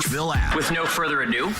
Nashville app. With no further ado,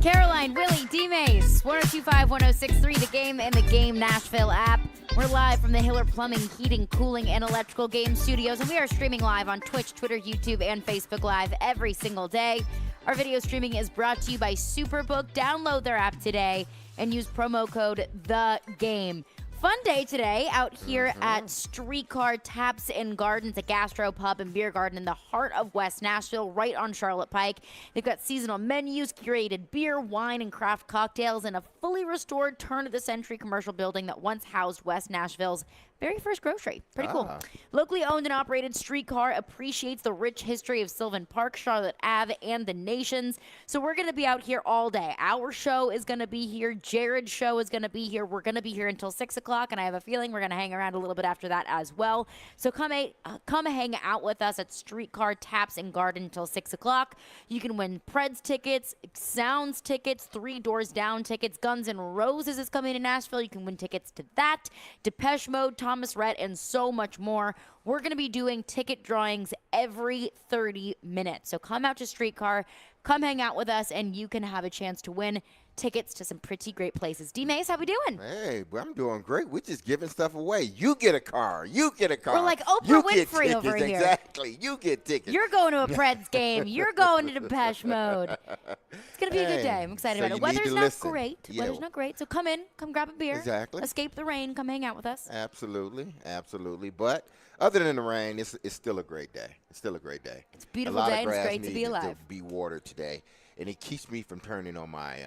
Caroline, Willy, D-Mase, 102.5, 106.3, The Game and the Game Nashville app. We're live from the Hiller Plumbing, Heating, Cooling, and Electrical Game Studios, and we are streaming live on Twitch, Twitter, YouTube, and Facebook Live every single day. Our video streaming is brought to you by Superbook. Download their app today and use promo code THEGAME. Fun day today out here at Streetcar Taps and Gardens, a gastro pub and beer garden in the heart of West Nashville, right on Charlotte Pike. They've got seasonal menus, curated beer, wine, and craft cocktails, and a fully restored turn-of-the-century commercial building that once housed West Nashville's very first grocery. Pretty cool. Locally owned and operated Streetcar appreciates the rich history of Sylvan Park, Charlotte Ave, and the Nations. So we're going to be out here all day. Our show is going to be here. Jared's show is going to be here. We're going to be here until 6 o'clock, and I have a feeling we're going to hang around a little bit after that as well. So come hang out with us at Streetcar Taps and Garden until 6 o'clock. You can win Preds tickets, Sounds tickets, Three Doors Down tickets. Guns N' Roses is coming to Nashville. You can win tickets to that. Depeche Mode, Thomas Rhett, and so much more. We're going to be doing ticket drawings every 30 minutes. So come out to Streetcar, come hang out with us, and you can have a chance to win tickets to some pretty great places. D-Mase, how we doing? Hey, I'm doing great. We're just giving stuff away. You get a car. You get a car. We're like Oprah you Winfrey get over here. Exactly. You get tickets. You're going to a Preds game. You're going to Depeche Mode. It's going to be a good day. I'm excited about it. Weather's not great. Yeah. Weather's not great. So come in. Come grab a beer. Exactly. Escape the rain. Come hang out with us. Absolutely. Absolutely. But other than the rain, it's still a great day. It's still a great day. It's a beautiful day, and it's great to be needed alive. To be watered today, and it keeps me from turning on my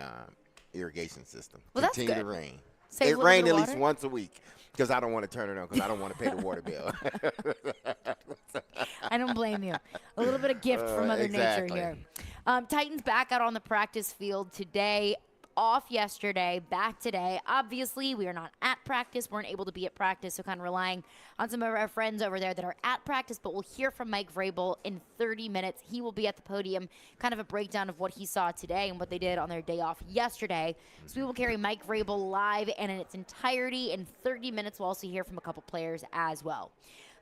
irrigation system. Well, that's Continue good. to rain. Save a It little rained bit at of least water. once a week because I don't want to turn it on because I don't want to pay the water bill. I don't blame you. A little bit of gift from Mother Nature exactly. here. Titans back out on the practice field today. Off yesterday, back today. Obviously, we are not at practice. Weren't able to be at practice, so kind of relying on some of our friends over there that are at practice. But we'll hear from Mike Vrabel in 30 minutes. He will be at the podium, kind of a breakdown of what he saw today and what they did on their day off yesterday. So we will carry Mike Vrabel live and in its entirety in 30 minutes. We'll also hear from a couple players as well.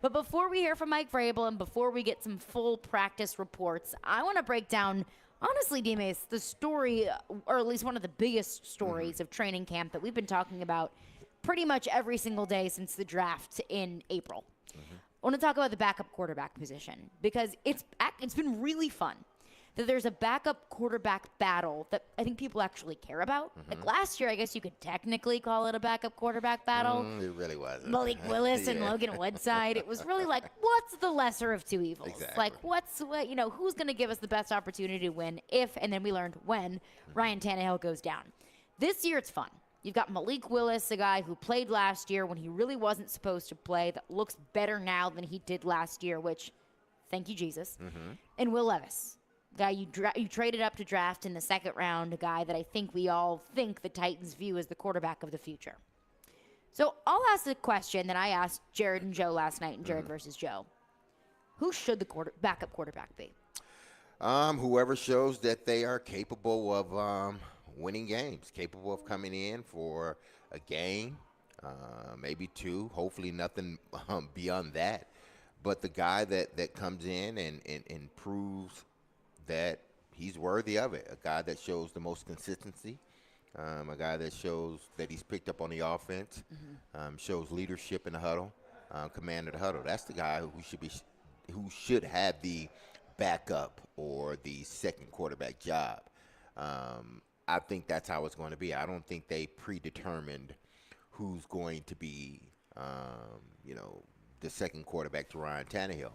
But before we hear from Mike Vrabel and before we get some full practice reports, I want to break down, honestly, D-Mase, the story, or at least one of the biggest stories of training camp that we've been talking about pretty much every single day since the draft in April. I want to talk about the backup quarterback position because it's been really fun that there's a backup quarterback battle that I think people actually care about. Like last year, I guess you could technically call it a backup quarterback battle. It really wasn't. Malik Willis and Logan Woodside. It was really like, what's the lesser of two evils? Exactly. Like, who's going to give us the best opportunity to win if, and then we learned when, Ryan Tannehill goes down. This year, it's fun. You've got Malik Willis, a guy who played last year when he really wasn't supposed to play, that looks better now than he did last year, which, thank you, Jesus. And Will Levis, guy you traded up to draft in the second round, a guy that I think we all think the Titans view as the quarterback of the future. So I'll ask the question that I asked Jared and Joe last night in Jared versus Joe. Who should the backup quarterback be? Whoever shows that they are capable of winning games, capable of coming in for a game, maybe two, hopefully nothing beyond that. But the guy that comes in and proves that he's worthy of it, a guy that shows the most consistency, a guy that shows that he's picked up on the offense, shows leadership in the huddle, command of the huddle. That's the guy who should have the backup or the second quarterback job. I think that's how it's going to be. I don't think they predetermined who's going to be, the second quarterback to Ryan Tannehill.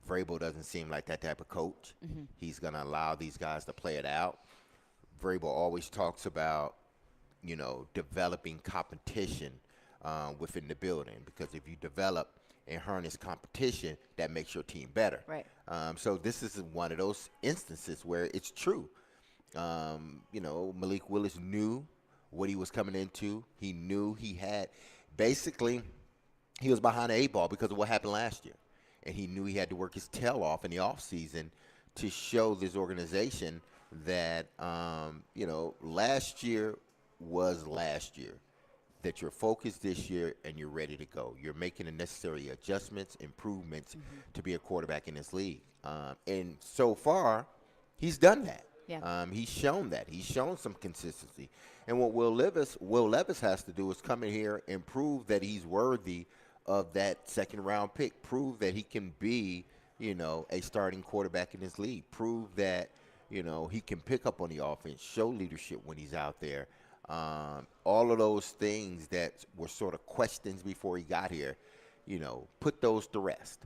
Vrabel doesn't seem like that type of coach. He's going to allow these guys to play it out. Vrabel always talks about, developing competition within the building, because if you develop and harness competition, that makes your team better. Right. So this is one of those instances where it's true. Malik Willis knew what he was coming into. He knew he was behind the 8 ball because of what happened last year. And he knew he had to work his tail off in the offseason to show this organization that, last year was last year. that you're focused this year and you're ready to go. You're making the necessary adjustments, improvements to be a quarterback in this league. And so far, he's done that. Yeah. He's shown that. He's shown some consistency. And what Will Levis has to do is come in here and prove that he's worthy of that second-round pick. Prove that he can be, a starting quarterback in this league. Prove that, he can pick up on the offense, show leadership when he's out there. All of those things that were sort of questions before he got here, put those to rest.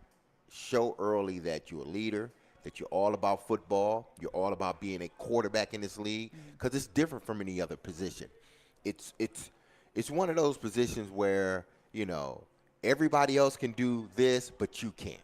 Show early that you're a leader, that you're all about football, you're all about being a quarterback in this league, because it's different from any other position. It's one of those positions where, everybody else can do this, but you can't.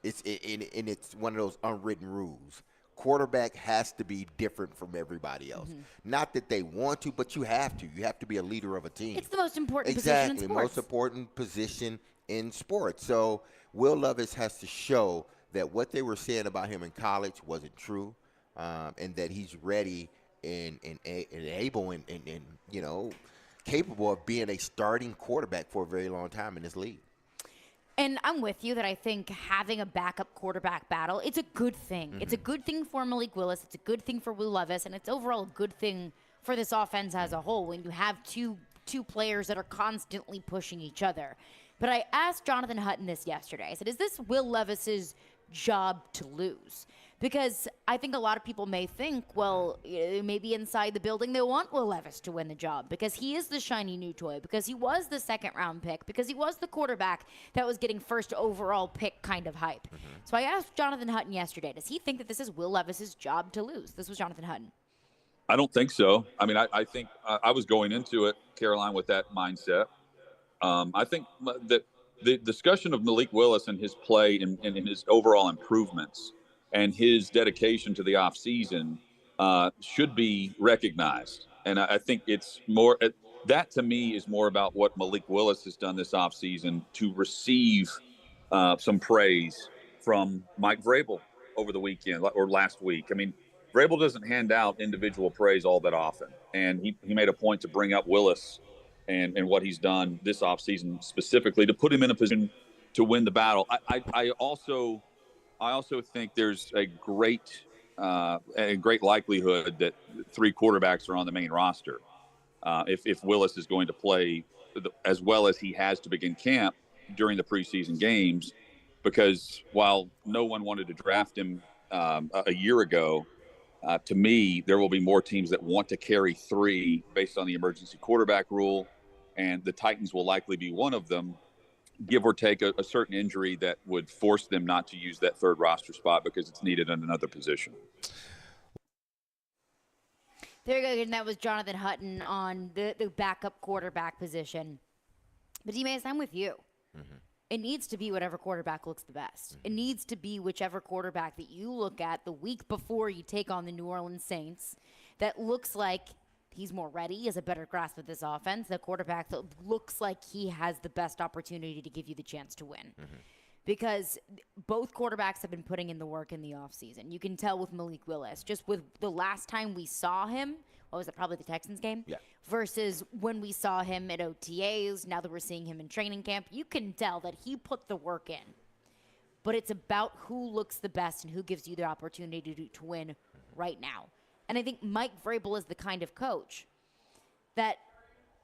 It's one of those unwritten rules. Quarterback has to be different from everybody else. Not that they want to, but you have to. You have to be a leader of a team. It's the most important position in sports. Exactly, most important position in sports. So Will Levis has to show that what they were saying about him in college wasn't true, and that he's ready and able and capable of being a starting quarterback for a very long time in this league. And I'm with you that I think having a backup quarterback battle, it's a good thing. It's a good thing for Malik Willis. It's a good thing for Will Levis. And it's overall a good thing for this offense as a whole when you have two players that are constantly pushing each other. But I asked Jonathan Hutton this yesterday. I said, is this Will Levis's job to lose? Because I think a lot of people may think, well, maybe inside the building they want Will Levis to win the job because he is the shiny new toy, because he was the second-round pick, because he was the quarterback that was getting first overall pick kind of hype. So I asked Jonathan Hutton yesterday, does he think that this is Will Levis's job to lose? This was Jonathan Hutton. I don't think so. I mean, I think I was going into it, Caroline, with that mindset. I think that the discussion of Malik Willis and his play and his overall improvements and his dedication to the offseason should be recognized. And I think it's more that to me is more about what Malik Willis has done this offseason to receive some praise from Mike Vrabel over the weekend or last week. I mean, Vrabel doesn't hand out individual praise all that often. And he made a point to bring up Willis and what he's done this offseason specifically to put him in a position to win the battle. I also think there's a great likelihood that three quarterbacks are on the main roster. If Willis is going to play as well as he has to begin camp during the preseason games, because while no one wanted to draft him a year ago, to me, there will be more teams that want to carry three based on the emergency quarterback rule, and the Titans will likely be one of them, give or take a certain injury that would force them not to use that third roster spot because it's needed in another position. There you go, and that was Jonathan Hutton on the backup quarterback position. But D-Mase, I'm with you. It needs to be whatever quarterback looks the best. It needs to be whichever quarterback that you look at the week before you take on the New Orleans Saints that looks like he's more ready, has a better grasp of this offense, the quarterback that looks like he has the best opportunity to give you the chance to win. Because both quarterbacks have been putting in the work in the offseason. You can tell with Malik Willis, just with the last time we saw him, what was it, probably the Texans game? Yeah. Versus when we saw him at OTAs, now that we're seeing him in training camp, you can tell that he put the work in. But it's about who looks the best and who gives you the opportunity to win right now. And I think Mike Vrabel is the kind of coach that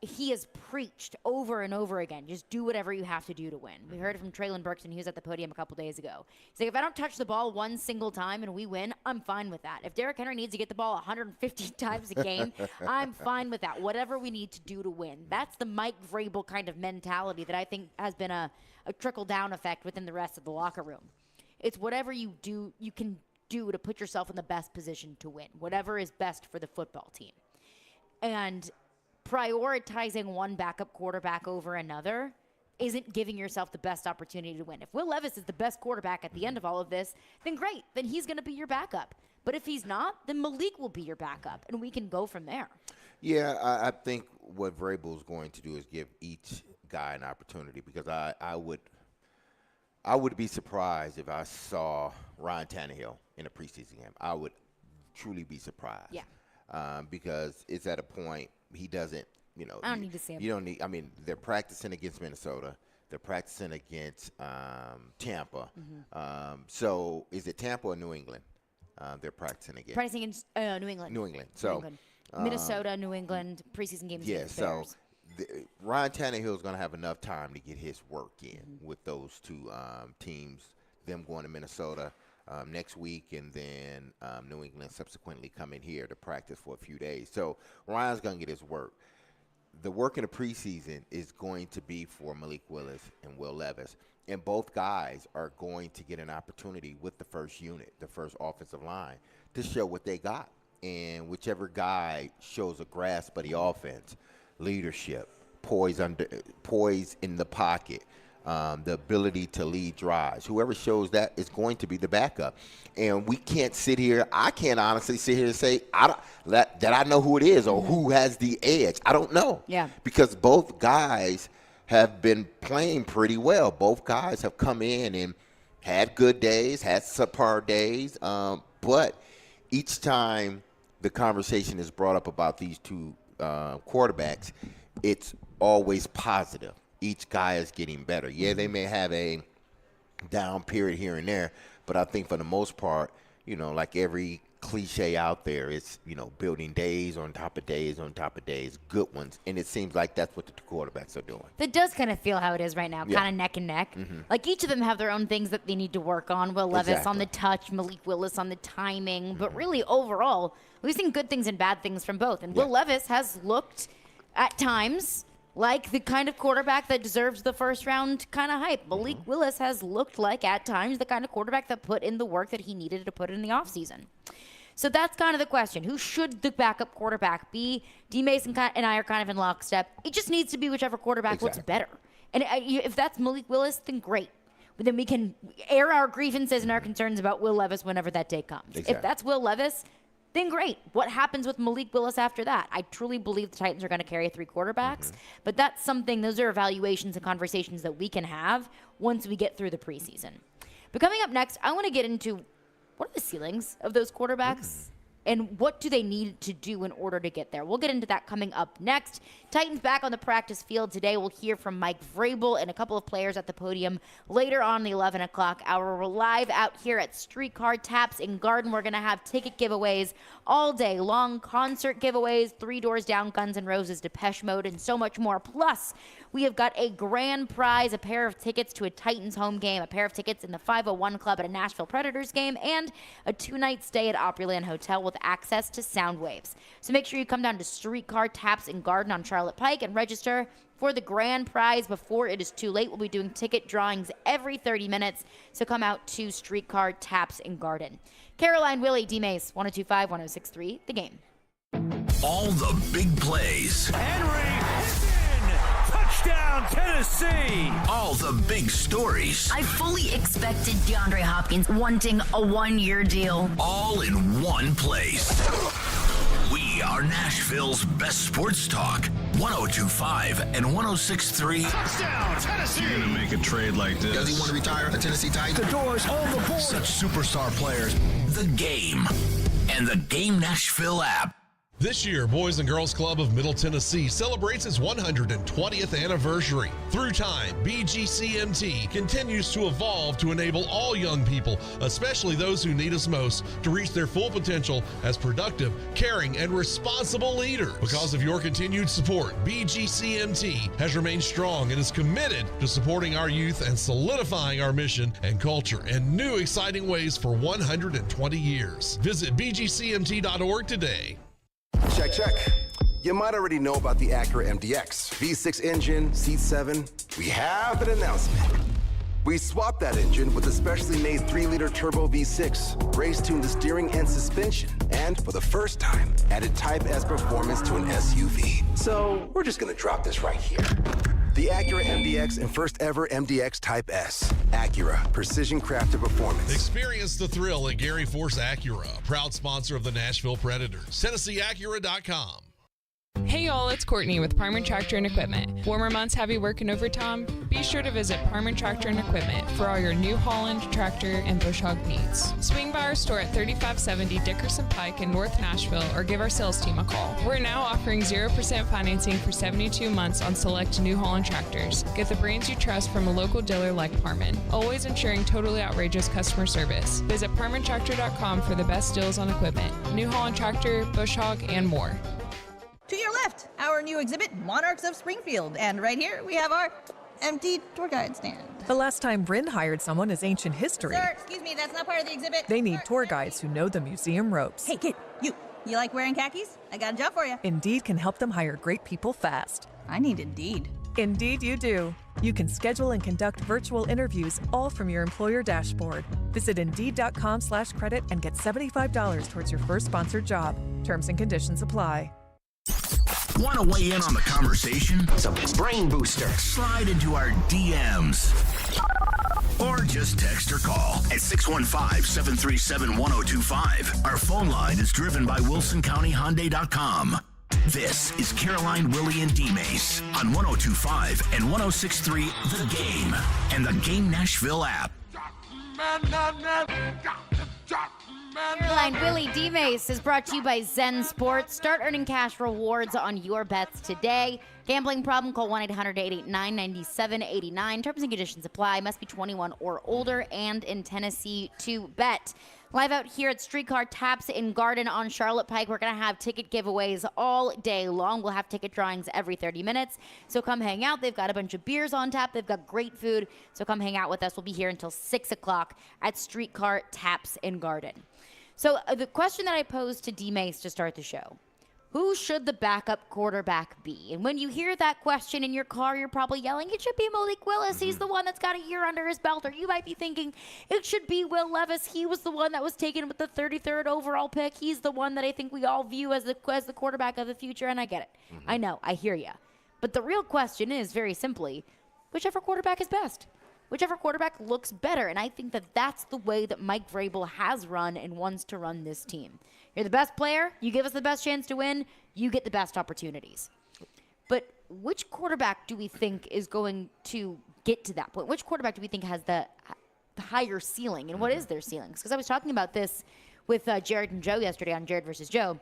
he has preached over and over again. Just do whatever you have to do to win. We heard it from Traylon Burks when he was at the podium a couple days ago. He's like, if I don't touch the ball one single time and we win, I'm fine with that. If Derrick Henry needs to get the ball 150 times a game, I'm fine with that. Whatever we need to do to win. That's the Mike Vrabel kind of mentality that I think has been a trickle-down effect within the rest of the locker room. It's whatever you do, you can do to put yourself in the best position to win. Whatever is best for the football team. And prioritizing one backup quarterback over another isn't giving yourself the best opportunity to win. If Will Levis is the best quarterback at the end of all of this, then great. Then he's going to be your backup. But if he's not, then Malik will be your backup, and we can go from there. Yeah, I think what Vrabel is going to do is give each guy an opportunity, because I would be surprised if I saw Ryan Tannehill in a preseason game. I would truly be surprised. Yeah. Because it's at a point he doesn't I don't need to see them. You don't need. I mean, they're practicing against Minnesota. They're practicing against Tampa. So is it Tampa or New England? They're practicing against. Practicing against New England. New England. So New England. Minnesota, New England, preseason games. Yeah. Against the Bears. Ryan Tannehill is going to have enough time to get his work in with those two teams. Them going to Minnesota next week, and then New England subsequently coming here to practice for a few days. So Ryan's going to get his work. The work in the preseason is going to be for Malik Willis and Will Levis. And both guys are going to get an opportunity with the first unit, the first offensive line, to show what they got. And whichever guy shows a grasp of the offense, leadership, poise in the pocket, the ability to lead drives, whoever shows that is going to be the backup. And we can't sit here. I can't honestly sit here and say that I know who it is or who has the edge. I don't know. Yeah. Because both guys have been playing pretty well. Both guys have come in and had good days, had subpar days. But each time the conversation is brought up about these two quarterbacks, it's always positive. Each guy is getting better. Yeah, they may have a down period here and there, but I think for the most part, like every cliche out there, it's, building days on top of days on top of days, good ones. And it seems like that's what the two quarterbacks are doing. That does kind of feel how it is right now, kind of neck and neck. Like each of them have their own things that they need to work on. Will Levis on the touch, Malik Willis on the timing. But really, overall, we've seen good things and bad things from both. And Will Levis has looked at times like the kind of quarterback that deserves the first round kind of hype. Malik Willis has looked like, at times, the kind of quarterback that put in the work that he needed to put in the offseason. So that's kind of the question. Who should the backup quarterback be? D-Mase and I are kind of in lockstep. It just needs to be whichever quarterback looks better. And if that's Malik Willis, then great. But then we can air our grievances and our concerns about Will Levis whenever that day comes. If that's Will Levis, then great. What happens with Malik Willis after that? I truly believe the Titans are going to carry 3 quarterbacks, but that's something, those are evaluations and conversations that we can have once we get through the preseason. But coming up next, I want to get into what are the ceilings of those quarterbacks and what do they need to do in order to get there? We'll get into that coming up next. Titans back on the practice field today. We'll hear from Mike Vrabel and a couple of players at the podium later on the 11 o'clock hour. We're live out here at Streetcar Taps in Garden. We're going to have ticket giveaways all day long, concert giveaways, 3 Doors Down, Guns N' Roses, Depeche Mode, and so much more. Plus, we have got a grand prize, a pair of tickets to a Titans home game, a pair of tickets in the 501 Club at a Nashville Predators game, and a 2-night stay at Opryland Hotel with access to sound waves. So make sure you come down to Streetcar Taps in Garden on Charlotte Pike and register for the grand prize before it is too late. We'll be doing ticket drawings every 30 minutes, so come out to Streetcar Taps in Garden. Caroline, Willy, D-Mase, 102.5, 106.3, The Game. All the big plays. Henry, touchdown, Tennessee! All the big stories. I fully expected DeAndre Hopkins wanting a 1-year deal. All in one place. We are Nashville's best sports talk. 102.5 and 106.3. Touchdown, Tennessee! You're gonna make a trade like this. Does he want to retire a Tennessee Titan? The doors on the board. Such superstar players. The Game and the Game Nashville app. This year, Boys and Girls Club of Middle Tennessee celebrates its 120th anniversary. Through time, BGCMT continues to evolve to enable all young people, especially those who need us most, to reach their full potential as productive, caring, and responsible leaders. Because of your continued support, BGCMT has remained strong and is committed to supporting our youth and solidifying our mission and culture in new exciting ways for 120 years. Visit bgcmt.org today. Check, check. You might already know about the Acura MDX. V6 engine, seat 7. We have an announcement. We swapped that engine with a specially made 3-liter turbo V6, race-tuned the steering and suspension, and for the first time, added Type S performance to an SUV. So we're just gonna drop this right here. The Acura MDX and first ever MDX Type S. Acura, precision crafted performance. Experience the thrill at Gary Force Acura, proud sponsor of the Nashville Predators. TennesseeAcura.com. Hey y'all, it's Courtney with Parman Tractor and Equipment. Warmer months have you working overtime? Be sure to visit Parman Tractor and Equipment for all your New Holland tractor and bush hog needs. Swing by our store at 3570 Dickerson Pike in North Nashville or give our sales team a call. We're now offering 0% financing for 72 months on select New Holland tractors. Get the brands you trust from a local dealer like Parman, always ensuring totally outrageous customer service. Visit ParmanTractor.com for the best deals on equipment, New Holland tractor, bush hog, and more. To your left, our new exhibit, Monarchs of Springfield. And right here, we have our empty tour guide stand. The last time Bryn hired someone is ancient history. Sir, excuse me, that's not part of the exhibit. They need tour guides who know the museum ropes. Hey, kid, you like wearing khakis? I got a job for you. Indeed can help them hire great people fast. I need Indeed. Indeed you do. You can schedule and conduct virtual interviews all from your employer dashboard. Visit Indeed.com/credit and get $75 towards your first sponsored job. Terms and conditions apply. Want to weigh in on the conversation? It's a brain booster. Slide into our DMs. Or just text or call at 615-737-1025. Our phone line is driven by WilsonCountyHyundai.com. This is Caroline, Willy, and D-Mase on 102.5 and 106.3 The Game and the Game Nashville app. Caroline, Willy, D-Mase is brought to you by Zen Sports. Start earning cash rewards on your bets today. Gambling problem? Call 1-800-889-9789. Terms and conditions apply. Must be 21 or older and in Tennessee to bet. Live out here at Streetcar Taps in Garden on Charlotte Pike. We're going to have ticket giveaways all day long. We'll have ticket drawings every 30 minutes. So come hang out. They've got a bunch of beers on tap. They've got great food. So come hang out with us. We'll be here until 6 o'clock at Streetcar Taps in Garden. So the question that I posed to D-Mase to start the show, who should the backup quarterback be? And when you hear that question in your car, you're probably yelling, it should be Malik Willis. He's the one that's got a year under his belt. Or you might be thinking, it should be Will Levis. He was the one that was taken with the 33rd overall pick. He's the one that I think we all view as the quarterback of the future. And I get it. I know. I hear you. But the real question is, very simply, whichever quarterback is best. Whichever quarterback looks better. And I think that that's the way that Mike Vrabel has run and wants to run this team. You're the best player. You give us the best chance to win. You get the best opportunities. But which quarterback do we think is going to get to that point? Which quarterback do we think has the higher ceiling? And what is their ceilings? Because I was talking about this with Jared and Joe yesterday on Jared versus Joe.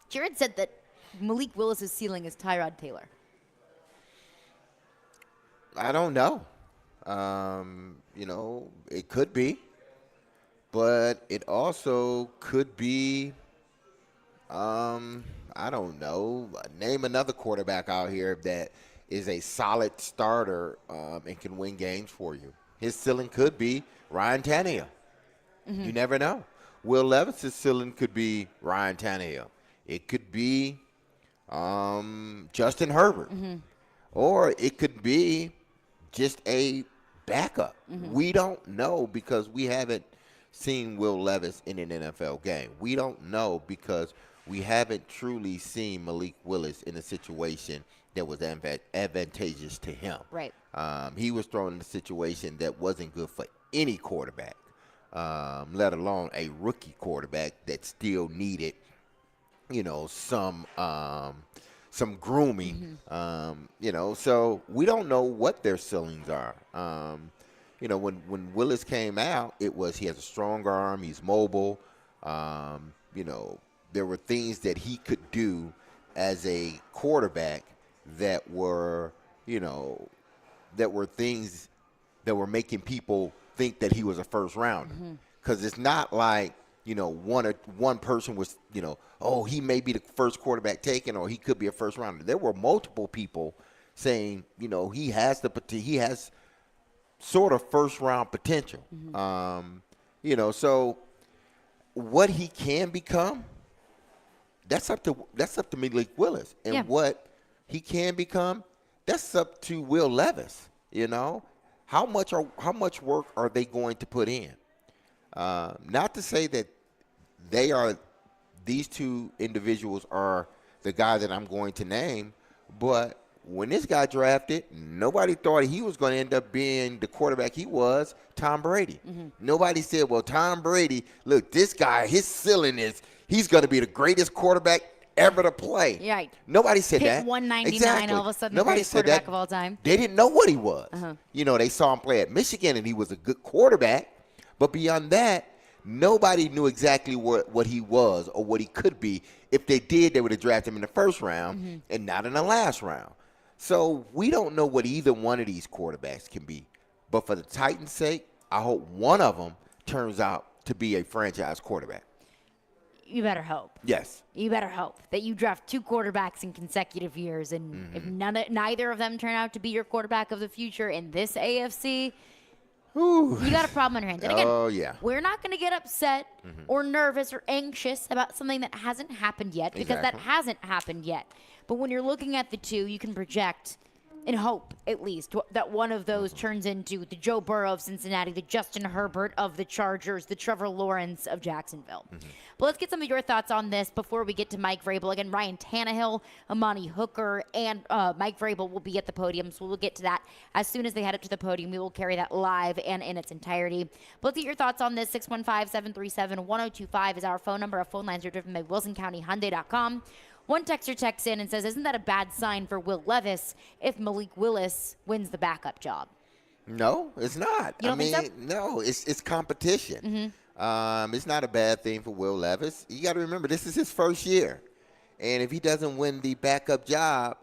Jared said that Malik Willis' ceiling is Tyrod Taylor. I don't know. It could be. But it also could be, I don't know, name another quarterback out here that is a solid starter and can win games for you. His ceiling could be Ryan Tannehill. You never know. Will Levis' ceiling could be Ryan Tannehill. It could be Justin Herbert. Or it could be just a backup. We don't know because we haven't seen Will Levis in an NFL game. We don't know because we haven't truly seen Malik Willis in a situation that was advantageous to him. Right. He was thrown in a situation that wasn't good for any quarterback, let alone a rookie quarterback that still needed, some grooming. So we don't know what their ceilings are. When Willis came out, it was he has a strong arm, he's mobile. There were things that he could do as a quarterback that were things that were making people think that he was a first rounder. Because it's not like, one person was, he may be the first quarterback taken or he could be a first rounder. There were multiple people saying, he has sort of first round potential. So what he can become, that's up to Malik Willis. And what he can become, that's up to Will Levis. How much work are they going to put in? Not to say that these two individuals are the guy that I'm going to name, but when this guy drafted, nobody thought he was going to end up being the quarterback he was, Tom Brady. Nobody said, well, Tom Brady, look, this guy, his ceiling is he's going to be the greatest quarterback ever to play. Right. Nobody said Pick that. 199, exactly. all of a sudden, Nobody the greatest said quarterback that. of all time. They didn't know what he was. Uh-huh. You know, they saw him play at Michigan, and he was a good quarterback. But beyond that, nobody knew exactly what he was or what he could be. If they did, they would have drafted him in the first round and not in the last round. So we don't know what either one of these quarterbacks can be. But for the Titans' sake, I hope one of them turns out to be a franchise quarterback. You better hope. Yes. You better hope that you draft 2 quarterbacks in consecutive years, and if neither of them turn out to be your quarterback of the future in this AFC, you got a problem on your hands. And again, we're not going to get upset or nervous or anxious about something that hasn't happened yet, because that hasn't happened yet. But when you're looking at the two, you can project and hope, at least, that one of those turns into the Joe Burrow of Cincinnati, the Justin Herbert of the Chargers, the Trevor Lawrence of Jacksonville. But let's get some of your thoughts on this before we get to Mike Vrabel. Again, Ryan Tannehill, Amani Hooker, and Mike Vrabel will be at the podium, so we'll get to that as soon as they head up to the podium. We will carry that live and in its entirety. But let's get your thoughts on this. 615-737-1025 is our phone number. Our phone lines are driven by WilsonCountyHyundai.com. One texter texts in and says, isn't that a bad sign for Will Levis if Malik Willis wins the backup job? No, it's not. You don't think so? No, it's competition. It's not a bad thing for Will Levis. You got to remember, this is his first year. And if he doesn't win the backup job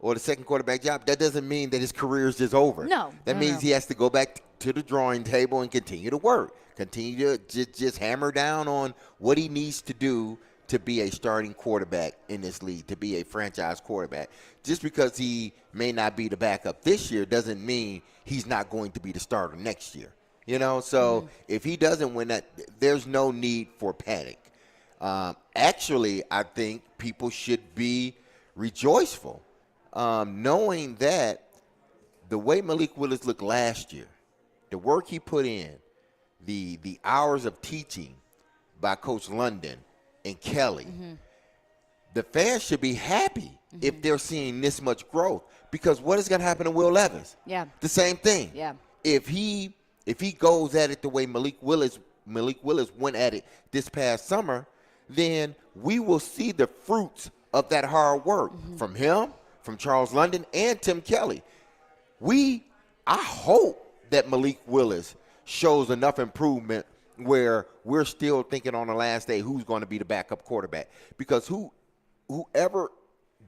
or the second quarterback job, that doesn't mean that his career is just over. No. That means he has to go back to the drawing table and continue to work, continue to just hammer down on what he needs to do to be a starting quarterback in this league, to be a franchise quarterback. Just because he may not be the backup this year doesn't mean he's not going to be the starter next year. You know, so if he doesn't win that, there's no need for panic. Actually, I think people should be rejoiceful, knowing that the way Malik Willis looked last year, the work he put in, the hours of teaching by Coach London and Kelly, the fans should be happy if they're seeing this much growth, because what is going to happen to Will Levis? Yeah. The same thing. Yeah. If he goes at it the way Malik Willis went at it this past summer, then we will see the fruits of that hard work from him, from Charles London, and Tim Kelly. I hope that Malik Willis shows enough improvement where we're still thinking on the last day who's going to be the backup quarterback. Because whoever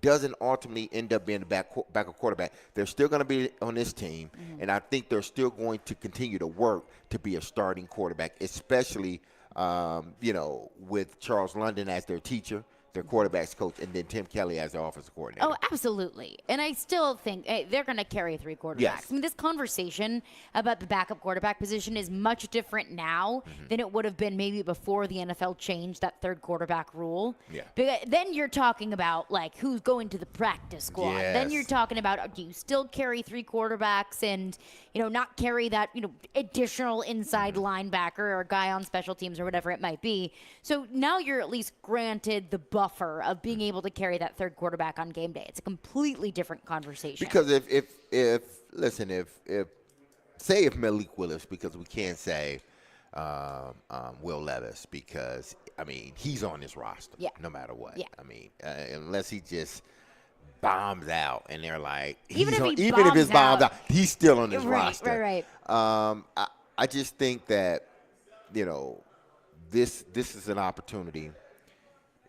doesn't ultimately end up being the backup quarterback, they're still going to be on this team, and I think they're still going to continue to work to be a starting quarterback, especially with Charles London as their teacher, their quarterback's coach, and then Tim Kelly as their offensive coordinator. Oh, absolutely. And I still think they're going to carry 3 quarterbacks. Yes. I mean, this conversation about the backup quarterback position is much different now than it would have been maybe before the NFL changed that 3rd quarterback rule. Yeah. Because then you're talking about, like, who's going to the practice squad. Yes. Then you're talking about, do you still carry 3 quarterbacks and, not carry that, additional inside linebacker or guy on special teams or whatever it might be. So now you're at least granted the buffer of being able to carry that 3rd quarterback on game day. It's a completely different conversation. Because if Malik Willis, because we can't say Will Levis, because he's on this roster no matter what. Yeah. Unless he just bombs out and they're like, even if it's bombs out, he's still on this roster. Right. I just think that this is an opportunity.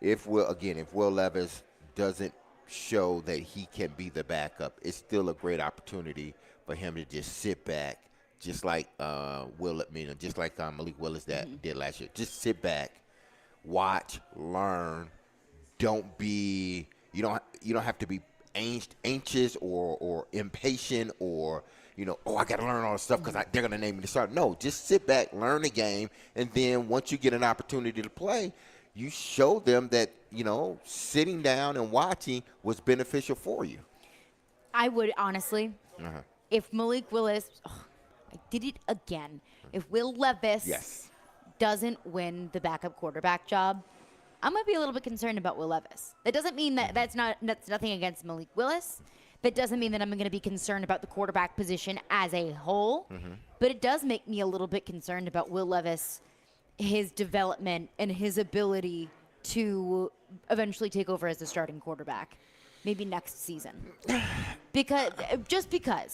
If Will Levis doesn't show that he can be the backup, it's still a great opportunity for him to just sit back, just like Malik Willis did last year. Just sit back, watch, learn. Don't be you don't have to be anxious or impatient or I got to learn all this stuff because they're going to name me the starter. No, just sit back, learn the game, and then once you get an opportunity to play, you show them that, sitting down and watching was beneficial for you. I would honestly, if Malik Willis, I did it again. If Will Levis doesn't win the backup quarterback job, I might be a little bit concerned about Will Levis. That doesn't mean that's nothing against Malik Willis. That doesn't mean that I'm going to be concerned about the quarterback position as a whole. But it does make me a little bit concerned about Will Levis, his development, and his ability to eventually take over as the starting quarterback, maybe next season? Because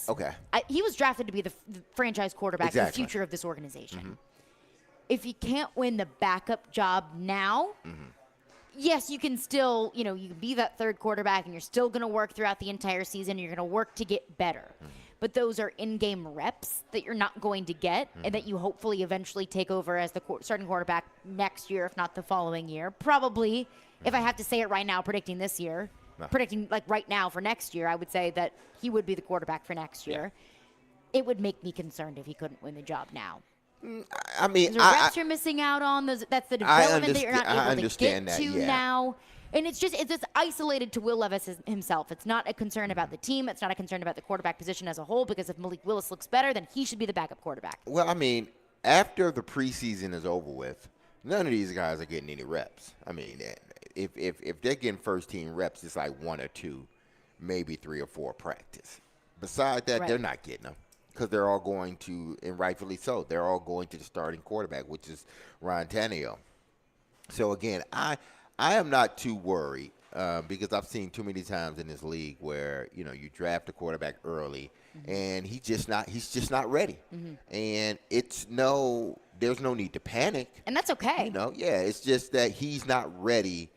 Okay. He was drafted to be the franchise quarterback, the future of this organization. If you can't win the backup job now, yes, you can still, you can be that third quarterback and you're still going to work throughout the entire season. You're going to work to get better. But those are in-game reps that you're not going to get and that you hopefully eventually take over as the starting quarterback next year, if not the following year. Probably, if I have to say it right now, predicting this year, predicting like right now for next year, I would say that he would be the quarterback for next year. It would make me concerned if he couldn't win the job now. I mean, the reps you're missing out on. That's the development that you're not able to get to now. And it's just isolated to Will Levis himself. It's not a concern about the team. It's not a concern about the quarterback position as a whole, because if Malik Willis looks better, then he should be the backup quarterback. Well, I mean, after the preseason is over with, none of these guys are getting any reps. I mean, if they're getting first-team reps, it's like 1 or 2, maybe 3 or 4 practice. Besides that, they're not getting them. Because they're all going to, and rightfully so, they're all going to the starting quarterback, which is Ryan Tannehill. So, again, I am not too worried because I've seen too many times in this league where, you draft a quarterback early and he's just not ready. And there's no need to panic. And that's okay. It's just that he's not ready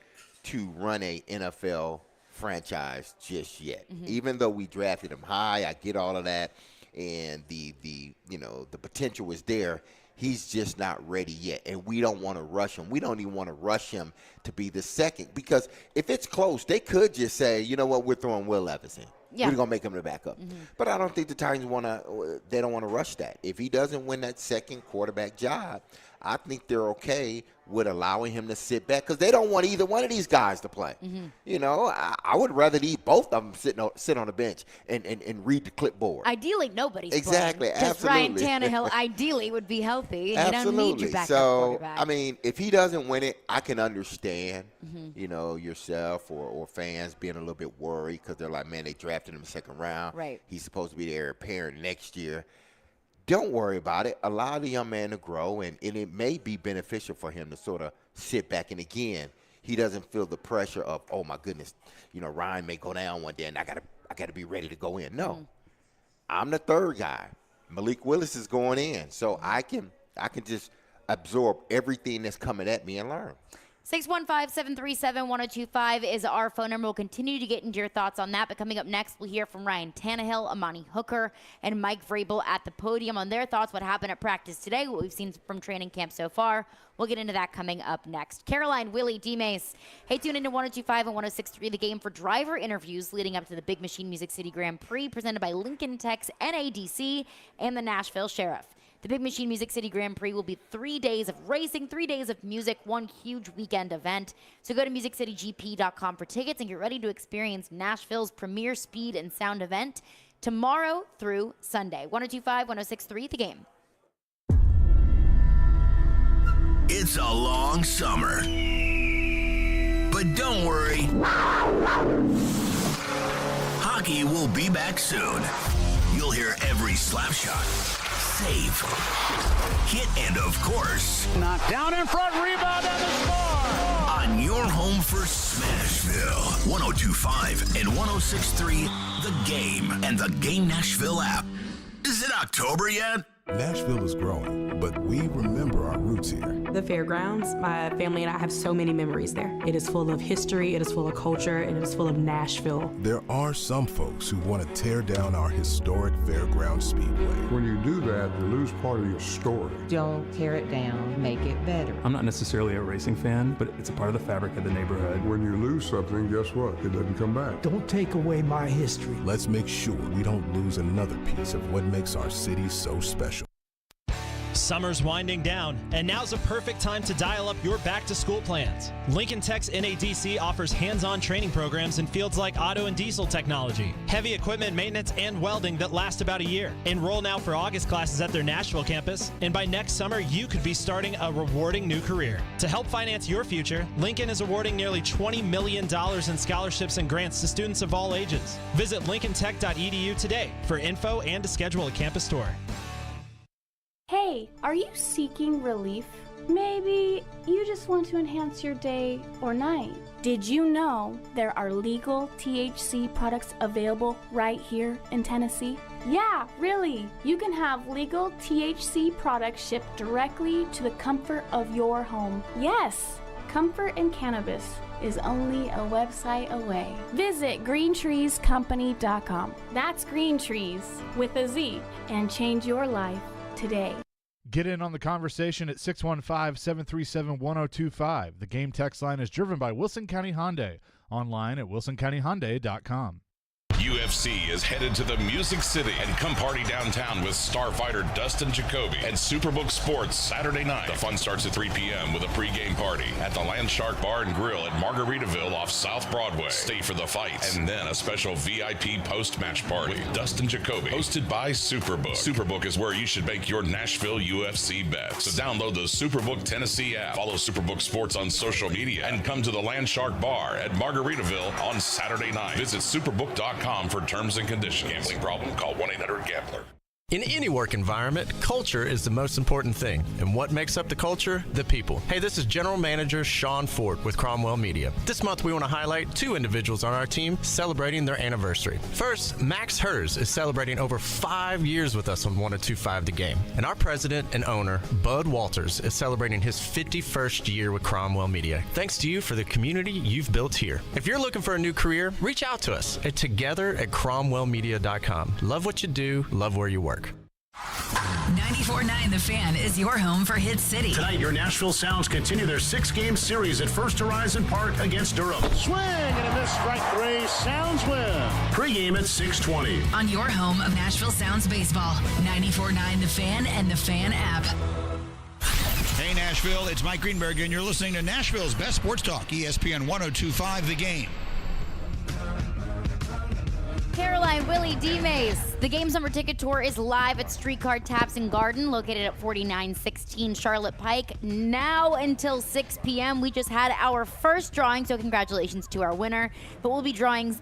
to run a NFL franchise just yet. Even though we drafted him high, I get all of that. And the potential is there. He's just not ready yet, and we don't want to rush him. We don't even want to rush him to be the second, because if it's close, they could just say, you know what, we're throwing Will Levis in. We're going to make him the backup. But I don't think the Titans they don't want to rush that. If he doesn't win that second quarterback job, I think they're okay with allowing him to sit back, because they don't want either one of these guys to play. I would rather both of them sit on the bench and read the clipboard. Ideally, nobody's exactly, playing. Just absolutely. Ryan Tannehill ideally would be healthy, and absolutely. you don't need your backup quarterback. I mean, if he doesn't win it, I can understand, yourself or fans being a little bit worried, because they're like, man, they drafted him second round. Right. He's supposed to be the heir apparent next year. Don't worry about it. Allow the young man to grow, and it may be beneficial for him to sort of sit back. And again, he doesn't feel the pressure of, oh my goodness, Ryan may go down one day and I gotta be ready to go in. No, I'm the third guy. Malik Willis is going in, so I can just absorb everything that's coming at me and learn. 615-737-1025 is our phone number. We'll continue to get into your thoughts on that. But coming up next, we'll hear from Ryan Tannehill, Amani Hooker, and Mike Vrabel at the podium on their thoughts, what happened at practice today, what we've seen from training camp so far. We'll get into that coming up next. Caroline, Willy, D-Mase. Hey, tune into 102.5 and 106.3 The Game for driver interviews leading up to the Big Machine Music City Grand Prix presented by Lincoln Tech's NADC and the Nashville Sheriff. The Big Machine Music City Grand Prix will be 3 days of racing, 3 days of music, one huge weekend event. So go to MusicCityGP.com for tickets and get ready to experience Nashville's premier speed and sound event tomorrow through Sunday. 102.5, 106.3 The Game. It's a long summer. But don't worry. Hockey will be back soon. You'll hear every slap shot, save, hit, and of course, knocked down in front, rebound, and the score! On your home for Smashville, 102.5 and 106.3 The Game and the Game Nashville app. Is it October yet? Nashville is growing, but we remember our roots here. The fairgrounds, my family and I have so many memories there. It is full of history, it is full of culture, and it is full of Nashville. There are some folks who want to tear down our historic fairground speedway. When you do that, you lose part of your story. Don't tear it down, make it better. I'm not necessarily a racing fan, but it's a part of the fabric of the neighborhood. When you lose something, guess what? It doesn't come back. Don't take away my history. Let's make sure we don't lose another piece of what makes our city so special. Summer's winding down, and now's a perfect time to dial up your back-to-school plans. Lincoln Tech's NADC offers hands-on training programs in fields like auto and diesel technology, heavy equipment maintenance, and welding that last about a year. Enroll now for August classes at their Nashville campus, and by next summer, you could be starting a rewarding new career. To help finance your future, Lincoln is awarding nearly $20 million in scholarships and grants to students of all ages. Visit lincolntech.edu today for info and to schedule a campus tour. Hey, are you seeking relief? Maybe you just want to enhance your day or night. Did you know there are legal THC products available right here in Tennessee? Yeah, really. You can have legal THC products shipped directly to the comfort of your home. Yes, comfort in cannabis is only a website away. Visit greentreescompany.com. That's Green Trees with a Z, and change your life today. Get in on the conversation at 615-737-1025. The game text line is driven by Wilson County Hyundai. Online at wilsoncountyhyundai.com. UFC is headed to the Music City and come party downtown with starfighter Dustin Jacoby and Superbook Sports Saturday night. The fun starts at 3 p.m. with a pregame party at the Landshark Bar and Grill at Margaritaville off South Broadway. Stay for the fights and then a special VIP post-match party with Dustin Jacoby, hosted by Superbook. Superbook is where you should make your Nashville UFC bet. So download the Superbook Tennessee app, follow Superbook Sports on social media, and come to the Landshark Bar at Margaritaville on Saturday night. Visit superbook.com for terms and conditions. Gambling problem? Call 1-800-GAMBLER. In any work environment, culture is the most important thing. And what makes up the culture? The people. Hey, this is General Manager Sean Ford with Cromwell Media. This month, we want to highlight 2 individuals on our team celebrating their anniversary. First, Max Hers is celebrating over 5 years with us on 102.5 The Game. And our president and owner, Bud Walters, is celebrating his 51st year with Cromwell Media. Thanks to you for the community you've built here. If you're looking for a new career, reach out to us at together@cromwellmedia.com. Love what you do, love where you work. 94.9 The Fan is your home for Hit City. Tonight, your Nashville Sounds continue their 6-game series at First Horizon Park against Durham. Swing and a miss, strike 3. Sounds win. Pre-game at 6:20. On your home of Nashville Sounds baseball, 94.9 The Fan and The Fan app. Hey, Nashville, it's Mike Greenberg, and you're listening to Nashville's best sports talk, ESPN 102.5 The Game. Caroline, Willy, D-Mase. The Game Summer Ticket Tour is live at Streetcar Taps and Garden, located at 4916 Charlotte Pike. Now until 6 p.m. We just had our first drawing, so congratulations to our winner. But we'll be doing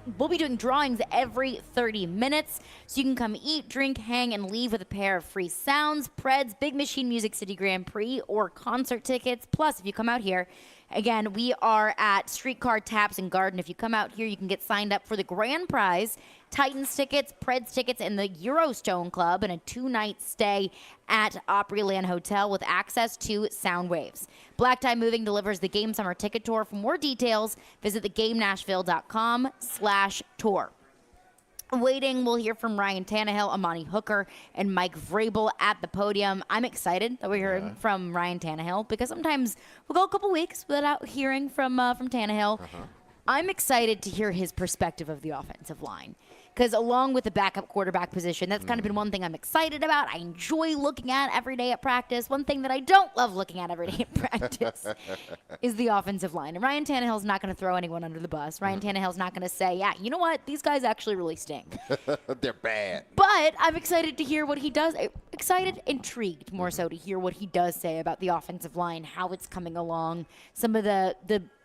drawings every 30 minutes, so you can come eat, drink, hang, and leave with a pair of free sounds, Preds, Big Machine Music City Grand Prix, or concert tickets. Plus, if you come out here, again, we are at Streetcar Taps and Garden. If you come out here, you can get signed up for the grand prize, Titans tickets, Preds tickets, and the Eurostone Club, and a 2-night stay at Opryland Hotel with access to sound waves. Black Tie Moving delivers the Game Summer Ticket Tour. For more details, visit thegamenashville.com/tour. Waiting, we'll hear from Ryan Tannehill, Amani Hooker, and Mike Vrabel at the podium. I'm excited that we're hearing from Ryan Tannehill because sometimes we'll go a couple weeks without hearing from Tannehill. I'm excited to hear his perspective of the offensive line because along with the backup quarterback position, that's kind of been one thing I'm excited about. I enjoy looking at every day at practice. One thing that I don't love looking at every day at practice is the offensive line. And Ryan Tannehill's not going to throw anyone under the bus. Ryan Tannehill's not going to say, yeah, you know what? These guys actually really stink. They're bad. But I'm excited to hear what he does. Intrigued more so to hear what he does say about the offensive line, how it's coming along, some of the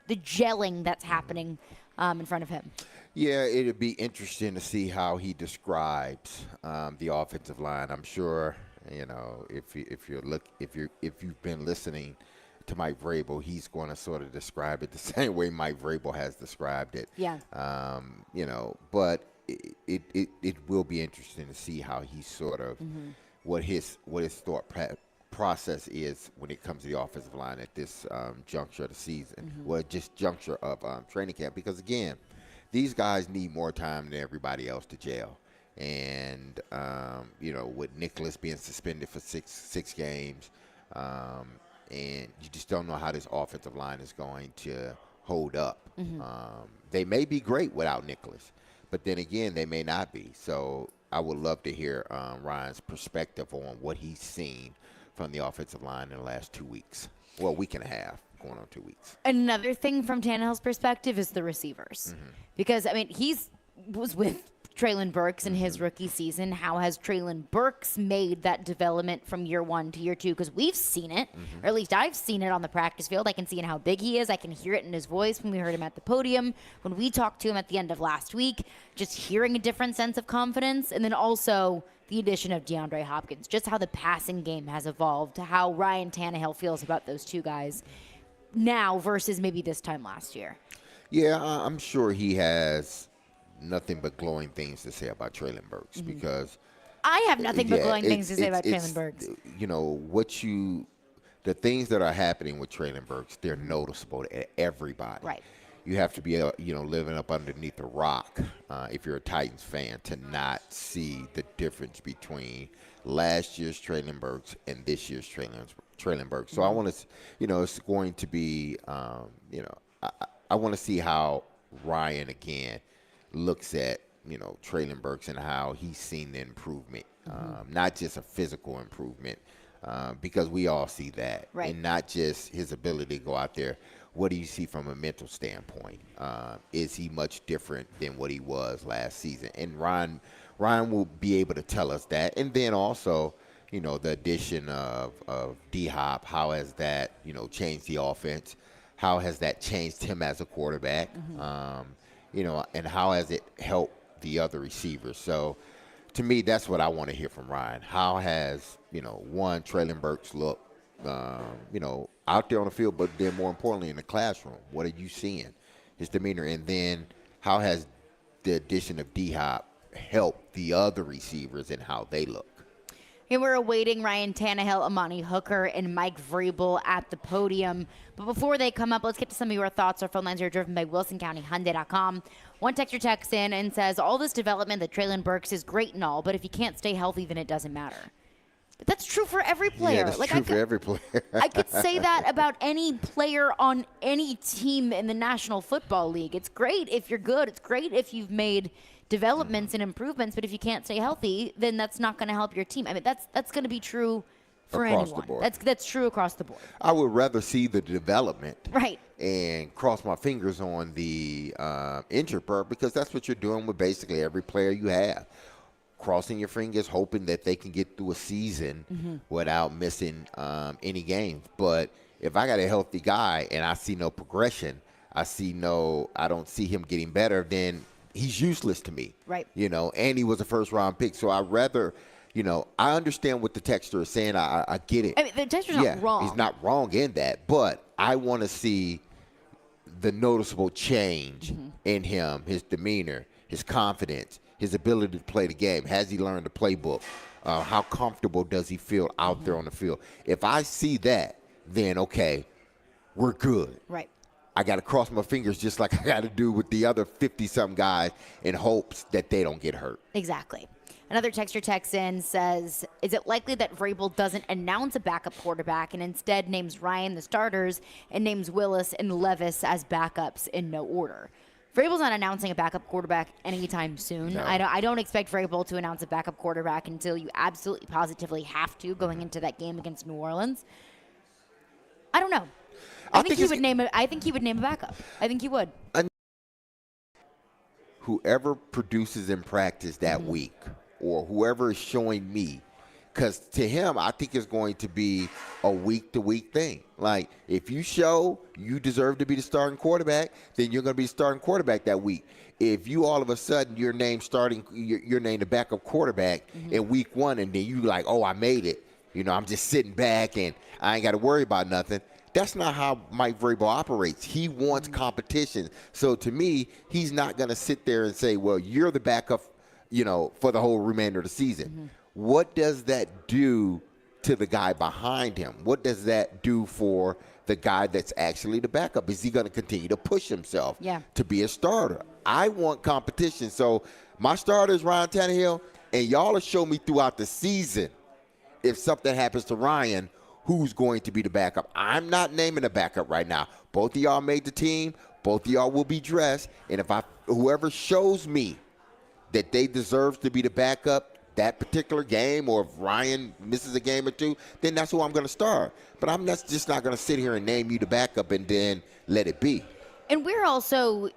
gelling that's happening in front of him. Yeah, it'd be interesting to see how he describes the offensive line. I'm sure, if you've been listening to Mike Vrabel, he's going to sort of describe it the same way Mike Vrabel has described it. Yeah. But it will be interesting to see how he sort of what his thought process is when it comes to the offensive line at this juncture of the season, well, just juncture of training camp, because again, these guys need more time than everybody else to gel. And, with Nicholas being suspended for six games, and you just don't know how this offensive line is going to hold up. They may be great without Nicholas, but then again, they may not be. So I would love to hear Ryan's perspective on what he's seen from the offensive line in the last 2 weeks. Well, week and a half, going on 2 weeks. Another thing from Tannehill's perspective is the receivers. Because, he was with Treylon Burks in his rookie season. How has Treylon Burks made that development from year 1 to year 2? Because we've seen it, or at least I've seen it on the practice field. I can see in how big he is. I can hear it in his voice when we heard him at the podium, when we talked to him at the end of last week, just hearing a different sense of confidence. And then also the addition of DeAndre Hopkins, just how the passing game has evolved, how Ryan Tannehill feels about those two guys now versus maybe this time last year. Yeah, I'm sure he has nothing but glowing things to say about Traylon Burks because I have nothing but glowing things to say about Traylon Burks. You know, the things that are happening with Traylon Burks, they're noticeable to everybody. Right. You have to be, living up underneath a rock if you're a Titans fan to not see the difference between last year's Traylon Burks and this year's Traylon Burks. So I want to, it's going to be, I want to see how Ryan again looks at, Traylon Burks and how he's seen the improvement, not just a physical improvement, because we all see that, right. And not just his ability to go out there. What do you see from a mental standpoint? Is he much different than what he was last season? And Ryan will be able to tell us that. And then also, the addition of D-Hop, how has that, changed the offense? How has that changed him as a quarterback? And how has it helped the other receivers? So, to me, that's what I want to hear from Ryan. How has, Traylon Burks look, out there on the field, but then more importantly in the classroom? What are you seeing? His demeanor. And then how has the addition of D-Hop helped the other receivers and how they look? And we're awaiting Ryan Tannehill, Amani Hooker, and Mike Vrabel at the podium. But before they come up, let's get to some of your thoughts. Our phone lines are driven by WilsonCountyHyundai.com. One texter texts in and says, all this development that Traylon Burks is great and all, but if he can't stay healthy, then it doesn't matter. But that's true for every player. Yeah, that's true for every player. I could say that about any player on any team in the National Football League. It's great if you're good. It's great if you've made developments and improvements, but if you can't stay healthy, then that's not going to help your team. I mean, that's going to be true for across anyone. The board. That's true across the board. I would rather see the development, right, and cross my fingers on the injured part, because that's what you're doing with basically every player you have. Crossing your fingers, hoping that they can get through a season without missing any games. But if I got a healthy guy and I see no progression, I don't see him getting better, then he's useless to me. Right. And he was a first-round pick. So I'd rather, I understand what the texter is saying. I get it. I mean, the texter's not wrong. He's not wrong in that. But I want to see the noticeable change in him, his demeanor, his confidence, his ability to play the game. Has he learned the playbook? How comfortable does he feel out there on the field? If I see that, then, okay, we're good. Right. I got to cross my fingers just like I got to do with the other 50-some guys in hopes that they don't get hurt. Exactly. Another texter texts in, says, is it likely that Vrabel doesn't announce a backup quarterback and instead names Ryan the starters and names Willis and Levis as backups in no order? Vrabel's not announcing a backup quarterback anytime soon. No. I don't expect Vrabel to announce a backup quarterback until you absolutely positively have to going into that game against New Orleans. I don't know. I think he would name a backup. I think he would. Whoever produces in practice that week, or whoever is showing me, because to him, I think it's going to be a week-to-week thing. Like, if you show you deserve to be the starting quarterback, then you're going to be the starting quarterback that week. If you all of a sudden you're named the backup quarterback in week one, and then you like, oh, I made it. I'm just sitting back and I ain't got to worry about nothing. That's not how Mike Vrabel operates. He wants competition. So to me, he's not going to sit there and say, well, you're the backup, for the whole remainder of the season. What does that do to the guy behind him? What does that do for the guy that's actually the backup? Is he going to continue to push himself to be a starter? I want competition. So my starter is Ryan Tannehill, and y'all will show me throughout the season if something happens to Ryan, who's going to be the backup. I'm not naming a backup right now. Both of y'all made the team. Both of y'all will be dressed. And if whoever shows me that they deserve to be the backup that particular game, or if Ryan misses a game or two, then that's who I'm going to start. But I'm just not going to sit here and name you the backup and then let it be. And we're also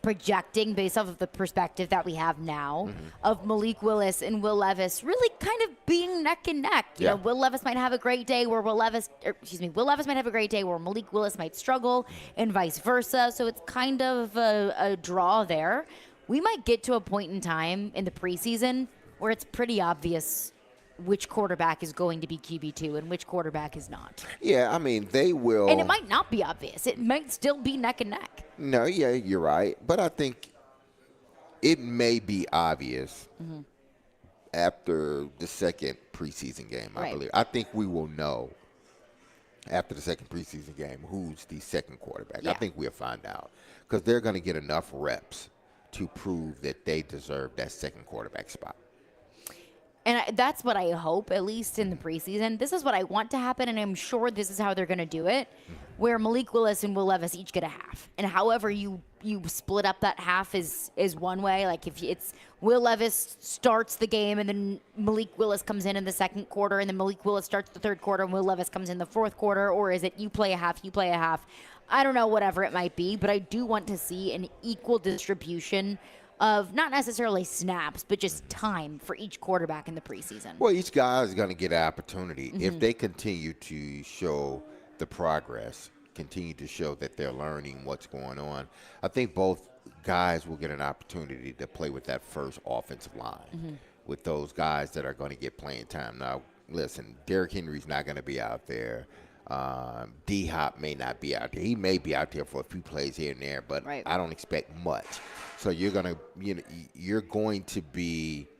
projecting based off of the perspective that we have now of Malik Willis and Will Levis really kind of being neck and neck. You know, Will Levis might have a great day where Will Levis might have a great day where Malik Willis might struggle, and vice versa. So it's kind of a draw there. We might get to a point in time in the preseason where it's pretty obvious which quarterback is going to be QB2 and which quarterback is not. Yeah, I mean, they will. And it might not be obvious. It might still be neck and neck. No, yeah, you're right. But I think it may be obvious after the second preseason game, I believe. I think we will know after the second preseason game who's the second quarterback. I think we'll find out because they're going to get enough reps to prove that they deserve that second quarterback spot. And that's what I hope, at least in the preseason. This is what I want to happen, and I'm sure this is how they're going to do it, where Malik Willis and Will Levis each get a half. And however you split up that half is one way. Like if it's Will Levis starts the game, and then Malik Willis comes in the second quarter, and then Malik Willis starts the third quarter, and Will Levis comes in the fourth quarter, or is it you play a half, you play a half? I don't know, whatever it might be, but I do want to see an equal distribution of not necessarily snaps, but just time for each quarterback in the preseason. Well, each guy is going to get an opportunity. If they continue to show the progress, continue to show that they're learning what's going on, I think both guys will get an opportunity to play with that first offensive line, with those guys that are going to get playing time. Now, listen, Derrick Henry's not going to be out there. D-Hop may not be out there. He may be out there for a few plays here and there, but I don't expect much. So you're going to be,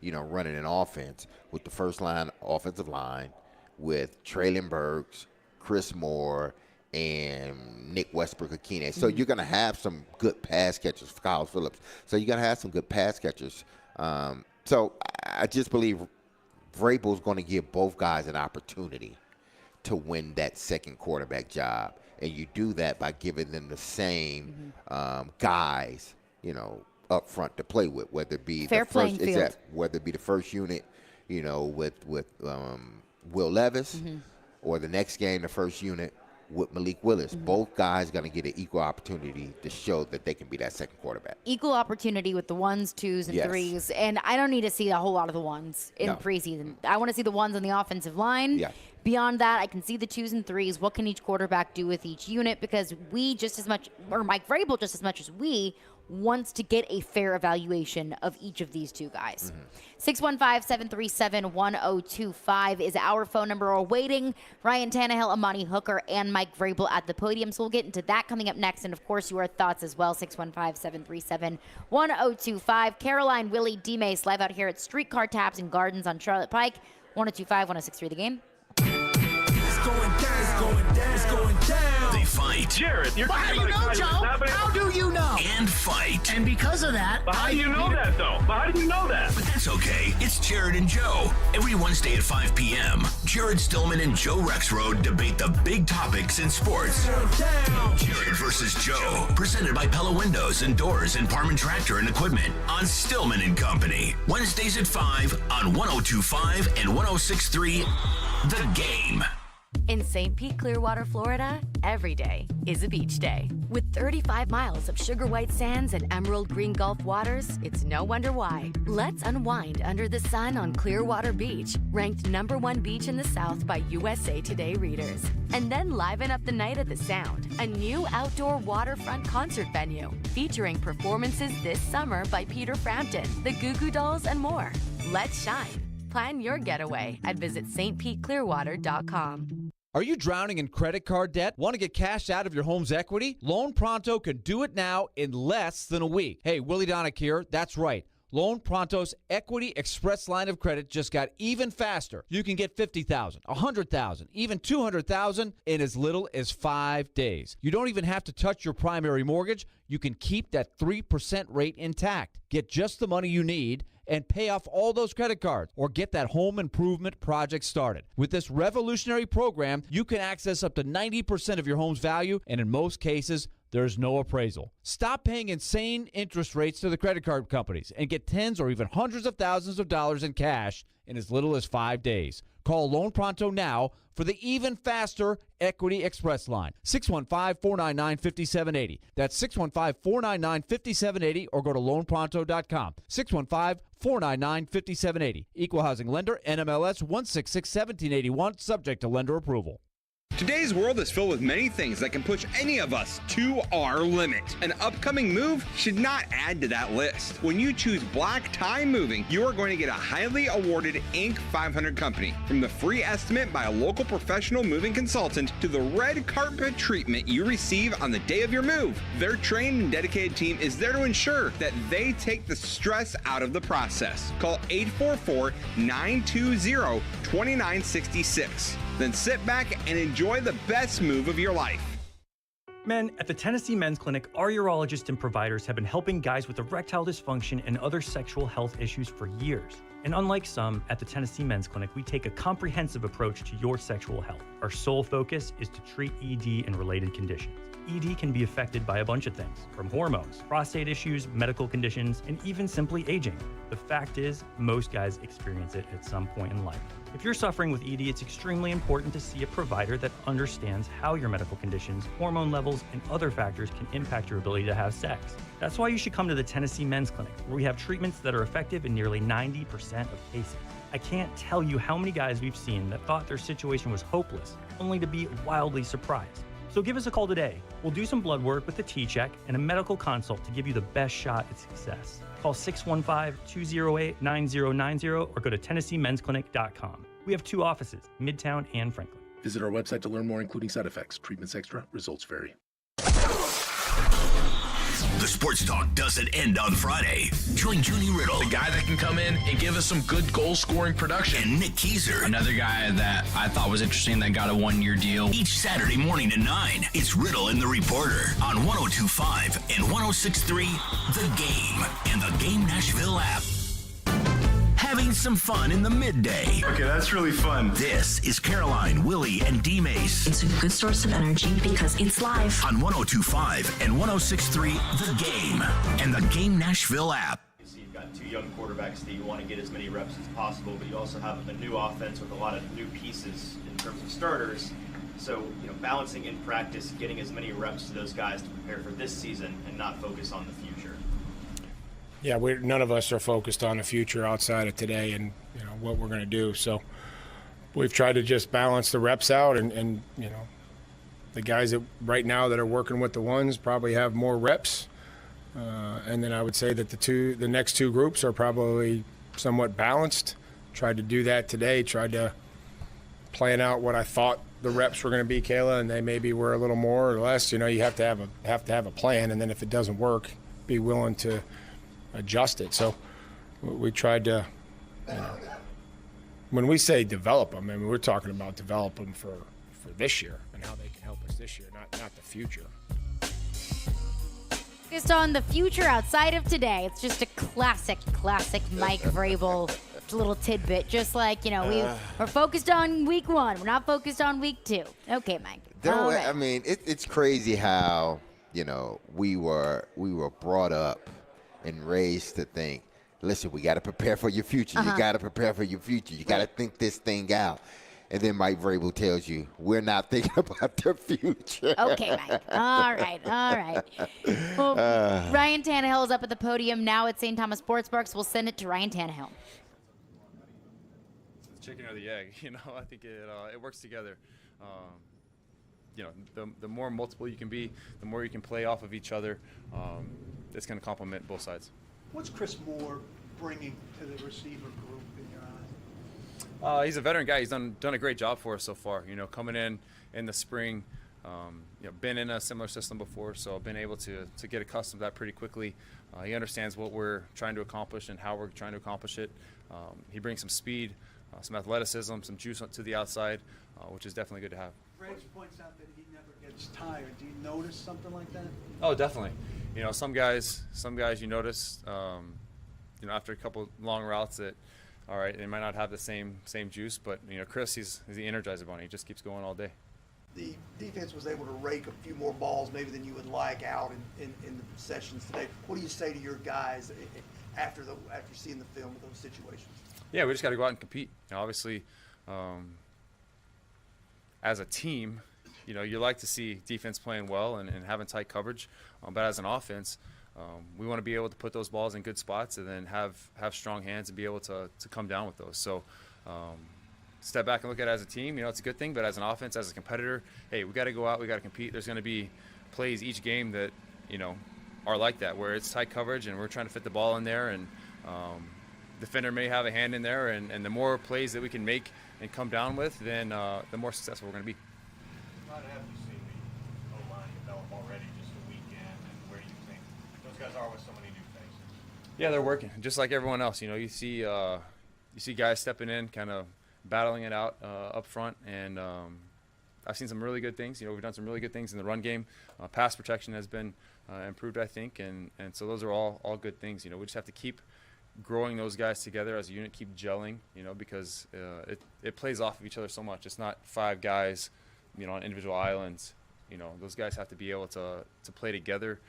running an offense with the first line offensive line with Traylon Burks, Chris Moore, and Nick Westbrook-Akine. So you're going to have some good pass catchers for Kyle Phillips. So you're going to have some good pass catchers. So I just believe Vrabel's going to give both guys an opportunity to win that second quarterback job. And you do that by giving them the same guys, up front to play with, whether it be fair playing field. Whether it be the first unit, with Will Levis, or the next game, the first unit with Malik Willis. Both guys going to get an equal opportunity to show that they can be that second quarterback. Equal opportunity with the ones, twos, and threes. And I don't need to see a whole lot of the ones in preseason. I want to see the ones on the offensive line. Yeah. Beyond that, I can see the twos and threes. What can each quarterback do with each unit? Because we just as much, or Mike Vrabel just as much as we, wants to get a fair evaluation of each of these two guys. 615-737-1025 is our phone number. We're waiting Ryan Tannehill, Amani Hooker, and Mike Vrabel at the podium. So we'll get into that coming up next. And, of course, your thoughts as well. 615-737-1025. Caroline, Willy, D-Mase live out here at Streetcar Taps and Gardens on Charlotte Pike. 1025, 1063 The Game. It's going down. It's going down. It's going down. They fight. Jared, you're Well, how do you know, Joe? How do you know? And fight. And because of that, But how do you know that, though? But how do you know that? But that's okay. It's Jared and Joe. Every Wednesday at 5 p.m., Jared Stillman and Joe Rexroad debate the big topics in sports. Jared versus Joe. Presented by Pella Windows and Doors and Parman Tractor and Equipment on Stillman and Company. Wednesdays at 5 on 102.5 and 106.3 The Game. In St. Pete, Clearwater, Florida, every day is a beach day. With 35 miles of sugar white sands and emerald green Gulf waters, it's no wonder why. Let's unwind under the sun on Clearwater Beach, ranked #1 beach in the South by USA Today readers. And then liven up the night at the Sound, a new outdoor waterfront concert venue featuring performances this summer by Peter Frampton, the Goo Goo Dolls, and more. Let's shine. Plan your getaway at visitstpeteclearwater.com. Are you drowning in credit card debt? Want to get cash out of your home's equity? Loan Pronto can do it now in less than a week. Hey, Willie Donick here. That's right. Loan Pronto's Equity Express line of credit just got even faster. You can get $50,000, $100,000, even $200,000 in as little as 5 days. You don't even have to touch your primary mortgage. You can keep that 3% rate intact. Get just the money you need and pay off all those credit cards or get that home improvement project started. With this revolutionary program, you can access up to 90% of your home's value, and in most cases, there's no appraisal. Stop paying insane interest rates to the credit card companies and get tens or even hundreds of thousands of dollars in cash in as little as 5 days. Call Loan Pronto now for the even faster Equity Express line. 615-499-5780. That's 615-499-5780 or go to loanpronto.com. 615-499-5780. Equal housing lender, NMLS 1661781, subject to lender approval. Today's world is filled with many things that can push any of us to our limit. An upcoming move should not add to that list. When you choose Black Tie Moving, you are going to get a highly awarded Inc. 500 company. From the free estimate by a local professional moving consultant to the red carpet treatment you receive on the day of your move, their trained and dedicated team is there to ensure that they take the stress out of the process. Call 844-920-2966. Then sit back and enjoy the best move of your life. Men, at the Tennessee Men's Clinic, our urologists and providers have been helping guys with erectile dysfunction and other sexual health issues for years. And unlike some, at the Tennessee Men's Clinic, we take a comprehensive approach to your sexual health. Our sole focus is to treat ED and related conditions. ED can be affected by a bunch of things, from hormones, prostate issues, medical conditions, and even simply aging. The fact is, most guys experience it at some point in life. If you're suffering with ED, it's extremely important to see a provider that understands how your medical conditions, hormone levels, and other factors can impact your ability to have sex. That's why you should come to the Tennessee Men's Clinic, where we have treatments that are effective in nearly 90% of cases. I can't tell you how many guys we've seen that thought their situation was hopeless, only to be wildly surprised. So give us a call today. We'll do some blood work with a T-check and a medical consult to give you the best shot at success. Call 615-208-9090 or go to TennesseeMen'sClinic.com. We have 2 offices, Midtown and Franklin. Visit our website to learn more, including side effects. Treatments extra, results vary. The sports talk doesn't end on Friday. Join Junie Riddle, the guy that can come in and give us some good goal-scoring production. And Nick Keiser, another guy that I thought was interesting that got a 1-year deal. Each Saturday morning at 9, it's Riddle and the Reporter on 102.5 and 106.3 The Game and the Game Nashville app. Having some fun in the midday. Okay, that's really fun. This is Caroline, Willy, and D-Mase. It's a good source of energy because it's live. On 102.5 and 106.3 The Game and the Game Nashville app. So you've got 2 young quarterbacks that you want to get as many reps as possible, but you also have a new offense with a lot of new pieces in terms of starters. So, balancing in practice, getting as many reps to those guys to prepare for this season and not focus on the future. Yeah, none of us are focused on the future outside of today and what we're going to do. So we've tried to just balance the reps out, and the guys that right now that are working with the ones probably have more reps, and then I would say that the next 2 groups are probably somewhat balanced. Tried to do that today. Tried to plan out what I thought the reps were going to be, Kayla, and they maybe were a little more or less. You have to have a plan, and then if it doesn't work, be willing to adjust it. So we tried to, when we say develop them, I mean, we're talking about develop them for this year and how they can help us this year, not the future. Focused on the future outside of today. It's just a classic Mike Vrabel little tidbit. Just like, we're focused on week 1. We're not focused on week 2. Okay, Mike. All right. I mean, it's crazy how, we were brought up and raised to think, listen, we got to prepare for your future. You got to prepare for your future. You got to think this thing out. And then Mike Vrabel tells you, we're not thinking about the future. Okay, Mike. All right. Well, Ryan Tannehill is up at the podium now at St. Thomas Sports Park, so we'll send it to Ryan Tannehill. The chicken or the egg, I think it works together. The more multiple you can be, the more you can play off of each other. It's going to complement both sides. What's Chris Moore bringing to the receiver group in your eyes? He's a veteran guy. He's done a great job for us so far. Coming in the spring, been in a similar system before, so I've been able to get accustomed to that pretty quickly. He understands what we're trying to accomplish and how we're trying to accomplish it. He brings some speed, some athleticism, some juice to the outside, which is definitely good to have. Briggs points out that he never gets tired. Do you notice something like that? Oh, definitely. Some guys you notice, after a couple long routes that, all right, they might not have the same juice, but Chris, he's the Energizer Bunny. He just keeps going all day. The defense was able to rake a few more balls maybe than you would like out in the sessions today. What do you say to your guys after seeing the film of those situations? Yeah, we just got to go out and compete. Obviously, as a team, you like to see defense playing well and having tight coverage, but as an offense, we want to be able to put those balls in good spots and then have strong hands and be able to come down with those. So step back and look at it as a team, it's a good thing. But as an offense, as a competitor, hey, we got to go out, we got to compete. There's going to be plays each game that are like that, where it's tight coverage and we're trying to fit the ball in there, and defender may have a hand in there, and the more plays that we can make and come down with, then the more successful we're going to be. How have you seen the O-line develop already just a weekend, and where do you think those guys are with so many new faces? Yeah, they're working just like everyone else. You see guys stepping in, kind of battling it out up front, and I've seen some really good things. We've done some really good things in the run game. Pass protection has been improved, I think, and so those are all good things. We just have to keep growing those guys together as a unit, keep gelling, because it plays off of each other so much. It's not 5 guys, on individual islands. Those guys have to be able to play together,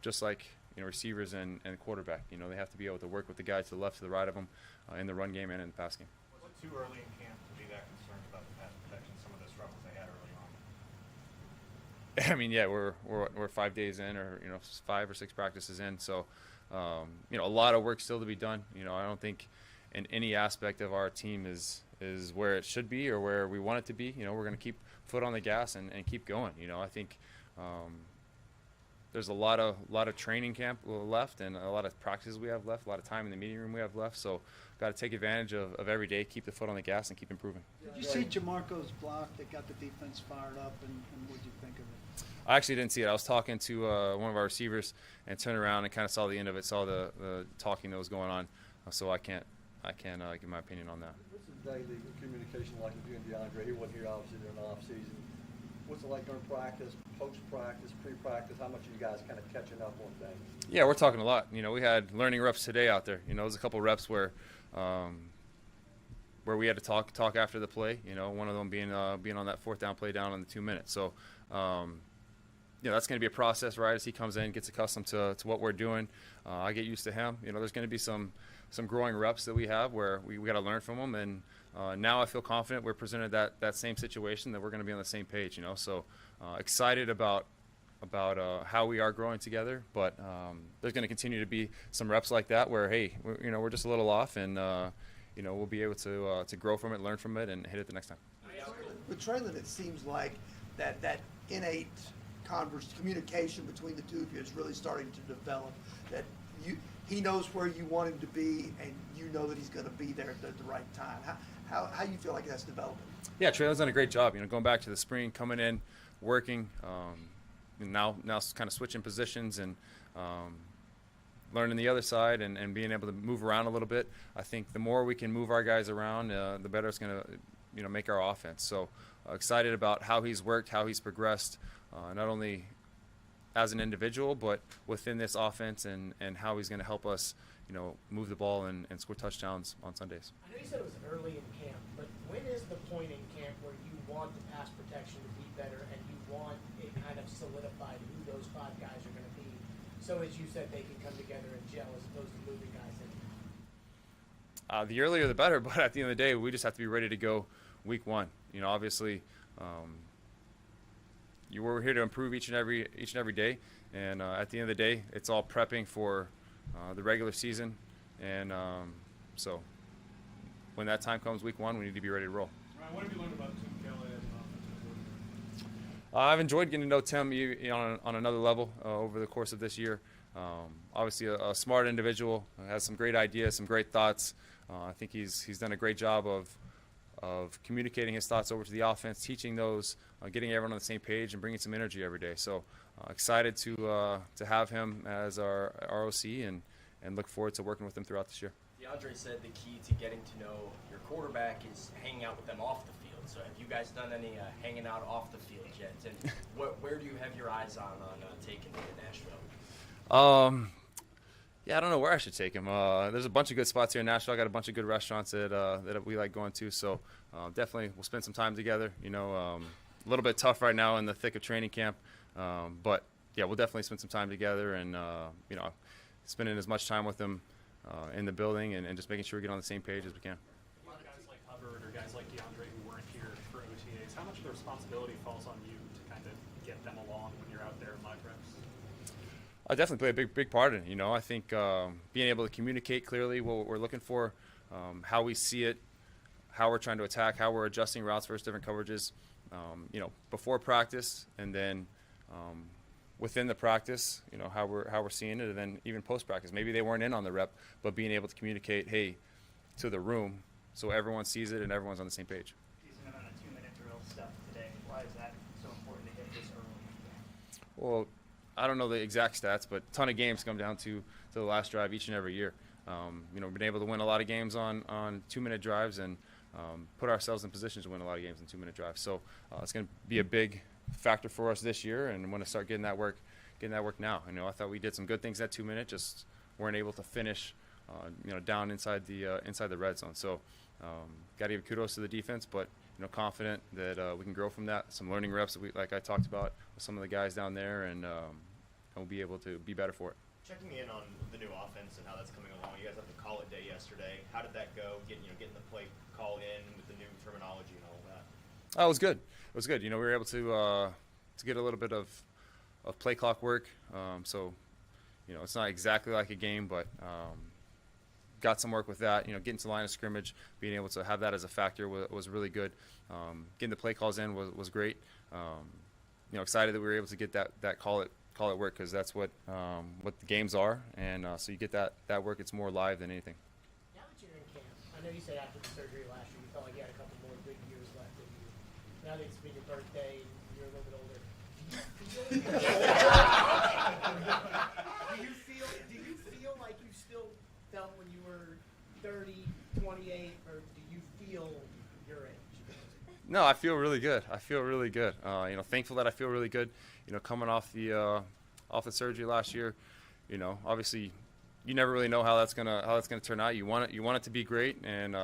just like receivers and quarterback. They have to be able to work with the guys to the left, to the right of them, in the run game and in the pass game. Was it too early in camp to be that concerned about the pass protection, some of the struggles they had early on? I mean, yeah, we're 5 days in, or 5 or 6 practices in, so a lot of work still to be done. I don't think in any aspect of our team is where it should be or where we want it to be. We're going to keep foot on the gas and keep going. I think there's a lot of training camp left, and a lot of practices we have left, a lot of time in the meeting room we have left. So got to take advantage of every day, keep the foot on the gas, and keep improving. Did you see Jamarco's block that got the defense fired up, and what did you think of it? I actually didn't see it. I was talking to one of our receivers and turned around and kind of saw the end of it, saw the talking that was going on. So I can't give my opinion on that. What's the daily communication like with you and DeAndre? He wasn't here obviously during the off season. What's it like during practice, post-practice, pre-practice? How much are you guys kind of catching up on things? Yeah, we're talking a lot. We had learning reps today out there. There's a couple reps where we had to talk after the play. One of them being on that 4th down play down on the 2 minutes. So that's going to be a process, right? As he comes in, gets accustomed to what we're doing, I get used to him. There's going to be some growing reps that we have where we got to learn from him, and now I feel confident we're presented that same situation, that we're going to be on the same page. So excited about how we are growing together, but there's going to continue to be some reps like that where, hey, we're just a little off, and we'll be able to grow from it, learn from it, and hit it the next time. With Traylon, it seems like that innate communication between the two of you is really starting to develop. That he knows where you want him to be, and you know that he's going to be there at the right time. How you feel like that's developing? Yeah, Traylon's done a great job. Going back to the spring, coming in, working, now kind of switching positions and learning the other side and being able to move around a little bit. I think the more we can move our guys around, the better it's going to make our offense. So excited about how he's worked, how he's progressed, not only as an individual, but within this offense, and how he's going to help us, move the ball and score touchdowns on Sundays. I know you said it was early in camp, but when is the point in camp where you want the pass protection to be better and you want it kind of solidified who those 5 guys are going to be? So as you said, they can come together and gel as opposed to moving guys in. The earlier the better, but at the end of the day, we just have to be ready to go week 1. Obviously, we're here to improve each and every day, and at the end of the day, it's all prepping for the regular season, and so when that time comes, week 1, we need to be ready to roll. Ryan, what have you learned about Tim Kelly as an offensive coordinator? I've enjoyed getting to know Tim on another level over the course of this year. Obviously, a smart individual, has some great ideas, some great thoughts. I think he's done a great job of communicating his thoughts over to the offense, teaching those, getting everyone on the same page, and bringing some energy every day. So excited to have him as our ROC and look forward to working with him throughout this year. DeAndre said the key to getting to know your quarterback is hanging out with them off the field. So have you guys done any hanging out off the field yet? And where do you have your eyes on taking him to Nashville? Yeah, I don't know where I should take him. There's a bunch of good spots here in Nashville. I got a bunch of good restaurants that we like going to. So definitely we'll spend some time together. A little bit tough right now in the thick of training camp. But, yeah, we'll definitely spend some time together and, spending as much time with him in the building and just making sure we get on the same page as we can. Guys like Hubbard or guys like DeAndre who weren't here for OTAs, how much of the responsibility falls on you to kind of get them along when you're out there in live reps? I definitely play a big part in it. I think being able to communicate clearly what we're looking for, how we see it, how we're trying to attack, how we're adjusting routes versus different coverages, before practice, and then within the practice, how we're seeing it, and then even post practice. Maybe they weren't in on the rep, but being able to communicate, hey, to the room, so everyone sees it and everyone's on the same page. Decent amount of 2-minute drill stuff today. Why is that so important to hit this early? Well, I don't know the exact stats, but a ton of games come down to the last drive each and every year. We've been able to win a lot of games on 2-minute drives and put ourselves in positions to win a lot of games in 2-minute drives. So it's going to be a big factor for us this year, and want to start getting that work now. I thought we did some good things at 2-minute, just weren't able to finish, down inside the red zone. So got to give kudos to the defense, but confident that we can grow from that. Some learning reps that like I talked about with some of the guys down there, and we'll be able to be better for it. Checking in on the new offense and how that's coming along. You guys had the call it day yesterday. How did that go? Getting the play call in with the new terminology and all of that. Oh, it was good. It was good. We were able to get a little bit of play clock work. So it's not exactly like a game, but got some work with that. Getting to the line of scrimmage, being able to have that as a factor was really good. Getting the play calls in was great. Excited that we were able to get that call it work, because that's what the games are, and so you get that work. It's more live than anything. Now that you're in camp, I know you said after the surgery last year you felt like you had a couple more good years left in you. Now that it's been your birthday and you're a little bit older, do you feel like you still felt when you were 30, 28, or do you feel your age? No, I feel really good. Thankful that I feel really good. Coming off the surgery last year, obviously you never really know how that's gonna turn out. You want it to be great, and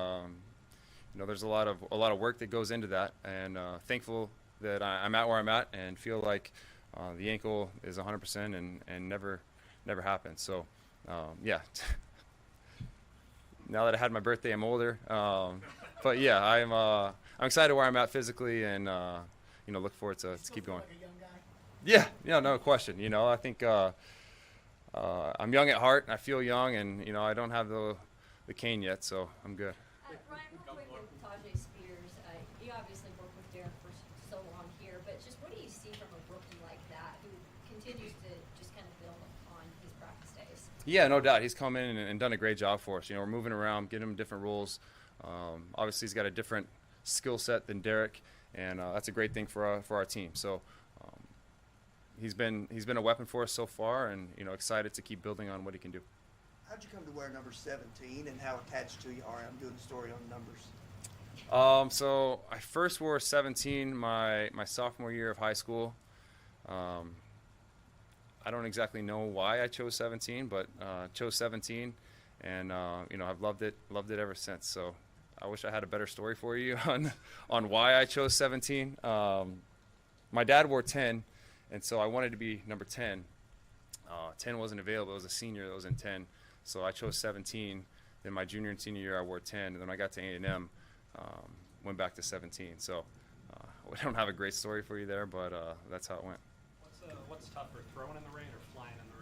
there's a lot of work that goes into that. And thankful that I'm at where I'm at, and feel like the ankle is 100% and never happened. So yeah. Now that I had my birthday, I'm older. But yeah, I'm excited where I'm at physically, and look forward to keep going. Yeah, no question. I think I'm young at heart, and I feel young, and I don't have the cane yet, so I'm good. Ryan, real quick with Tajay Spears, you obviously worked with Derek for so long here, but just what do you see from a rookie like that who continues to just kind of build on his practice days? Yeah, no doubt. He's come in and done a great job for us. We're moving around, getting him different roles. Obviously, he's got a different skill set than Derek, and that's a great thing for our team. So he's been a weapon for us so far, and excited to keep building on what he can do. How'd you come to wear number 17, and how attached to you are? I'm doing the story on numbers. So I first wore 17 my sophomore year of high school. I don't exactly know why I chose 17, but chose 17, and I've loved it ever since. So I wish I had a better story for you on why I chose 17. My dad wore 10, and so I wanted to be number 10. 10 wasn't available. It was a senior that was in 10, so I chose 17. Then my junior and senior year I wore 10, and then I got to A&M, went back to 17. So we don't have a great story for you there, but that's how it went. What's tougher, throwing in the rain or flying in the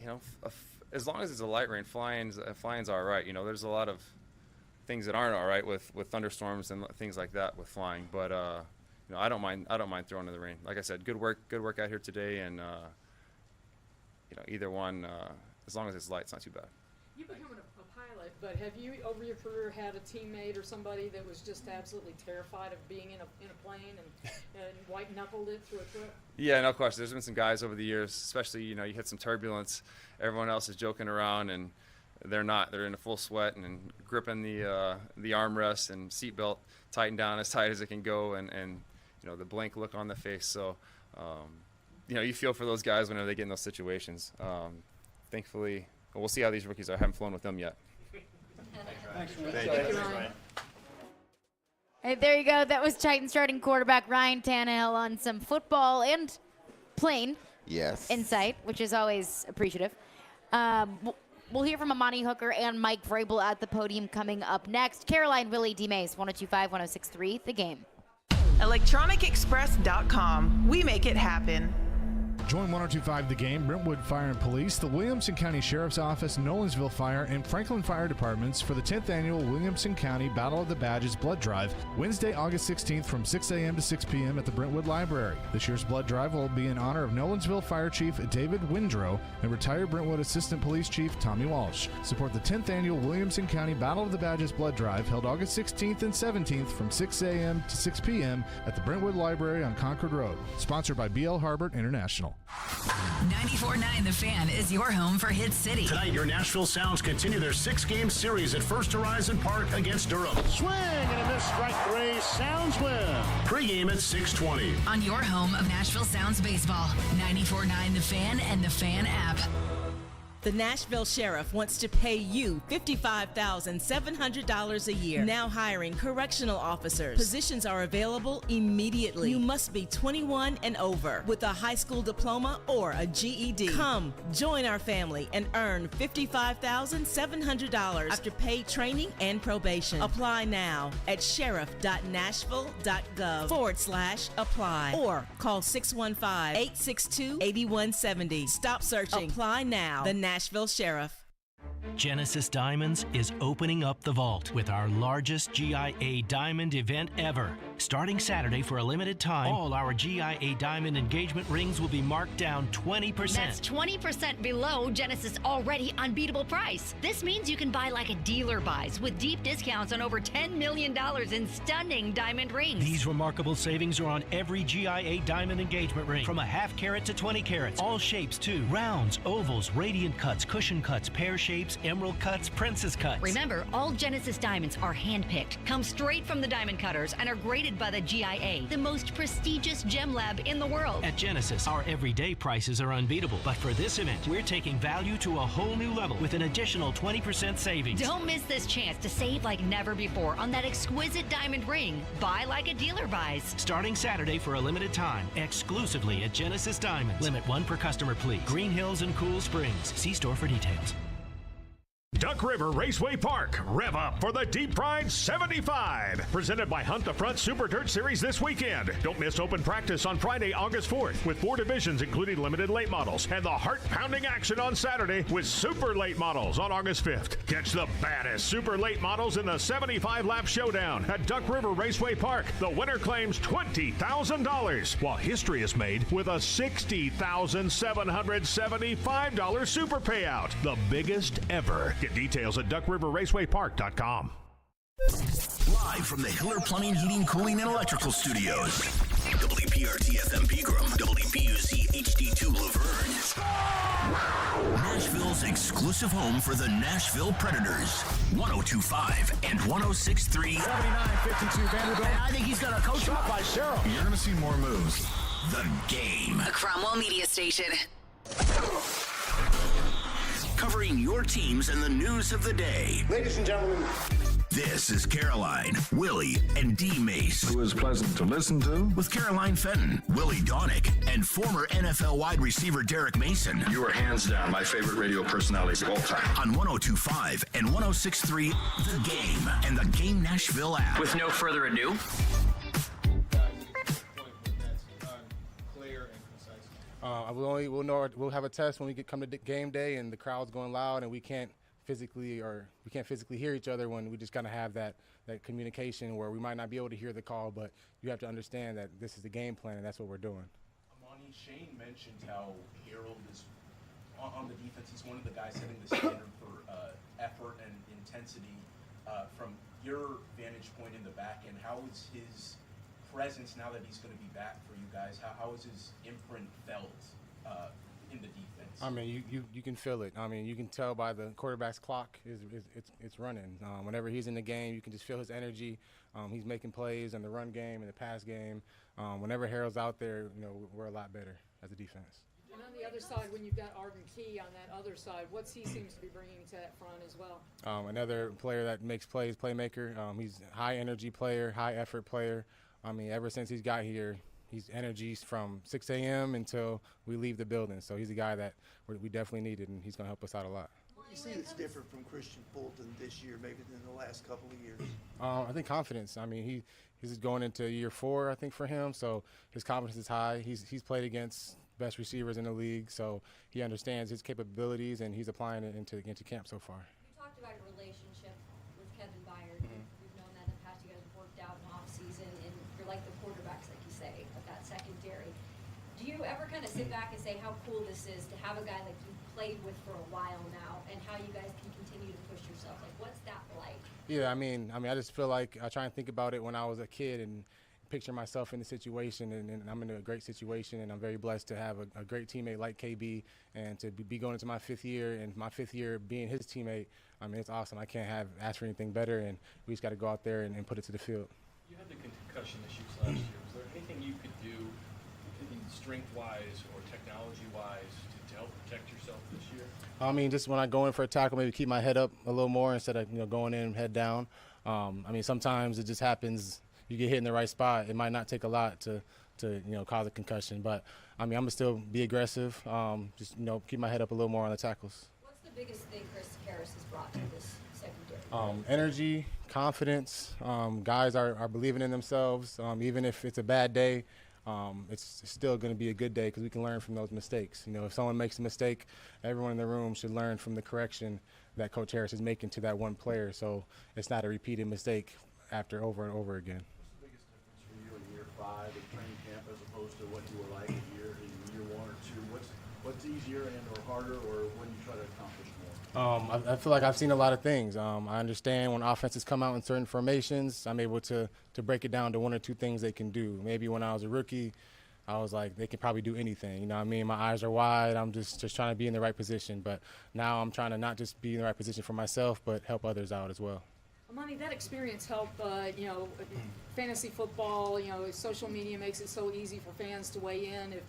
rain? As long as it's a light rain, flying's all right. There's a lot of things that aren't all right with thunderstorms and things like that with flying, but I don't mind throwing in the rain. Like I said, good work out here today, and either one, as long as it's light, it's not too bad. You become a pilot, but have you over your career had a teammate or somebody that was just absolutely terrified of being in a plane and white knuckled it through a trip? Yeah, no question. There's been some guys over the years, especially you hit some turbulence. Everyone else is joking around, and they're not. They're in a full sweat and gripping the armrest and seatbelt tightened down as tight as it can go, and the blank look on the face. So you feel for those guys whenever they get in those situations. Thankfully, we'll see how these rookies are. I haven't flown with them yet. Thanks, Ryan. Hey, there you go. That was Titan starting quarterback Ryan Tannehill on some football and plane insight, which is always appreciative. We'll hear from Amani Hooker and Mike Vrabel at the podium coming up next. Caroline, Willy, D-Mase, 102.5, 106.3, The Game. ElectronicExpress.com. We make it happen. Join 102.5 The Game, Brentwood Fire and Police, the Williamson County Sheriff's Office, Nolensville Fire, and Franklin Fire Departments for the 10th Annual Williamson County Battle of the Badges Blood Drive, Wednesday, August 16th from 6 a.m. to 6 p.m. at the Brentwood Library. This year's blood drive will be in honor of Nolensville Fire Chief David Windrow and retired Brentwood Assistant Police Chief Tommy Walsh. Support the 10th Annual Williamson County Battle of the Badges Blood Drive held August 16th and 17th from 6 a.m. to 6 p.m. at the Brentwood Library on Concord Road. Sponsored by B.L. Harbert International. 94.9 The Fan is your home for Hit City. Tonight, your Nashville Sounds continue their 6-game series at First Horizon Park against Durham. Swing and a miss, strike 3, Sounds win. Pre-game at 6:20. On your home of Nashville Sounds baseball, 94.9 The Fan and The Fan app. The Nashville Sheriff wants to pay you $55,700 a year. Now hiring correctional officers. Positions are available immediately. You must be 21 and over with a high school diploma or a GED. Come, join our family and earn $55,700 after paid training and probation. Apply now at sheriff.nashville.gov/apply or call 615-862-8170. Stop searching. Apply now. The Nashville Sheriff. Genesis Diamonds is opening up the vault with our largest GIA Diamond event ever. Starting Saturday for a limited time, all our GIA Diamond engagement rings will be marked down 20%. That's 20% below Genesis' already unbeatable price. This means you can buy like a dealer buys with deep discounts on over $10 million in stunning diamond rings. These remarkable savings are on every GIA Diamond engagement ring, from a half carat to 20 carats. All shapes too. Rounds, ovals, radiant cuts, cushion cuts, pear shapes, emerald cuts, princess cuts. Remember, all Genesis diamonds are hand-picked, come straight from the diamond cutters, and are graded by the GIA, the most prestigious gem lab in the world. At Genesis, our everyday prices are unbeatable. But for this event, we're taking value to a whole new level with an additional 20% savings. Don't miss this chance to save like never before on that exquisite diamond ring. Buy like a dealer buys. Starting Saturday for a limited time, exclusively at Genesis Diamonds. Limit 1 per customer, please. Green Hills and Cool Springs. See store for details. Duck River Raceway Park, rev up for the Deep Pride 75. Presented by Hunt the Front Super Dirt Series this weekend. Don't miss open practice on Friday, August 4th, with 4 divisions including limited late models, and the heart-pounding action on Saturday with super late models on August 5th. Catch the baddest super late models in the 75-lap showdown at Duck River Raceway Park. The winner claims $20,000, while history is made with a $60,775 super payout, the biggest ever. Get details at duckriverracewaypark.com. Live from the Hiller Plumbing, Heating, Cooling, and Electrical Studios. WPRT-FM Pegram, WPUC HD2 Laverne. Nashville's exclusive home for the Nashville Predators. 102.5 and 106.3. 79-52 Vanderbilt. And I think he's got a coach shot by Cheryl. You're going to see more moves. The Game. A Cromwell Media Station. Covering your teams and the news of the day. Ladies and gentlemen, this is Caroline, Willy, and D-Mase. Who is pleasant to listen to. With Caroline Fenton, Willy Donick, and former NFL wide receiver Derek Mason. You are hands down my favorite radio personalities of all time. On 102.5 and 106.3, The Game, and the Game Nashville app. With no further ado, We'll have a test when we come to game day and the crowd's going loud and we can't physically hear each other when we just kind of have that communication where we might not be able to hear the call, but you have to understand that this is the game plan and that's what we're doing. Amani, Shane mentioned how Harold is on the defense. He's one of the guys setting the standard for effort and intensity. From your vantage point in the back end, how is his presence now that he's going to be back for you guys? How is his imprint felt in the defense? I mean, you can feel it. I mean, you can tell by the quarterback's clock it's running. Whenever he's in the game, you can just feel his energy. He's making plays in the run game and the pass game. Whenever Harold's out there, we're a lot better as a defense. And on the other side, when you've got Arden Key on that other side, what's he seems to be bringing to that front as well? Another player that makes plays, playmaker. He's a high energy player, high effort player. I mean, ever since he's got here, he's energies from 6 a.m. until we leave the building. So he's a guy that we definitely needed, and he's going to help us out a lot. You see it's different from Christian Fulton this year, maybe than the last couple of years. I think confidence. I mean, he's going into year 4, I think, for him. So his confidence is high. He's played against best receivers in the league, so he understands his capabilities and he's applying it into camp so far. You talked about your relationship with Kevin Byard. We've known that in the past. You guys have worked out in off season, and you're like the quarterbacks, like you say, of that secondary. Do you ever kind of sit back and say how cool this is to have a guy like you've played with for a while now, and how you guys can continue to push yourself? Like, what's that like? Yeah, I mean, I just feel like I try and think about it when I was a kid and picture myself in the situation, and I'm in a great situation, and I'm very blessed to have a great teammate like KB, and to be going into my 5th year, and my 5th year being his teammate. I mean, it's awesome. I can't ask for anything better, and we just got to go out there and put it to the field. You had the concussion issues last year. Was there anything you could do, strength-wise or technology-wise, to help protect yourself this year? I mean, just when I go in for a tackle, maybe keep my head up a little more instead of going in head down. I mean, sometimes it just happens. You get hit in the right spot. It might not take a lot to cause a concussion, but I mean, I'm gonna still be aggressive. Just keep my head up a little more on the tackles. What's the biggest thing Chris Harris has brought to this secondary? Energy, confidence. Guys are believing in themselves. Even if it's a bad day, it's still going to be a good day because we can learn from those mistakes. If someone makes a mistake, everyone in the room should learn from the correction that Coach Harris is making to that one player, so it's not a repeated mistake after over and over again. What's the biggest difference for you in year 5 of training camp as opposed to what you were like in year 1 or 2? What's easier and or harder, or when you try to accomplish more? I feel like I've seen a lot of things. I understand when offenses come out in certain formations, I'm able to break it down to 1 or 2 things they can do. Maybe when I was a rookie, I was like, they can probably do anything. You know what I mean? My eyes are wide. I'm just trying to be in the right position. But now I'm trying to not just be in the right position for myself, but help others out as well. Money, that experience helped, fantasy football, social media makes it so easy for fans to weigh in if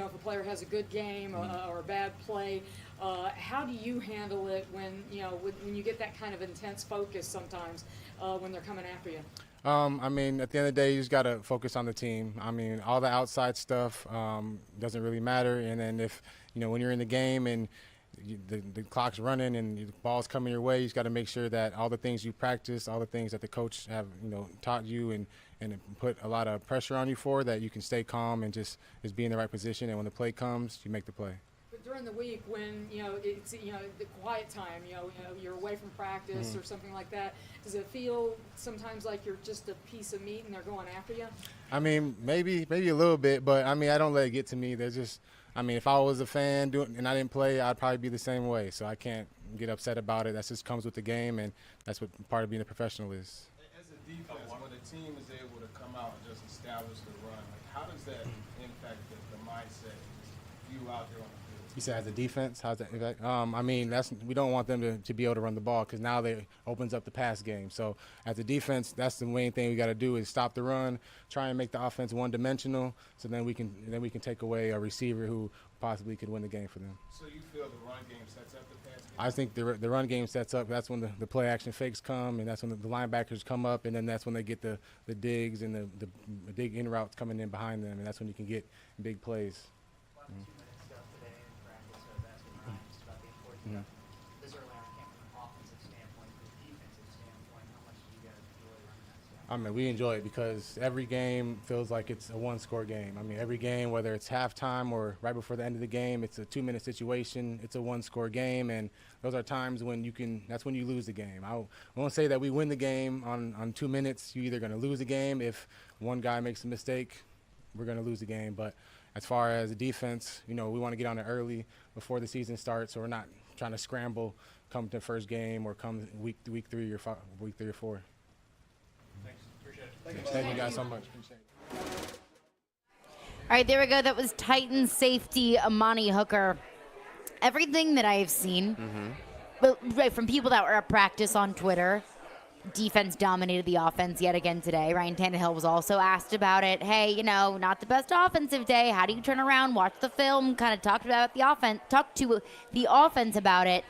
a player has a good game or a bad play. How do you handle it when you get that kind of intense focus sometimes when they're coming after you? I mean, at the end of the day, you just got to focus on the team. I mean, all the outside stuff doesn't really matter. And then if, when you're in the game and the clock's running and the ball's coming your way, you just got to make sure that all the things you practice, all the things that the coach have, taught you and put a lot of pressure on you for, that you can stay calm and just be in the right position. And when the play comes, you make the play. But during the week when, it's, the quiet time, you're away from practice or something like that, does it feel sometimes like you're just a piece of meat and they're going after you? I mean, maybe a little bit, but I mean, I don't let it get to me. There's just, if I was a fan and I didn't play, I'd probably be the same way. So I can't get upset about it. That just comes with the game, and that's what part of being a professional is. As a defense, when a team is able to come out and just establish the run, how does that impact the mindset, just you out there on the field? You said as a defense, how's that impact? We don't want them to be able to run the ball because now they opens up the pass game. So as a defense, that's the main thing we got to do is stop the run, try and make the offense one-dimensional, so then we can take away a receiver who possibly could win the game for them. So you feel the run game sets up the pass game? I think the run game sets up. That's when the play action fakes come, and that's when the linebackers come up, and then that's when they get the digs and the dig in routes coming in behind them, and that's when you can get big plays. Yeah. This early on camp from an offensive standpoint, from a defensive standpoint, how much do you guys enjoy running that stuff? I mean, we enjoy it because every game feels like it's a one-score game. I mean, every game, whether it's halftime or right before the end of the game, it's a 2-minute situation. It's a one-score game, and those are times when that's when you lose the game. I won't say that we win the game on 2 minutes. You're either going to lose the game if one guy makes a mistake, we're going to lose the game. But as far as the defense, we want to get on it early before the season starts, so we're not trying to scramble come to the first game or come week 3 or 4. Thanks. Appreciate it. Thank you guys so much. Appreciate it. All right, there we go. That was Titans safety Amani Hooker. Everything that I have seen, right, from people that were at practice on Twitter, defense dominated the offense yet again today. Ryan Tannehill was also asked about it. Hey, not the best offensive day. How do you turn around, watch the film, kind of talk to the offense about it.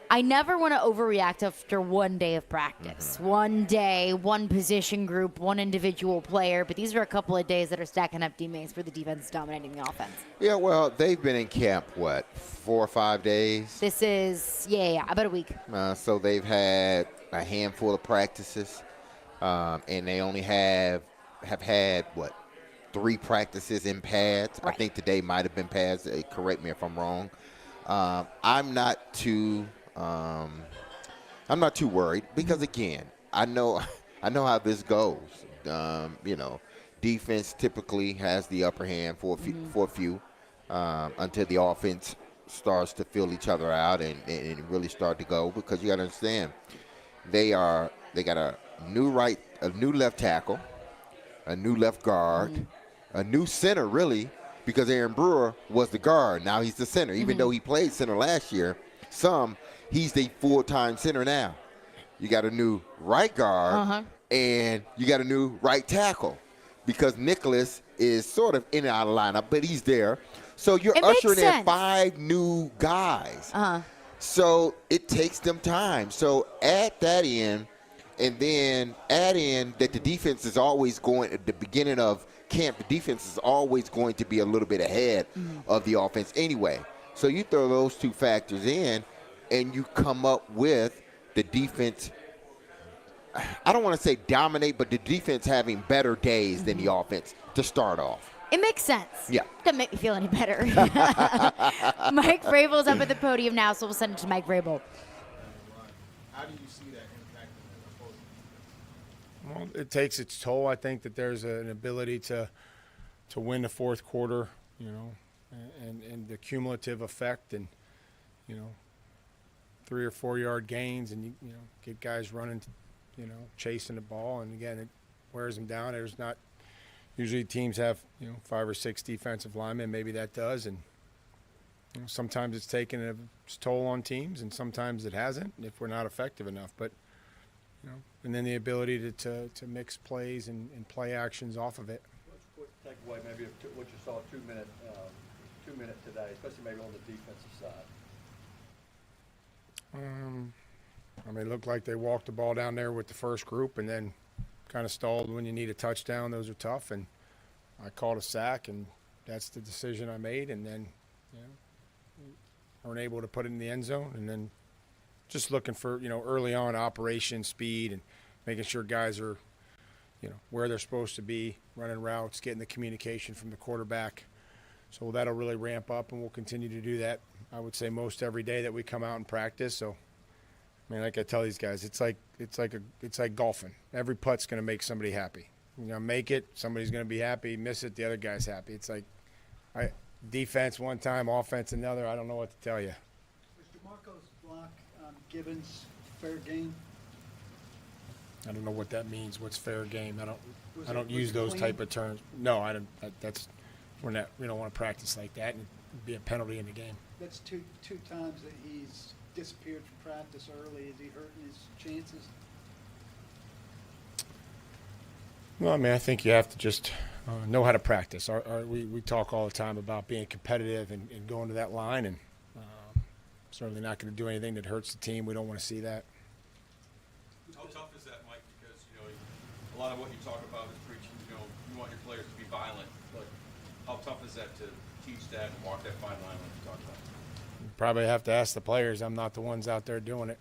I never want to overreact after one day of practice. One day, one position group, one individual player. But these are a couple of days that are stacking up D-Mase for the defense dominating the offense. Yeah, well, they've been in camp, 4 or 5 days? This is, about a week. So they've had a handful of practices, and they only have had, 3 practices in pads. Right. I think today might have been pads. Correct me if I'm wrong. I'm not too worried because, again, I know how this goes. Defense typically has the upper hand for a few until the offense starts to fill each other out and really start to go, because you got to understand they got a new left tackle, a new left guard, a new center, really, because Aaron Brewer was the guard. Now he's the center. Even though he played center last year, he's the full-time center now. You got a new right guard, and you got a new right tackle, because Nicholas is sort of in and out of lineup, but he's there. So you're ushering in 5 new guys. So it takes them time. So add that in, and then add in that the defense is always going at the beginning of camp. The defense is always going to be a little bit ahead of the offense anyway. So you throw those 2 factors in, and you come up with the defense. I don't want to say dominate, but the defense having better days than the offense to start off. It makes sense. Yeah. Doesn't make me feel any better. Mike Vrabel's up at the podium now, so we'll send it to Mike Vrabel. How do you see that impacting the opposing? Well, it takes its toll. I think that there's an ability to win the fourth quarter, and the cumulative effect, and 3 or 4 yard gains, and you get guys running, chasing the ball, and again it wears them down. There's not usually teams have 5 or 6 defensive linemen. Maybe that does, and sometimes it's taken its toll on teams, and sometimes it hasn't if we're not effective enough. But and then the ability to mix plays and play actions off of it. What's a quick takeaway maybe of what you saw 2 minute today, especially maybe on the defensive side? It looked like they walked the ball down there with the first group and then kind of stalled when you need a touchdown. Those are tough, and I called a sack, and that's the decision I made, and then weren't able to put it in the end zone, and then just looking for early on operation speed and making sure guys are where they're supposed to be, running routes, getting the communication from the quarterback. So that'll really ramp up, and we'll continue to do that, I would say, most every day that we come out and practice. So like I tell these guys, it's like golfing. Every putt's going to make somebody happy. Make it, somebody's going to be happy. Miss it, the other guy's happy. It's like defense one time, offense another. I don't know what to tell you. Was DeMarco's block on Gibbons fair game? I don't know what that means. What's fair game? I don't use those type of terms. No, I don't. We don't want to practice like that, and it'd be a penalty in the game. That's two times that he's disappeared from practice early. Is he hurting his chances? Well, I think you have to just know how to practice. We talk all the time about being competitive and going to that line, and certainly not going to do anything that hurts the team. We don't want to see that. How tough is that, Mike? Because a lot of what you talk about is preaching. You want your players to be violent, but how tough is that to teach that and walk that fine line like you talk about? You probably have to ask the players. I'm not the ones out there doing it.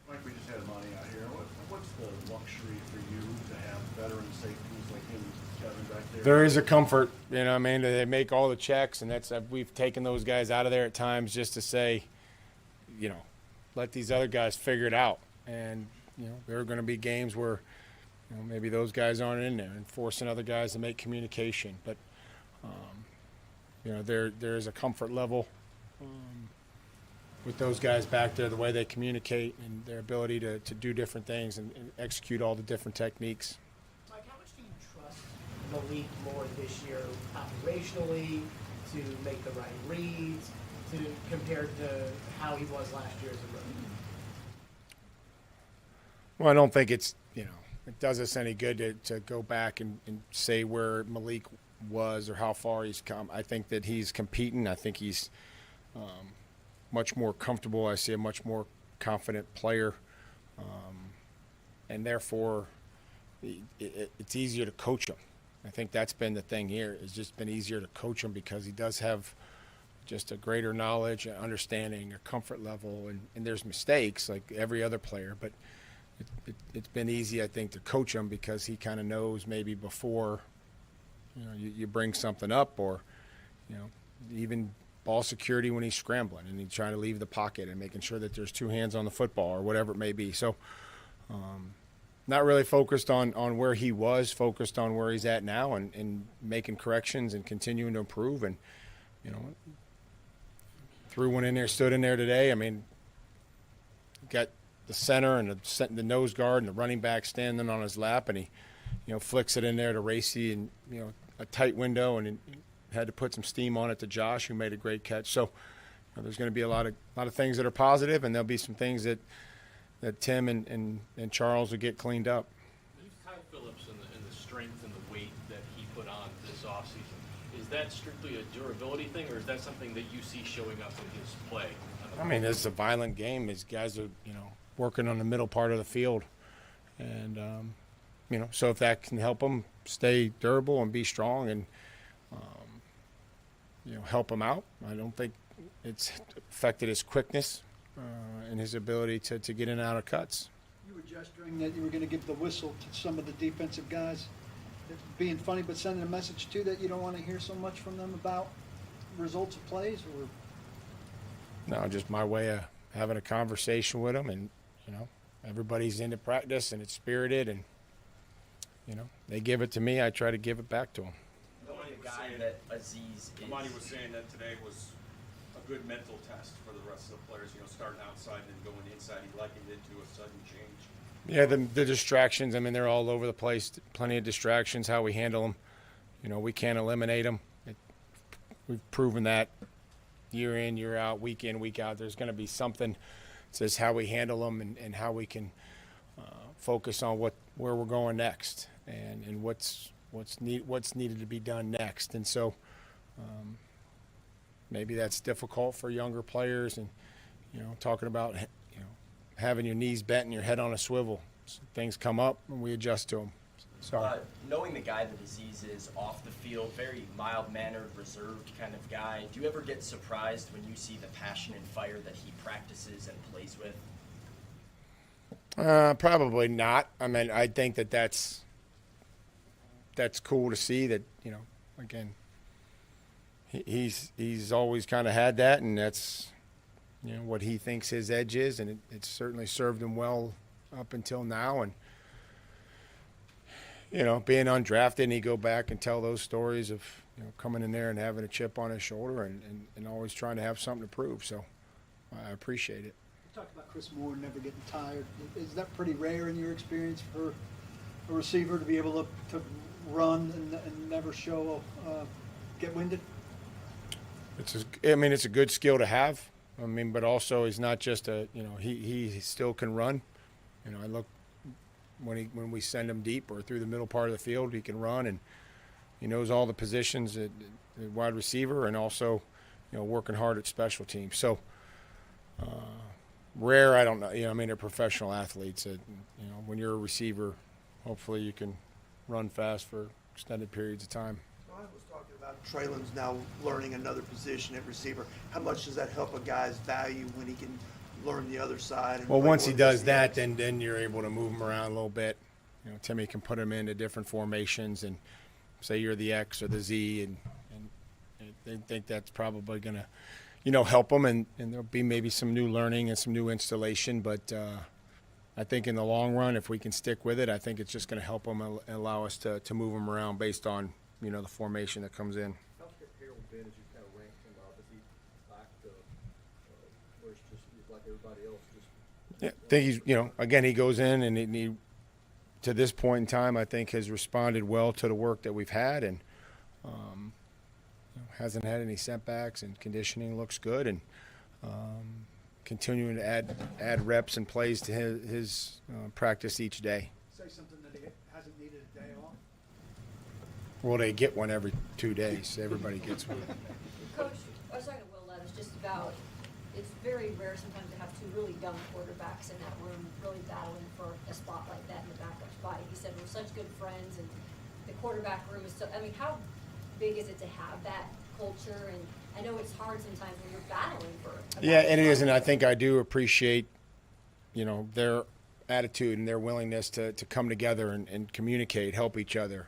Mike, we just had money out here. What's the luxury for you to have veteran safeties like him, Kevin, back there? There is a comfort, They make all the checks, and we've taken those guys out of there at times just to say, let these other guys figure it out. And there are going to be games where maybe those guys aren't in there and forcing other guys to make communication. But there is a comfort level with those guys back there, the way they communicate and their ability to do different things and execute all the different techniques. Mike, how much do you trust Malik more this year operationally to make the right reads compared to how he was last year as a rookie? Well, I don't think it does us any good to go back and say where Malik was or how far he's come. I think that he's competing. I think he's much more comfortable. I see a much more confident player, and therefore it's easier to coach him. I think that's been the thing here. It's just been easier to coach him because he does have just a greater knowledge, understanding, a comfort level, and there's mistakes like every other player, but it's been easy, I think, to coach him because he kind of knows maybe before, you bring something up, or, even ball security when he's scrambling and he's trying to leave the pocket and making sure that there's two hands on the football or whatever it may be. So not really focused on where he was, focused on where he's at now and making corrections and continuing to improve. And, threw one in there, stood in there today. I mean, got the center and the nose guard and the running back standing on his lap, and he, flicks it in there to Racy and, a tight window, and had to put some steam on it to Josh, who made a great catch. So there's going to be a lot of things that are positive, and there'll be some things that Tim and Charles will get cleaned up. You've tied Phillips in the strength and the weight that he put on this offseason. Is that strictly a durability thing, or is that something that you see showing up in his play? I mean, it's a violent game. These guys are, working on the middle part of the field. And, so if that can help them stay durable and be strong and, help him out, I don't think it's affected his quickness and his ability to get in and out of cuts. You were gesturing that you were going to give the whistle to some of the defensive guys. It's being funny, but sending a message, too, that you don't want to hear so much from them about results of plays? Or No, just my way of having a conversation with them. And, everybody's into practice and it's spirited. And, they give it to me. I try to give it back to them. Amani was saying that today was a good mental test for the rest of the players, starting outside and then going inside. He likened it to a sudden change. Yeah, the distractions, I mean, they're all over the place. Plenty of distractions, how we handle them. We can't eliminate them. We've proven that year in, year out, week in, week out. There's going to be something that says how we handle them and how we can focus on where we're going next and what's needed to be done next. And so maybe that's difficult for younger players, and talking about having your knees bent and your head on a swivel. So things come up and we adjust to them. Sorry. Knowing the guy the disease is off the field, very mild-mannered, reserved kind of guy, do you ever get surprised when you see the passion and fire that he practices and plays with? Probably not. I mean, I think that's cool to see that, again, he's always kind of had that, and that's, what he thinks his edge is, and it's certainly served him well up until now. And, being undrafted, and he go back and tell those stories of, coming in there and having a chip on his shoulder and always trying to have something to prove. So I appreciate it. You talked about Chris Moore never getting tired. Is that pretty rare in your experience for a receiver to be able to run and never get winded? It's a good skill to have. I mean, but also he's not just he still can run. I look when we send him deep or through the middle part of the field, he can run, and he knows all the positions at wide receiver, and also, working hard at special teams. So rare, I don't know. They're professional athletes. When you're a receiver, hopefully you can run fast for extended periods of time. I was talking about Traylon's now learning another position at receiver. How much does that help a guy's value when he can learn the other side? Well, once he does that, then you're able to move him around a little bit. Timmy can put him into different formations, and say you're the X or the Z, and they think that's probably going to, help him, and there'll be maybe some new learning and some new installation. But I think in the long run, if we can stick with it, I think it's just going to help him and allow us to move him around based on, the formation that comes in. How's Harold been as you kind of ranked him up? Has he lacked where it's just like everybody else? Yeah, I think he's, again, he goes in and he, to this point in time, I think has responded well to the work that we've had, and hasn't had any setbacks, and conditioning looks good, and continuing to add reps and plays to his practice each day. Say something that he hasn't needed a day off. Well, they get one every 2 days. Everybody gets one. Coach, I was talking to Will Levis just about it's very rare sometimes to have two really young quarterbacks in that room really battling for a spot like that in the backup spot. He said we're such good friends, and the quarterback room is so, I mean, how big is it to have that culture? And I know it's hard sometimes when you're battling for a Yeah, it is, and I think I do appreciate, their attitude and their willingness to come together and communicate, help each other.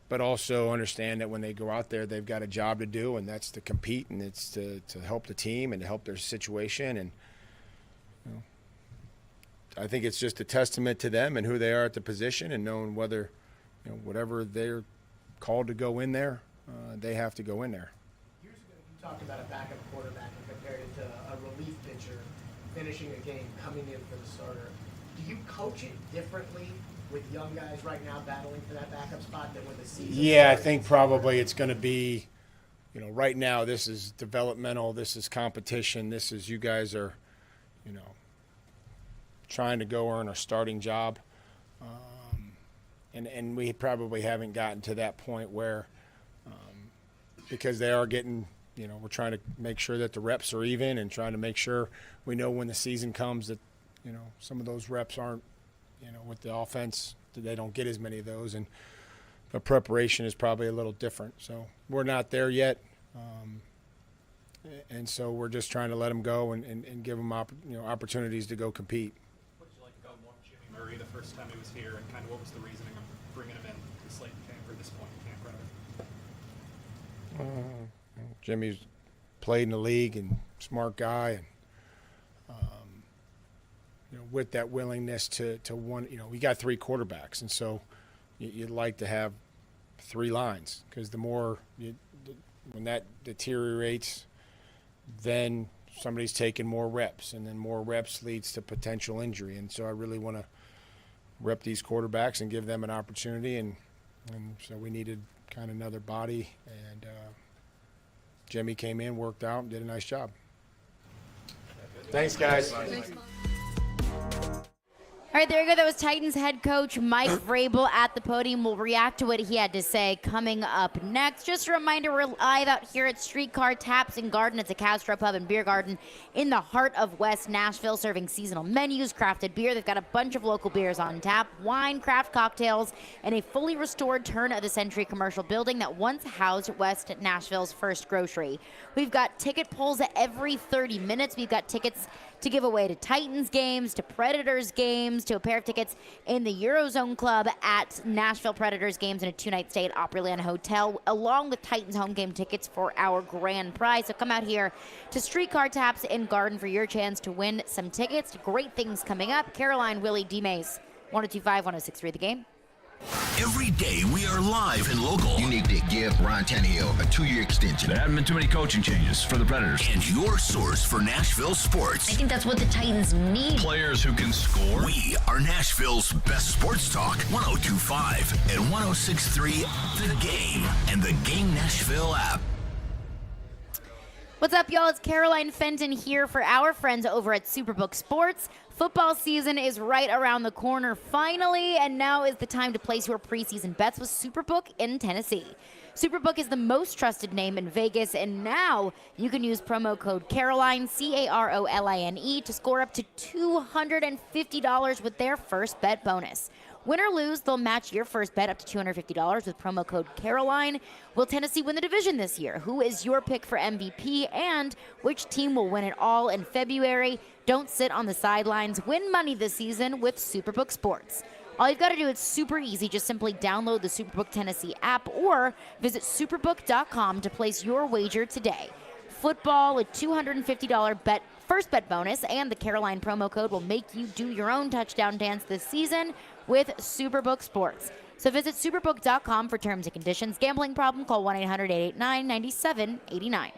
But also understand that when they go out there, they've got a job to do, and that's to compete, and it's to help the team and to help their situation. And I think it's just a testament to them and who they are at the position, and knowing whether, whatever they're called to go in there, they have to go in there. Years ago, you talked about a backup quarterback and compared it to a relief pitcher finishing a game, coming in for the starter. Do you coach it differently with young guys right now battling for that backup spot than when the season Yeah, I starts? think probably it's going to be, right now this is developmental, this is competition, this is you guys are, trying to go earn a starting job. And we probably haven't gotten to that point where, because they are getting, we're trying to make sure that the reps are even and trying to make sure we know when the season comes that, some of those reps aren't, with the offense, they don't get as many of those, and the preparation is probably a little different. So we're not there yet, and so we're just trying to let them go and give them opportunities to go compete. What did you like about Jimmy Murray the first time he was here, and kind of what was the reasoning of bringing him in to Slate camp, or this point in camp, rather? Jimmy's played in the league and smart guy, and with that willingness to one, we got three quarterbacks, and so you'd like to have three lines, because the more when that deteriorates, then somebody's taking more reps, and then more reps leads to potential injury. And so I really want to rep these quarterbacks and give them an opportunity, and so we needed kind of another body, and Jimmy came in, worked out, and did a nice job. Thanks, guys. All right, there you go. That was Titans head coach Mike Vrabel at the podium. We'll react to what he had to say coming up next. Just a reminder, we're live out here at Streetcar Taps and Garden. It's a Castro Pub and Beer Garden in the heart of West Nashville, serving seasonal menus, crafted beer. They've got a bunch of local beers on tap, wine, craft cocktails, and a fully restored turn-of-the-century commercial building that once housed West Nashville's first grocery. We've got ticket pulls every 30 minutes. We've got tickets to give away to Titans games, to Predators games, to a pair of tickets in the Eurozone Club at Nashville Predators games, and a two-night stay at Opryland Hotel, along with Titans home game tickets for our grand prize. So come out here to Streetcar Taps and Garden for your chance to win some tickets. Great things coming up. Caroline, Willy, D-Mase, 102.5, 106.3 The Game. Every day we are live and local. You need to give Ryan Tannehill a 2-year extension. There haven't been too many coaching changes for the Predators. And your source for Nashville sports. I think that's what the Titans need. Players who can score. We are Nashville's best sports talk. 102.5 and 106.3 The Game and the Game Nashville app. What's up, y'all? It's Caroline Fenton here for our friends over at Superbook Sports. Football season is right around the corner finally, and now is the time to place your preseason bets with Superbook in Tennessee. Superbook is the most trusted name in Vegas, and now you can use promo code Caroline, Caroline, to score up to $250 with their first bet bonus. Win or lose, they'll match your first bet up to $250 with promo code Caroline. Will Tennessee win the division this year? Who is your pick for MVP? And which team will win it all in February? Don't sit on the sidelines. Win money this season with Superbook Sports. All you've got to do is super easy. Just simply download the Superbook Tennessee app or visit superbook.com to place your wager today. Football, a $250 first bet bonus, and the Caroline promo code will make you do your own touchdown dance this season with Superbook Sports. So visit superbook.com for terms and conditions. Gambling problem? Call 1-800-889-9789.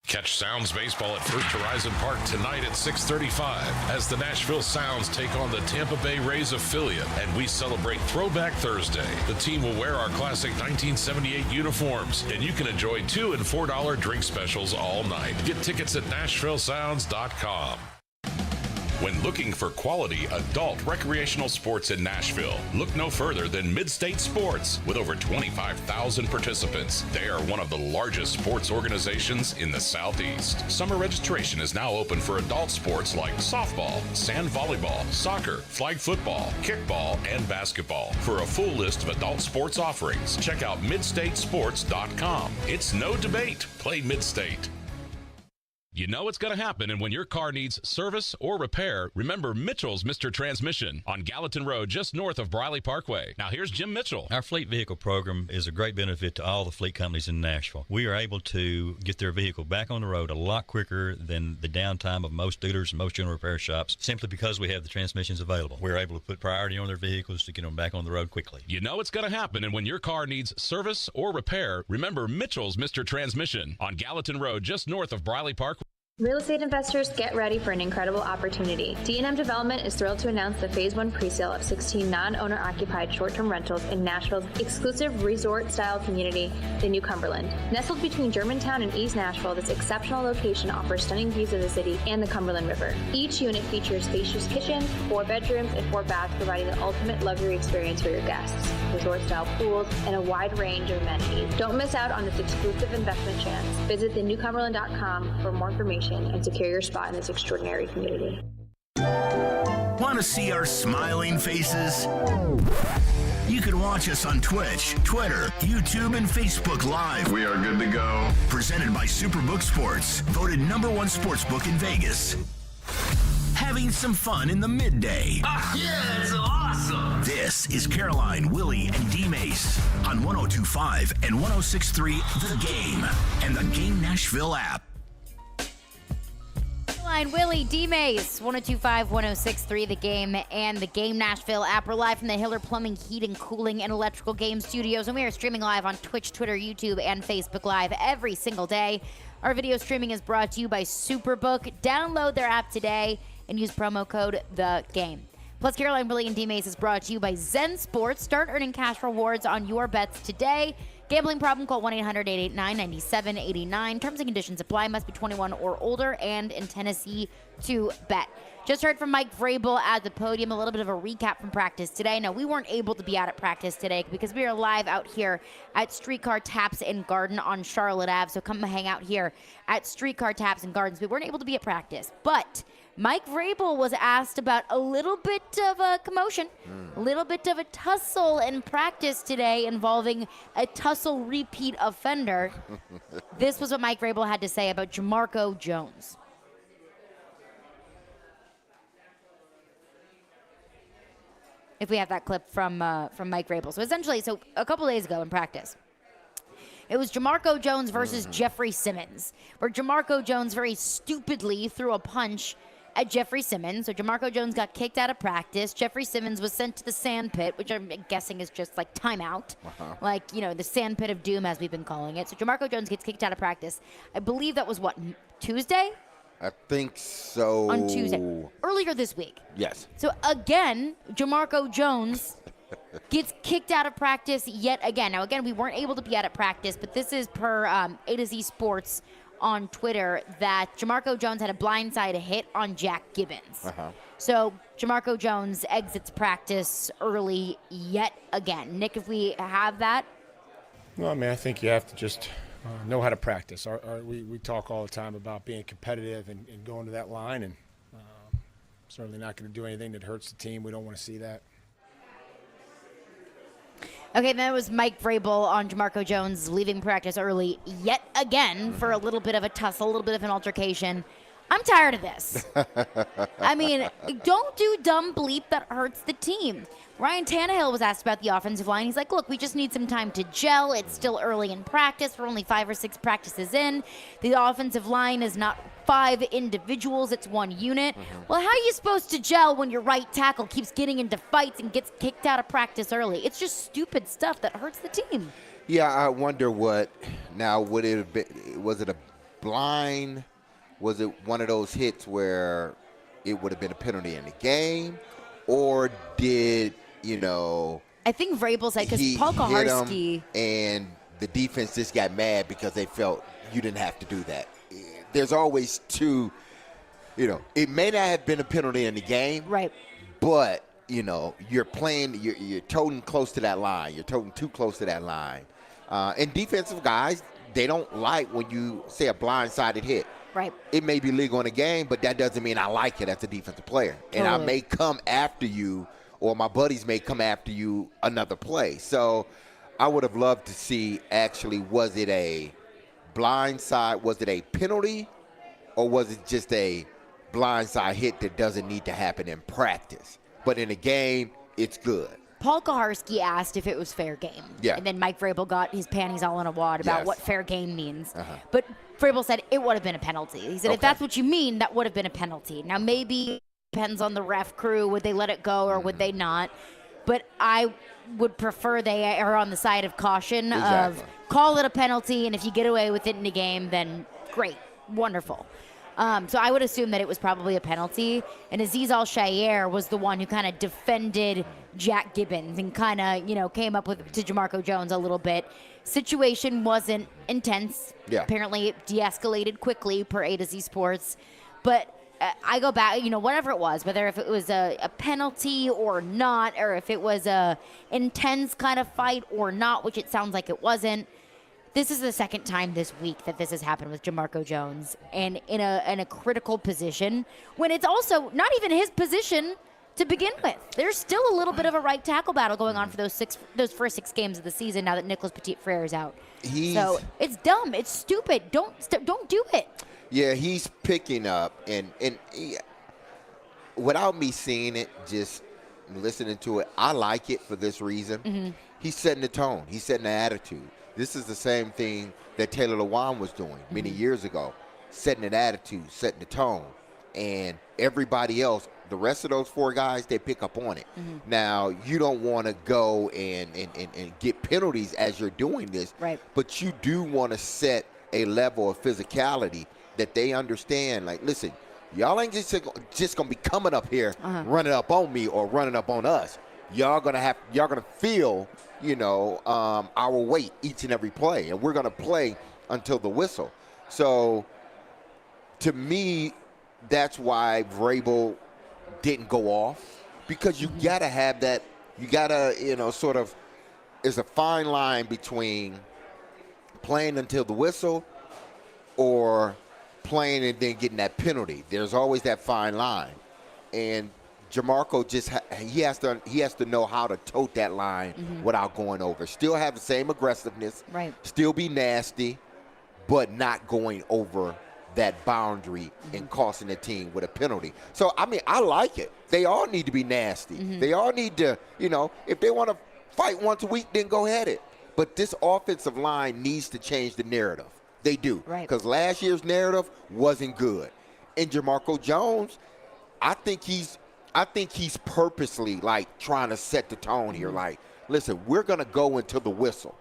Catch Sounds Baseball at First Horizon Park tonight at 6:35 as the Nashville Sounds take on the Tampa Bay Rays affiliate, and we celebrate Throwback Thursday. The team will wear our classic 1978 uniforms, and you can enjoy $2 and $4 drink specials all night. Get tickets at NashvilleSounds.com. When looking for quality adult recreational sports in Nashville, look no further than Midstate Sports. With over 25,000 participants, they are one of the largest sports organizations in the Southeast. Summer registration is now open for adult sports like softball, sand volleyball, soccer, flag football, kickball, and basketball. For a full list of adult sports offerings, check out midstatesports.com. It's no debate. Play Midstate. You know it's going to happen, and when your car needs service or repair, remember Mitchell's Mr. Transmission on Gallatin Road, just north of Briley Parkway. Now here's Jim Mitchell. Our fleet vehicle program is a great benefit to all the fleet companies in Nashville. We are able to get their vehicle back on the road a lot quicker than the downtime of most dealers and most general repair shops, simply because we have the transmissions available. We're able to put priority on their vehicles to get them back on the road quickly. You know it's going to happen, and when your car needs service or repair, remember Mitchell's Mr. Transmission on Gallatin Road, just north of Briley Parkway. Real estate investors, get ready for an incredible opportunity. D&M Development is thrilled to announce the Phase 1 presale of 16 non-owner occupied short-term rentals in Nashville's exclusive resort-style community, the New Cumberland. Nestled between Germantown and East Nashville, this exceptional location offers stunning views of the city and the Cumberland River. Each unit features spacious kitchens, 4 bedrooms, and 4 baths, providing the ultimate luxury experience for your guests. Resort-style pools and a wide range of amenities. Don't miss out on this exclusive investment chance. Visit thenewcumberland.com for more information and secure your spot in this extraordinary community. Want to see our smiling faces? You can watch us on Twitch, Twitter, YouTube, and Facebook Live. We are good to go. Presented by Superbook Sports, voted #1 sportsbook in Vegas. Having some fun in the midday. Yeah, that's awesome. This is Caroline, Willy, and D-Mase on 102.5 and 106.3 The Game and the Game Nashville app. Willy, D-Mase, 102.5, 106.3 The Game, and the Game Nashville app. We're live from the Hiller Plumbing, Heating, Cooling, and Electrical Game Studios, and we are streaming live on Twitch, Twitter, YouTube, and Facebook Live every single day. Our video streaming is brought to you by Superbook. Download their app today and use promo code THEGAME. Plus, Caroline, Willy, and D-Mase is brought to you by Zen Sports. Start earning cash rewards on your bets today. Gambling problem, call 1-800-889-9789. Terms and conditions apply. Must be 21 or older and in Tennessee to bet. Just heard from Mike Vrabel at the podium. A little bit of a recap from practice today. Now, we weren't able to be out at practice today because we are live out here at Streetcar Taps and Garden on Charlotte Ave. So come hang out here at Streetcar Taps and Gardens. We weren't able to be at practice, but Mike Vrabel was asked about a little bit of a commotion, a little bit of a tussle in practice today involving a tussle repeat offender. This was what Mike Vrabel had to say about Jamarco Jones. If we have that clip from Mike Vrabel. So essentially, a couple days ago in practice, it was Jamarco Jones versus Jeffrey Simmons, where Jamarco Jones very stupidly threw a punch at Jeffrey Simmons. So Jamarco Jones got kicked out of practice. Jeffrey Simmons was sent to the sand pit, which I'm guessing is just like timeout. Like, the sand pit of doom, as we've been calling it. So Jamarco Jones gets kicked out of practice. I believe that was what, Tuesday? I think so. On Tuesday. Earlier this week. Yes. So again, Jamarco Jones gets kicked out of practice yet again. Now, again, we weren't able to be out at practice, but this is per A to Z Sports on Twitter that Jamarco Jones had a blindside hit on Jack Gibbons. So Jamarco Jones exits practice early yet again. Nick, if we have that. Well, I mean, I think you have to just know how to practice. We talk all the time about being competitive and going to that line, and certainly not going to do anything that hurts the team. We don't want to see that. Okay, that was Mike Vrabel on Jamarco Jones leaving practice early yet again for a little bit of a tussle, a little bit of an altercation. I'm tired of this. I mean, don't do dumb bleep that hurts the team. Ryan Tannehill was asked about the offensive line. He's like, look, we just need some time to gel. It's still early in practice. We're only 5 or 6 practices in. The offensive line is not 5 individuals. It's 1 unit. Well, how are you supposed to gel when your right tackle keeps getting into fights and gets kicked out of practice early? It's just stupid stuff that hurts the team. Yeah, I wonder was it a blind? Was it one of those hits where it would have been a penalty in the game? Or did, I think Vrabel said because Paul Kaharski and the defense just got mad because they felt you didn't have to do that. There's always two it may not have been a penalty in the game. Right. But, you're playing, you're toting close to that line. You're toting too close to that line. And defensive guys, they don't like when you say a blindsided hit. Right. It may be legal in the game, but that doesn't mean I like it as a defensive player. And I may come after you, or my buddies may come after you another play. So I would have loved to see actually, was it a blindside, was it a penalty, or was it just a blindside hit that doesn't need to happen in practice? But in a game, it's good. Paul Kaharski asked if it was fair game. Yeah. And then Mike Vrabel got his panties all in a wad about Yes. what fair game means. Uh-huh. But Vrabel said it would have been a penalty. He said, if that's what you mean, that would have been a penalty. Now, maybe it depends on the ref crew. Would they let it go or would they not? But I would prefer they are on the side of caution of call it a penalty, and if you get away with it in the game, then great, wonderful. So I would assume that it was probably a penalty. And Azeez Al-Shaair was the one who kind of defended Jack Gibbons and kind of, came up with to Jamarco Jones a little bit. Situation wasn't intense. Yeah. Apparently it de-escalated quickly per A to Z Sports. But I go back, whatever it was, whether if it was a penalty or not, or if it was a intense kind of fight or not, which it sounds like it wasn't. This is the second time this week that this has happened with Jamarco Jones, and in a critical position when it's also not even his position to begin with. There's still a little bit of a right tackle battle going on for those first 6 games of the season now that Nicholas Petit-Frere is out. So it's dumb. It's stupid. Don't do it. Yeah, he's picking up, and without me seeing it, just listening to it, I like it for this reason. Mm-hmm. He's setting the tone. He's setting the attitude. This is the same thing that Taylor Lewan was doing many years ago, setting an attitude, setting the tone. And everybody else, the rest of those 4 guys, they pick up on it. Now, you don't want to go and get penalties as you're doing this, right? But you do want to set a level of physicality that they understand. Like, listen, y'all ain't just going to be coming up here running up on me or running up on us. Y'all going to feel our weight each and every play, and we're going to play until the whistle. So, to me, that's why Vrabel didn't go off, because you got to have that. You got to, sort of, there's a fine line between playing until the whistle or playing and then getting that penalty. There's always that fine line, and Jamarco he has to know how to tote that line without going over. Still have the same aggressiveness, right? Still be nasty, but not going over that boundary and costing the team with a penalty. So, I mean, I like it. They all need to be nasty. They all need to, if they want to fight once a week, then go ahead it. But this offensive line needs to change the narrative. They do. Right. Because last year's narrative wasn't good. And Jamarco Jones, I think he's purposely, like, trying to set the tone here. Like, listen, we're going to go until the whistle.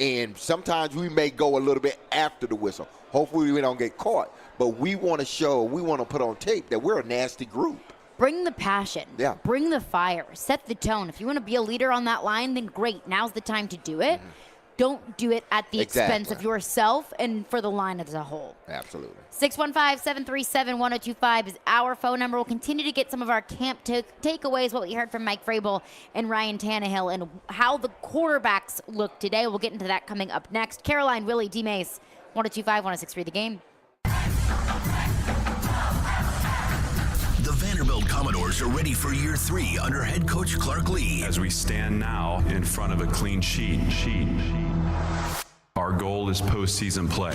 And sometimes we may go a little bit after the whistle. Hopefully we don't get caught. But we want to put on tape that we're a nasty group. Bring the passion. Yeah. Bring the fire. Set the tone. If you want to be a leader on that line, then great. Now's the time to do it. Don't do it at the expense of yourself and for the line as a whole. Absolutely. 615-737-1025 is our phone number. We'll continue to get some of our camp takeaways, what we heard from Mike Vrabel and Ryan Tannehill, and how the quarterbacks look today. We'll get into that coming up next. Caroline, Willy, D-Mase, 1025, 1063 The Game. The Vanderbilt Commodores are ready for year 3 under head coach Clark Lee. As we stand now in front of a clean sheet. Our goal is postseason play.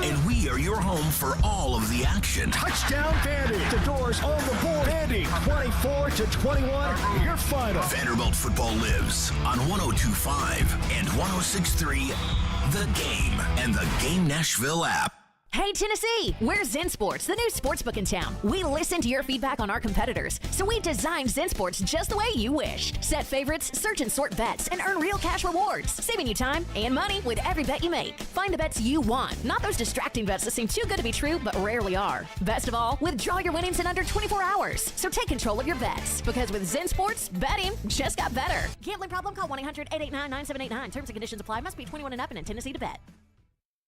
And we are your home for all of the action. Touchdown, Vandy. The doors on the board. Vandy, 24-21, your final. Vanderbilt football lives on 102.5 and 106.3 The Game and the Game Nashville app. Hey, Tennessee, we're Zen Sports, the new sportsbook in town. We listen to your feedback on our competitors, so we designed Zen Sports just the way you wish. Set favorites, search and sort bets, and earn real cash rewards, saving you time and money with every bet you make. Find the bets you want, not those distracting bets that seem too good to be true but rarely are. Best of all, withdraw your winnings in under 24 hours. So take control of your bets, because with Zen Sports, betting just got better. Gambling problem? Call 1-800-889-9789. Terms and conditions apply. Must be 21 and up and in Tennessee to bet.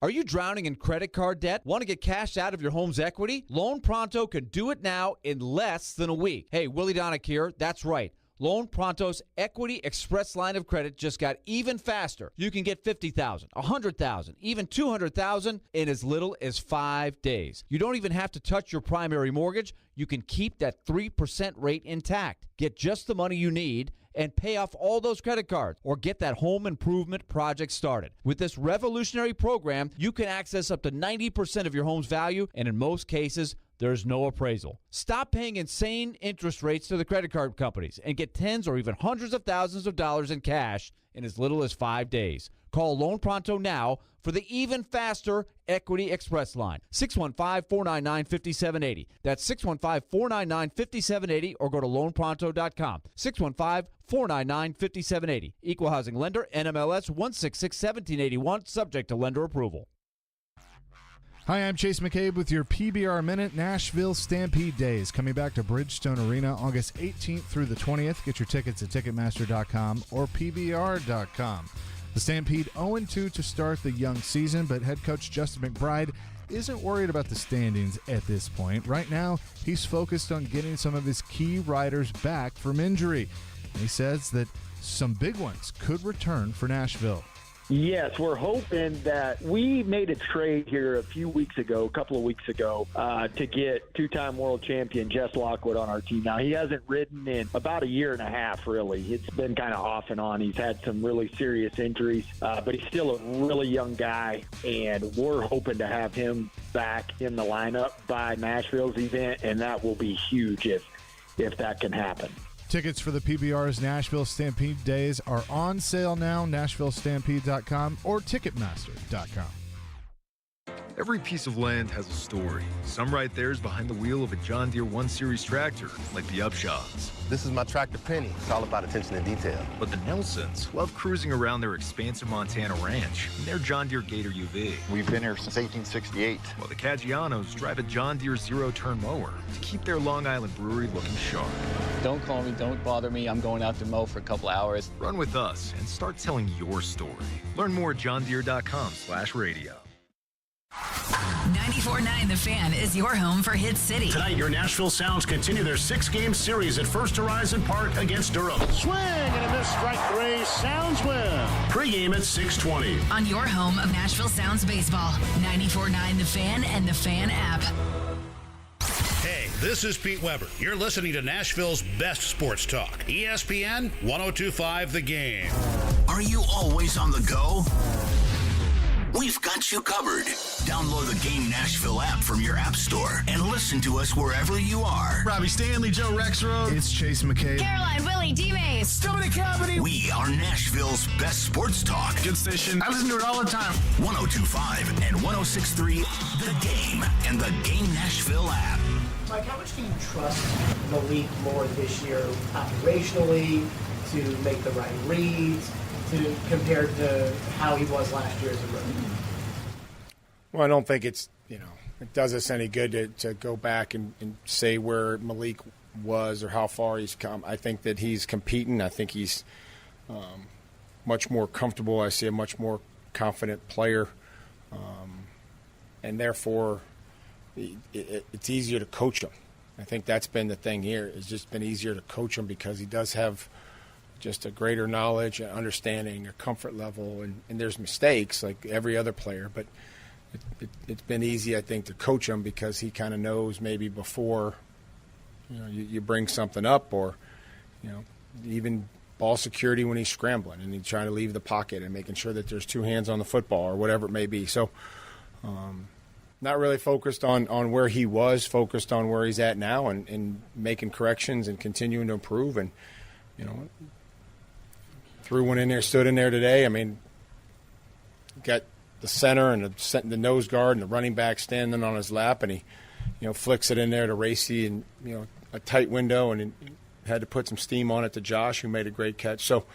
Are you drowning in credit card debt? Want to get cash out of your home's equity? Loan Pronto can do it now in less than a week. Hey, Willy Donick here. That's right. Loan Pronto's Equity Express line of credit just got even faster. You can get $50,000, $100,000, even $200,000 in as little as 5 days. You don't even have to touch your primary mortgage. You can keep that 3% rate intact. Get just the money you need and pay off all those credit cards or get that home improvement project started. With this revolutionary program, you can access up to 90% of your home's value, and in most cases, there's no appraisal. Stop paying insane interest rates to the credit card companies and get tens or even hundreds of thousands of dollars in cash in as little as 5 days. Call Loan Pronto now for the even faster Equity Express line. 615-499-5780. That's 615-499-5780 or go to loanpronto.com. 615-499-5780. Equal housing lender, NMLS 1661781, subject to lender approval. Hi, I'm Chase McCabe with your PBR Minute. Nashville Stampede Days coming back to Bridgestone Arena August 18th through the 20th. Get your tickets at Ticketmaster.com or PBR.com. The Stampede 0-2 to start the young season, but head coach Justin McBride isn't worried about the standings at this point. Right now, he's focused on getting some of his key riders back from injury. And he says that some big ones could return for Nashville. Yes, we're hoping that we made a trade here a couple of weeks ago, to get two-time world champion Jess Lockwood on our team. Now, he hasn't ridden in about a year and a half, really. It's been kind of off and on. He's had some really serious injuries, but he's still a really young guy, and we're hoping to have him back in the lineup by Nashville's event, and that will be huge if that can happen. Tickets for the PBR's Nashville Stampede Days are on sale now, NashvilleStampede.com or Ticketmaster.com. Every piece of land has a story. Some right there is behind the wheel of a John Deere 1 Series tractor, like the Upshaws. This is my tractor Penny. It's all about attention to detail. But the Nelsons love cruising around their expansive Montana ranch in their John Deere Gator UV. We've been here since 1868. While the Caggianos drive a John Deere zero-turn mower to keep their Long Island brewery looking sharp. Don't call me, don't bother me. I'm going out to mow for a couple hours. Run with us and start telling your story. Learn more at johndeere.com/radio. 94.9 The Fan is your home for Hit City. Tonight, your Nashville Sounds continue their 6-game series at First Horizon Park against Durham. Swing and a miss, strike three. Sounds win. Pre-game at 6:20. On your home of Nashville Sounds baseball. 94.9 The Fan and The Fan app. Hey, this is Pete Weber. You're listening to Nashville's best sports talk. ESPN 102.5 The Game. Are you always on the go? We've got you covered. Download the Game Nashville app from your app store and listen to us wherever you are. Robbie Stanley, Joe Rexroad. It's Chase McCabe. Caroline, Willy, D-Mase. Dominic Cavity. We are Nashville's best sports talk. Good station. I listen to it all the time. 102.5 and 106.3 The Game and the Game Nashville app. Mike, how much do you trust Malik more this year operationally to make the right reads, compared to how he was last year as a rookie? Well, I don't think it does us any good to go back and say where Malik was or how far he's come. I think that he's competing. I think he's much more comfortable. I see a much more confident player, and therefore it's easier to coach him. I think that's been the thing here. It's just been easier to coach him because he does have just a greater knowledge, and understanding, a comfort level, and there's mistakes like every other player, but it's been easy, I think, to coach him because he kind of knows maybe before you bring something up, or even ball security when he's scrambling and he's trying to leave the pocket and making sure that there's two hands on the football or whatever it may be. So not really focused on where he was, focused on where he's at now, and making corrections and continuing to improve. And threw one in there, stood in there today. I mean, got the center and the nose guard and the running back standing on his lap, and he, flicks it in there to Racy, and a tight window, and had to put some steam on it to Josh, who made a great catch. So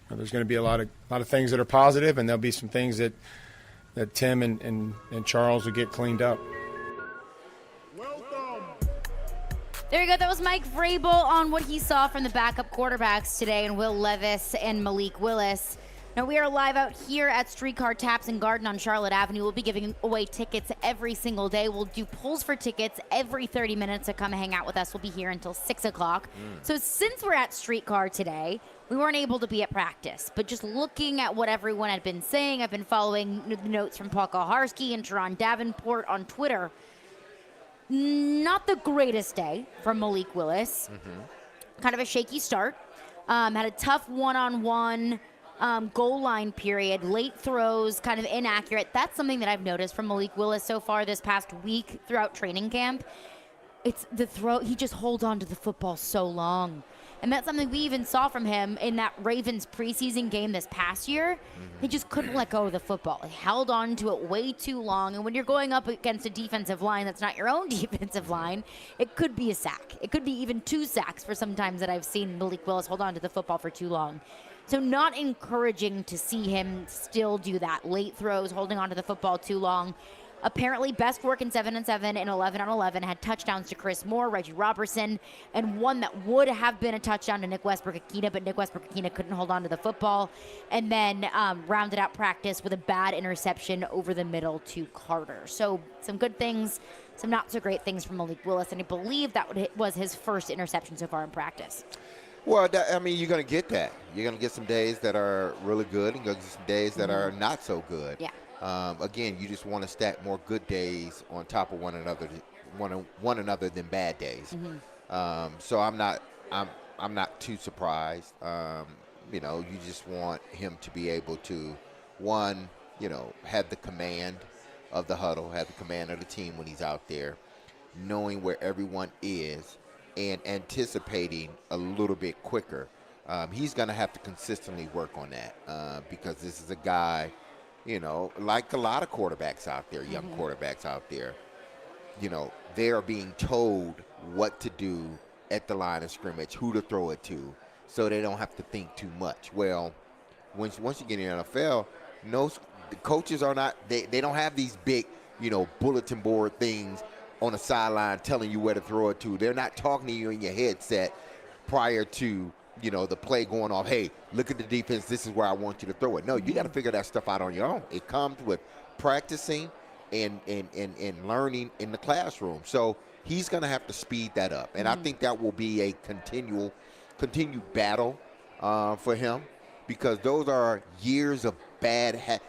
there's going to be a lot of things that are positive, and there'll be some things that Tim and Charles will get cleaned up. There you go. That was Mike Vrabel on what he saw from the backup quarterbacks today, and Will Levis and Malik Willis. Now, we are live out here at Streetcar Taps and Garden on Charlotte Avenue. We'll be giving away tickets every single day. We'll do polls for tickets every 30 minutes to come hang out with us. We'll be here until 6 o'clock. So since we're at Streetcar today, we weren't able to be at practice. But just looking at what everyone had been saying, I've been following the notes from Paul Koharski and Teron Davenport on Twitter. Not the greatest day for Malik Willis. Kind of a shaky start. Had a tough one-on-one goal line period, late throws, kind of inaccurate. That's something that I've noticed from Malik Willis so far this past week throughout training camp. It's the throw. He just holds on to the football so long. And that's something we even saw from him in that Ravens preseason game this past year. He just couldn't let go of the football. He held on to it way too long. And when you're going up against a defensive line that's not your own defensive line, it could be a sack. It could be even 2 sacks for some times that I've seen Malik Willis hold on to the football for too long. So not encouraging to see him still do that. Late throws, holding on to the football too long. Apparently best work in 7-on-7 and 11-on-11. Had touchdowns to Chris Moore, Reggie Robertson, and one that would have been a touchdown to Nick Westbrook-Akina, but Nick Westbrook-Akina couldn't hold on to the football. And then rounded out practice with a bad interception over the middle to Carter. So some good things, some not so great things from Malik Willis, and I believe that was his first interception so far in practice. Well, I mean, you're going to get that. You're going to get some days that are really good and you're going to get some days that are not so good. Yeah. Again, you just want to stack more good days on top of one another than bad days. So I'm not too surprised. You know, you just want him to be able to, one, you know, have the command of the huddle, have the command of the team when he's out there, knowing where everyone is, and anticipating a little bit quicker. He's going to have to consistently work on that because this is a guy, you know, like a lot of quarterbacks out there, young quarterbacks out there, you know, they are being told what to do at the line of scrimmage, who to throw it to, so they don't have to think too much. Well, once you get in the NFL, the coaches are not, they don't have these big, you know, bulletin board things on the sideline telling you where to throw it to. They're not talking to you in your headset prior to, you know, the play going off. Hey, look at the defense. This is where I want you to throw it. No, you got to figure that stuff out on your own. It comes with practicing and learning in the classroom. So he's going to have to speed that up. And I think that will be a continued battle for him because those are years of bad habits.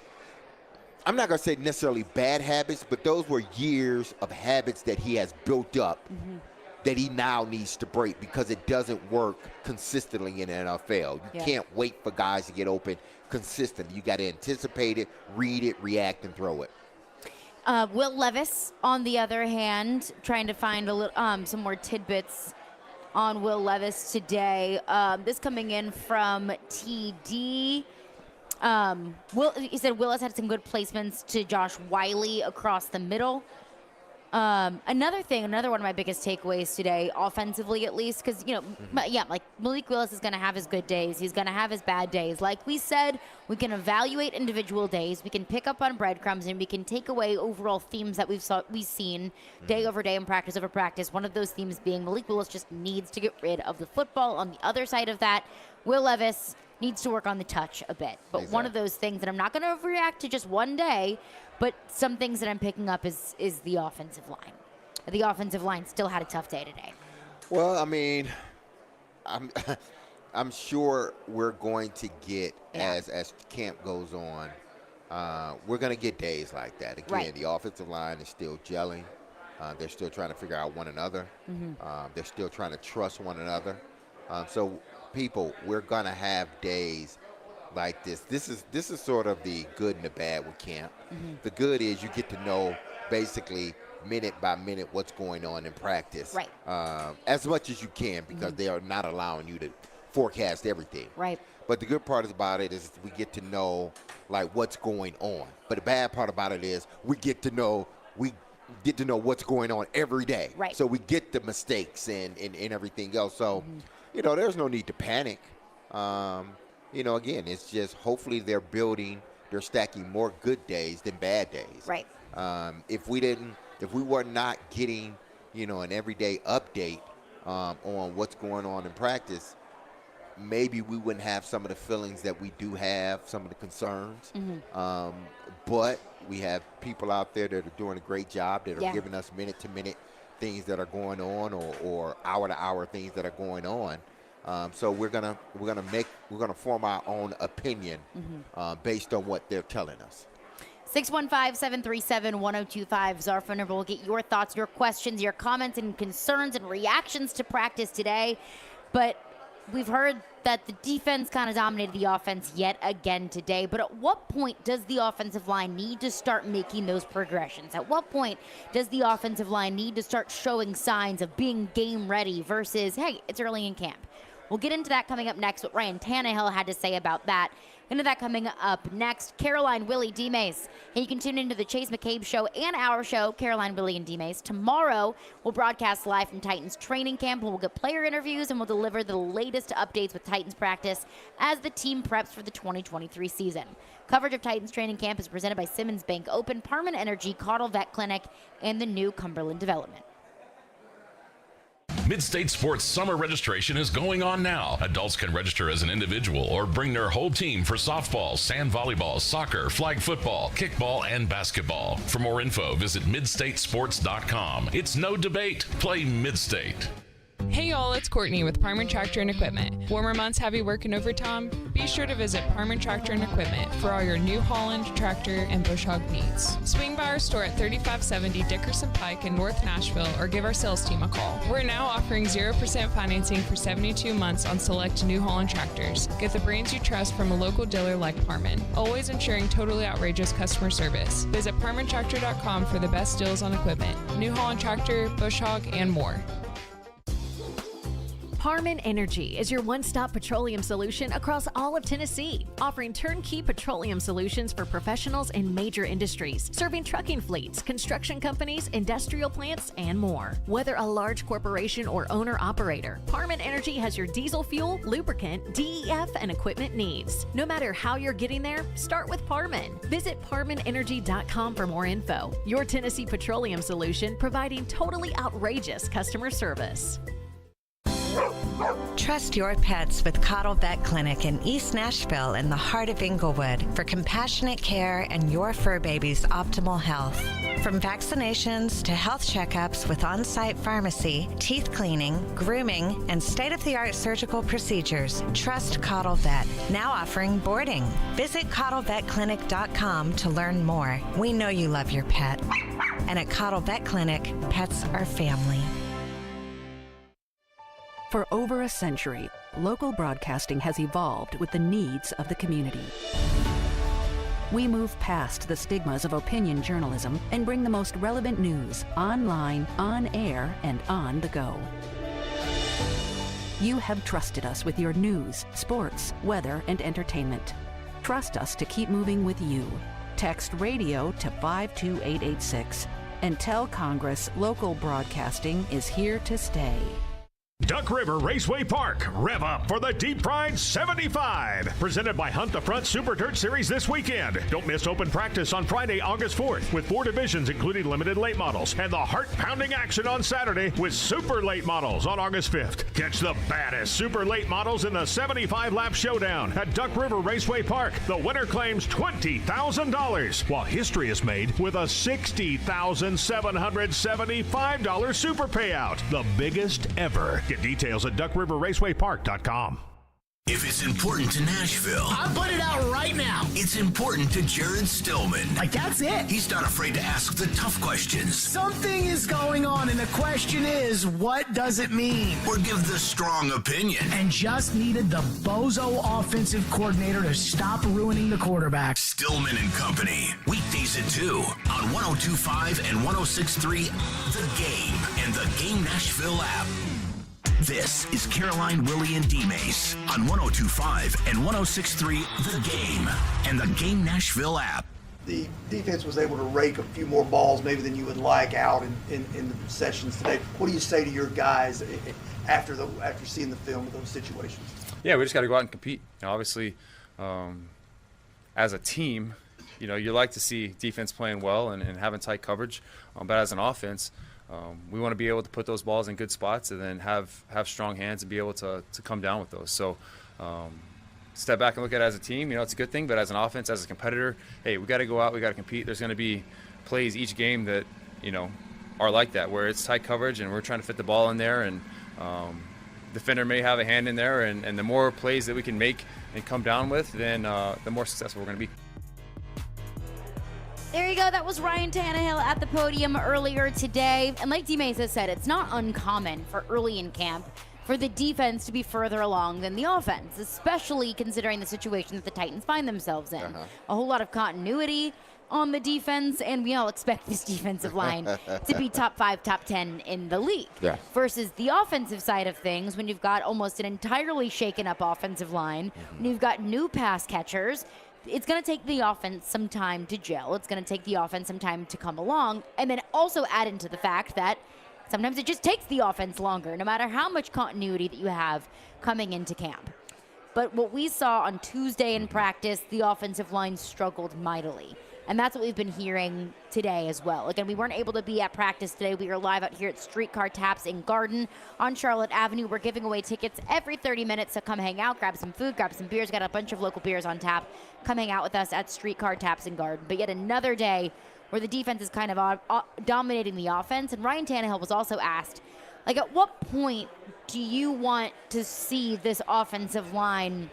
I'm not going to say necessarily bad habits, but those were years of habits that he has built up that he now needs to break because it doesn't work consistently in the NFL. You can't wait for guys to get open consistently. You got to anticipate it, read it, react, and throw it. Will Levis, on the other hand, trying to find a little, some more tidbits on Will Levis today. This coming in from TD. He said Willis had some good placements to Josh Wiley across the middle. Another one of my biggest takeaways today, offensively at least, because, you know, like Malik Willis is going to have his good days. He's going to have his bad days. Like we said, we can evaluate individual days. We can pick up on breadcrumbs, and we can take away overall themes that we've seen day over day and practice over practice. One of those themes being Malik Willis just needs to get rid of the football. On the other side of that, Will Levis needs to work on the touch a bit. But one of those things that I'm not going to overreact to just one day, but some things that I'm picking up is the offensive line. The offensive line still had a tough day today. Well, I mean, I'm sure we're going to get, as camp goes on, we're going to get days like that. Again, the offensive line is still gelling. They're still trying to figure out one another. They're still trying to trust one another. So, people, we're going to have days like this. This is sort of the good and the bad with camp. The good is you get to know basically minute by minute what's going on in practice. As much as you can because they are not allowing you to forecast everything. But the good part about it is we get to know like what's going on. But the bad part about it is we get to know what's going on every day. So we get the mistakes and everything else. So you know, there's no need to panic. You know, again, it's just hopefully they're stacking more good days than bad days. If we were not getting, you know, an everyday update on what's going on in practice, maybe we wouldn't have some of the feelings that we do have, some of the concerns. But we have people out there that are doing a great job, that are giving us minute-to-minute things that are going on, or hour-to-hour things that are going on. So we're gonna form our own opinion based on what they're telling us. 615-737-1025 is our phone number. We'll get your thoughts, your questions, your comments and concerns and reactions to practice today. But we've heard that the defense kind of dominated the offense yet again today. But at what point does the offensive line need to start making those progressions? At what point does the offensive line need to start showing signs of being game ready versus, hey, it's early in camp? We'll get into that coming up next, what Ryan Tannehill had to say about that. Into that coming up next. Caroline, Willy, D-Mase. And you can tune into the Chase McCabe Show and our show, Caroline, Willy, and D-Mase. Tomorrow, we'll broadcast live from Titans training camp. We'll get player interviews, and we'll deliver the latest updates with Titans practice as the team preps for the 2023 season. Coverage of Titans training camp is presented by Simmons Bank Open, Parman Energy, Caudill Vet Clinic, and the new Cumberland Development. Mid-State Sports summer registration is going on now. Adults can register as an individual or bring their whole team for softball, sand volleyball, soccer, flag football, kickball, and basketball. For more info, visit midstatesports.com. It's no debate. Play Mid-State. Hey y'all, it's Courtney with Parman Tractor and Equipment. Warmer months have you working overtime? Be sure to visit Parman Tractor and Equipment for all your New Holland tractor and bush hog needs. Swing by our store at 3570 Dickerson Pike in North Nashville or give our sales team a call. We're now offering 0% financing for 72 months on select New Holland tractors. Get the brands you trust from a local dealer like Parman, always ensuring totally outrageous customer service. Visit ParmanTractor.com for the best deals on equipment, New Holland tractor, bush hog, and more. Parman Energy is your one-stop petroleum solution across all of Tennessee, offering turnkey petroleum solutions for professionals in major industries, serving trucking fleets, construction companies, industrial plants, and more. Whether a large corporation or owner-operator, Parman Energy has your diesel fuel, lubricant, DEF, and equipment needs. No matter how you're getting there, start with Parman. Visit ParmanEnergy.com for more info. Your Tennessee petroleum solution, providing totally outrageous customer service. Trust your pets with Caudill Vet Clinic in East Nashville in the heart of Inglewood for compassionate care and your fur baby's optimal health. From vaccinations to health checkups with on-site pharmacy, teeth cleaning, grooming, and state-of-the-art surgical procedures, trust Caudill Vet, now offering boarding. Visit CaudillVetClinic.com to learn more. We know you love your pet. And at Caudill Vet Clinic, pets are family. For over a century, local broadcasting has evolved with the needs of the community. We move past the stigmas of opinion journalism and bring the most relevant news online, on air, and on the go. You have trusted us with your news, sports, weather, and entertainment. Trust us to keep moving with you. Text radio to 52886 and tell Congress local broadcasting is here to stay. Duck River Raceway Park, rev up for the Deep Pride 75. Presented by Hunt the Front Super Dirt Series this weekend. Don't miss open practice on Friday, August 4th with 4 divisions including limited late models and the heart-pounding action on Saturday with super late models on August 5th. Catch the baddest super late models in the 75-lap showdown at Duck River Raceway Park. The winner claims $20,000 while history is made with a $60,775 super payout, the biggest ever. Get details at duckriverracewaypark.com. If it's important to Nashville, I'll put it out right now. It's important to Jared Stillman. Like, that's it. He's not afraid to ask the tough questions. Something is going on, and the question is, what does it mean? Or give the strong opinion. And just needed the bozo offensive coordinator to stop ruining the quarterback. Stillman and Company. Weekdays at 2 on 102.5 and 106.3 The Game and the Game Nashville app. This is Caroline, Willy, and D-Mase on 102.5 and 106.3 The Game and the Game Nashville app. The defense was able to rake a few more balls maybe than you would like out in the sessions today. What do you say to your guys after seeing the film of those situations? Yeah, we just got to go out and compete. Obviously, as a team, you like to see defense playing well and having tight coverage, but as an offense, we want to be able to put those balls in good spots and then have strong hands and be able to come down with those. So step back and look at it as a team, it's a good thing, but as an offense, as a competitor, hey, we got to go out, we got to compete. There's going to be plays each game that, are like that, where it's tight coverage and we're trying to fit the ball in there, and defender may have a hand in there, and the more plays that we can make and come down with, then the more successful we're going to be. There you go. That was Ryan Tannehill at the podium earlier today. And like D-Mase has said, it's not uncommon for early in camp for the defense to be further along than the offense, especially considering the situation that the Titans find themselves in. A whole lot of continuity on the defense, and we all expect this defensive line to be top 5, top 10 in the league. Yeah. Versus the offensive side of things, when you've got almost an entirely shaken up offensive line, when you've got new pass catchers, it's going to take the offense some time to gel. It's going to take the offense some time to come along, and then also add into the fact that sometimes it just takes the offense longer, no matter how much continuity that you have coming into camp. But what we saw on Tuesday in practice, the offensive line struggled mightily. And that's what we've been hearing today as well. Again, we weren't able to be at practice today. We are live out here at Streetcar Taps in Garden on Charlotte Avenue. We're giving away tickets every 30 minutes, so come hang out, grab some food, grab some beers. Got a bunch of local beers on tap. Come hang out with us at Streetcar Taps in Garden. But yet another day where the defense is kind of dominating the offense. And Ryan Tannehill was also asked, at what point do you want to see this offensive line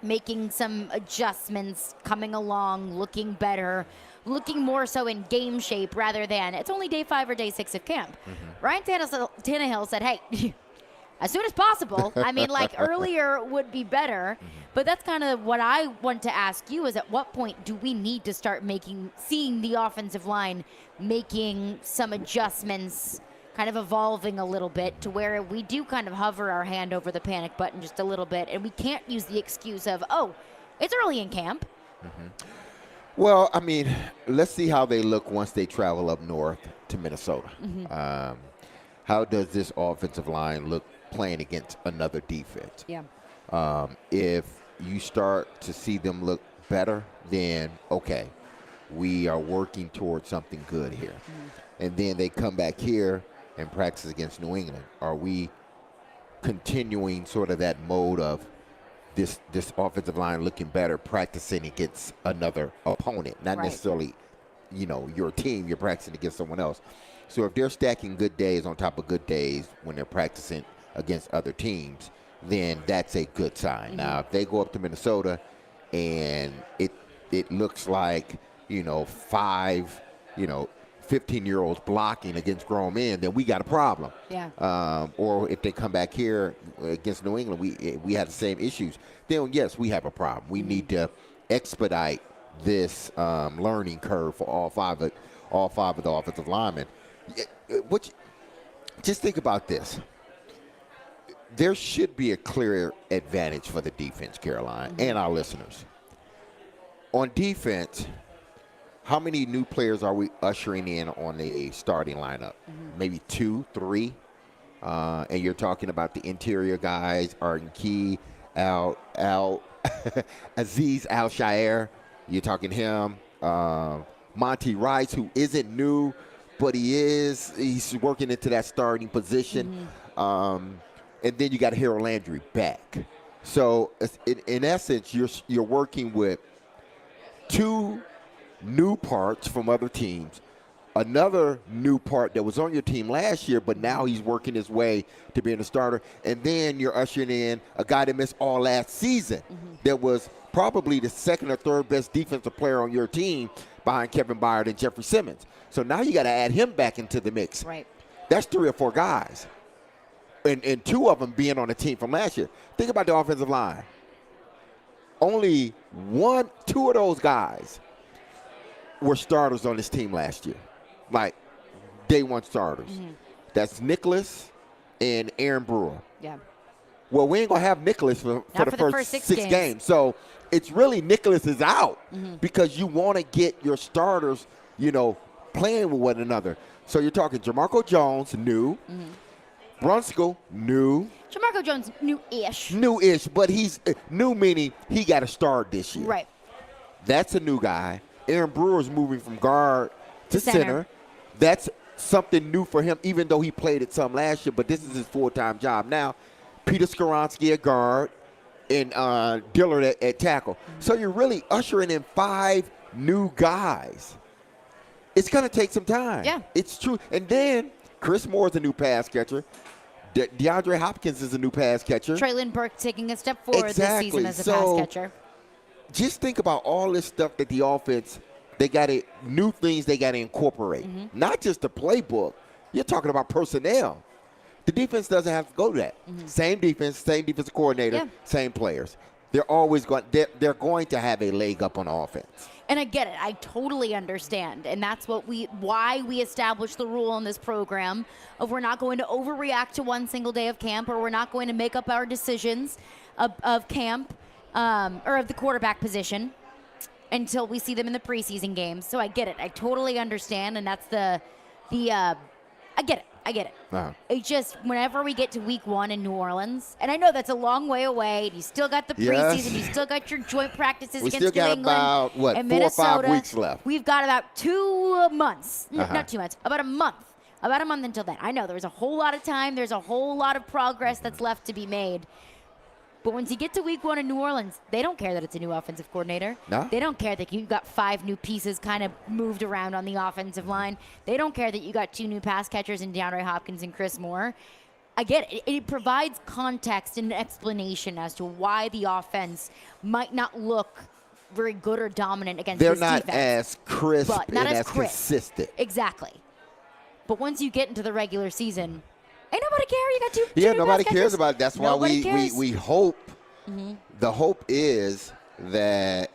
making some adjustments, coming along, looking better, looking more so in game shape rather than it's only day 5 or day 6 of camp? Ryan Tannehill said, hey, as soon as possible. I mean, earlier would be better. But that's kind of what I want to ask you, is at what point do we need to start seeing the offensive line making some adjustments, kind of evolving a little bit to where we do kind of hover our hand over the panic button just a little bit, and we can't use the excuse of, it's early in camp. Well, I mean, let's see how they look once they travel up north to Minnesota. How does this offensive line look playing against another defense? Yeah. If you start to see them look better, then, okay, we are working towards something good here. And then they come back here and practice against New England. Are we continuing sort of that mode of this offensive line looking better, practicing against another opponent, not necessarily, your team, you're practicing against someone else. So if they're stacking good days on top of good days when they're practicing against other teams, then that's a good sign. Now, if they go up to Minnesota and it looks like, 5, 15-year-olds blocking against grown men, then we got a problem. Yeah. Or if they come back here against New England, we have the same issues. Then, yes, we have a problem. We need to expedite this learning curve for all five of the offensive linemen. Just think about this. There should be a clear advantage for the defense, Caroline, and our listeners. On defense, how many new players are we ushering in on the starting lineup? Maybe 2, 3. And you're talking about the interior guys, Arden Key, Aziz Al-Shair. You're talking him. Monty Rice, who isn't new, but he's working into that starting position. And then you got Harold Landry back. So in essence, you're working with 2 new parts from other teams, another new part that was on your team last year, but now he's working his way to being a starter. And then you're ushering in a guy that missed all last season that was probably the second or third best defensive player on your team behind Kevin Byard and Jeffrey Simmons. So now you got to add him back into the mix. Right. That's 3 or 4 guys. And 2 of them being on the team from last year. Think about the offensive line. Only 2 of those guys were starters on this team last year, like day 1 starters. That's Nicholas and Aaron Brewer. Yeah. Well, we ain't going to have Nicholas for the first 6 games. So it's really Nicholas is out because you want to get your starters, playing with one another. So you're talking Jamarco Jones, new. Brunskill, new. Jamarco Jones, new-ish. New-ish, but he's new meaning he got to start this year. Right. That's a new guy. Aaron Brewer's moving from guard to center. That's something new for him, even though he played it some last year, but this is his full-time job now. Peter Skoronski at guard. and Dillard at tackle. So you're really ushering in 5 new guys. It's going to take some time. Yeah. It's true. And then Chris Moore's a new pass catcher. DeAndre Hopkins is a new pass catcher. Traylon Burke taking a step forward this season as a pass catcher. Just think about all this stuff that the offense, new things they got to incorporate. Not just the playbook. You're talking about personnel. The defense doesn't have to go to that. Same defense, same defensive coordinator, same players. They're always going. They're going to have a leg up on offense. And I get it. I totally understand. And that's why we established the rule in this program of we're not going to overreact to one single day of camp, or we're not going to make up our decisions of camp or of the quarterback position until we see them in the preseason games. So I get it. I totally understand. And that's I get it. I get it. Uh-huh. It just, whenever we get to week 1 in New Orleans, and I know that's a long way away, you still got the preseason, you still got your joint practices against New England about, and 4 or 5 Minnesota. weeks left. We've got about 2 months, Uh-huh. not 2 months, about a month until then. I know there's a whole lot of time, there's a whole lot of progress that's left to be made. But once you get to week 1 in New Orleans, they don't care that it's a new offensive coordinator. No. They don't care that you got 5 new pieces kind of moved around on the offensive line. They don't care that you got 2 new pass catchers in DeAndre Hopkins and Chris Moore. I get it. It provides context and explanation as to why the offense might not look very good or dominant against this defense. They're not as crisp But not and as crisp. consistent. Exactly. But once you get into the regular season, ain't nobody care. You got two Yeah, new nobody pass cares catchers. about it. That's Nobody why cares. we hope. Mm-hmm. The hope is that,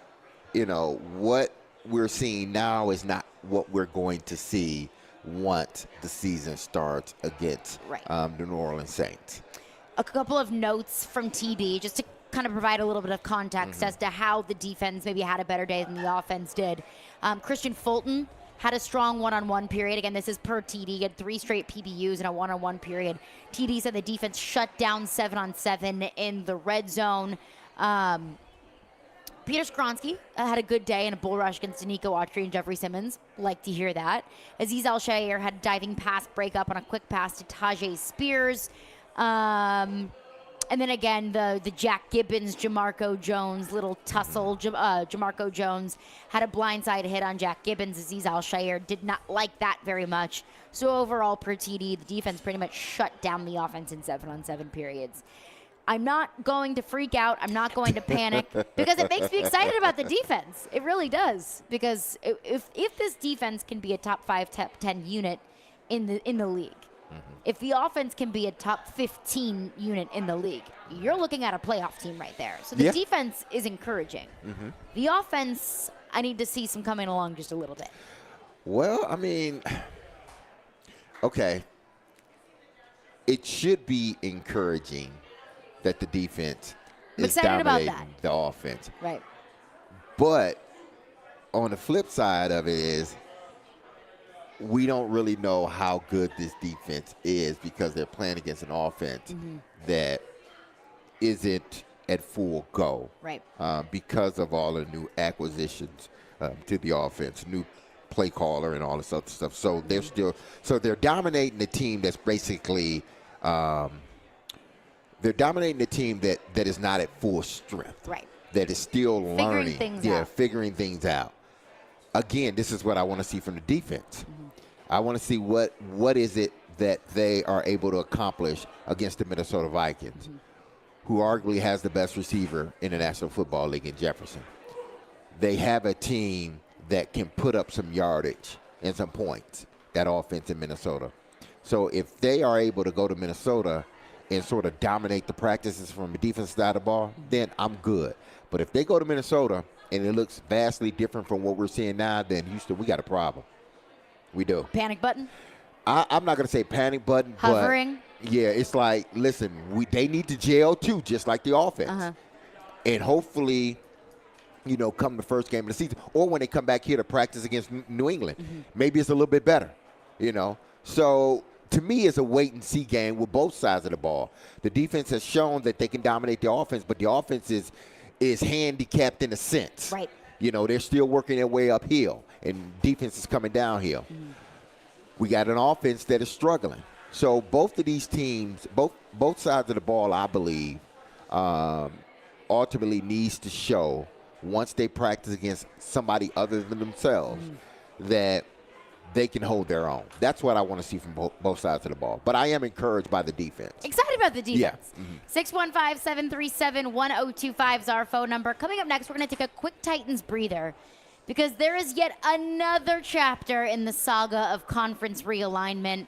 what we're seeing now is not what we're going to see once the season starts against the New Orleans Saints. A couple of notes from TD just to kind of provide a little bit of context as to how the defense maybe had a better day than the offense did. Christian Fulton had a strong one-on-one period. Again, this is per TD. He had 3 straight PBUs in a one-on-one period. TD said the defense shut down 7-on-7 in the red zone. Peter Skronsky had a good day in a bull rush against Danico Autry and Jeffrey Simmons. Like to hear that. Azeez Al-Shaair had a diving pass breakup on a quick pass to Tajay Spears. And then again, the Jack Gibbons, Jamarco Jones little tussle. Jamarco Jones had a blindside hit on Jack Gibbons. Azeez Al-Shaair did not like that very much. So overall, per TD, the defense pretty much shut down the offense in 7-on-7 periods. I'm not going to freak out. I'm not going to panic because it makes me excited about the defense. It really does. Because if this defense can be a top 5, top 10 unit in the league, if the offense can be a top 15 unit in the league, you're looking at a playoff team right there. So the defense is encouraging. The offense, I need to see some coming along just a little bit. Well, okay. It should be encouraging that the defense is dominating the offense. Right. But on the flip side of it is, we don't really know how good this defense is because they're playing against an offense that isn't at full go. Right. Because of all the new acquisitions to the offense, new play caller and all this other stuff. So they're dominating the team that's basically they're dominating the team that is not at full strength. Right. That is still learning. Figuring things out. Out. Again, this is what I want to see from the defense. I want to see what is it that they are able to accomplish against the Minnesota Vikings, who arguably has the best receiver in the National Football League in Jefferson. They have a team that can put up some yardage and some points, that offense in Minnesota. So if they are able to go to Minnesota and sort of dominate the practices from the defensive side of the ball, then I'm good. But if they go to Minnesota and it looks vastly different from what we're seeing now, then Houston, we got a problem. We do. Panic button? I'm not going to say panic button. Hovering? But yeah, it's like, listen, they need to gel too, just like the offense. And hopefully, come the first game of the season, or when they come back here to practice against New England, maybe it's a little bit better, So to me, it's a wait-and-see game with both sides of the ball. The defense has shown that they can dominate the offense, but the offense is handicapped in a sense. Right. They're still working their way uphill, and defense is coming downhill. We got an offense that is struggling. So both of these teams, both sides of the ball, I believe, are ultimately needs to show, once they practice against somebody other than themselves, that they can hold their own. That's what I want to see from both sides of the ball. But I am encouraged by the defense. Excited about the defense. Yeah. 615-737-1025 is our phone number. Coming up next, we're going to take a quick Titans breather because there is yet another chapter in the saga of conference realignment.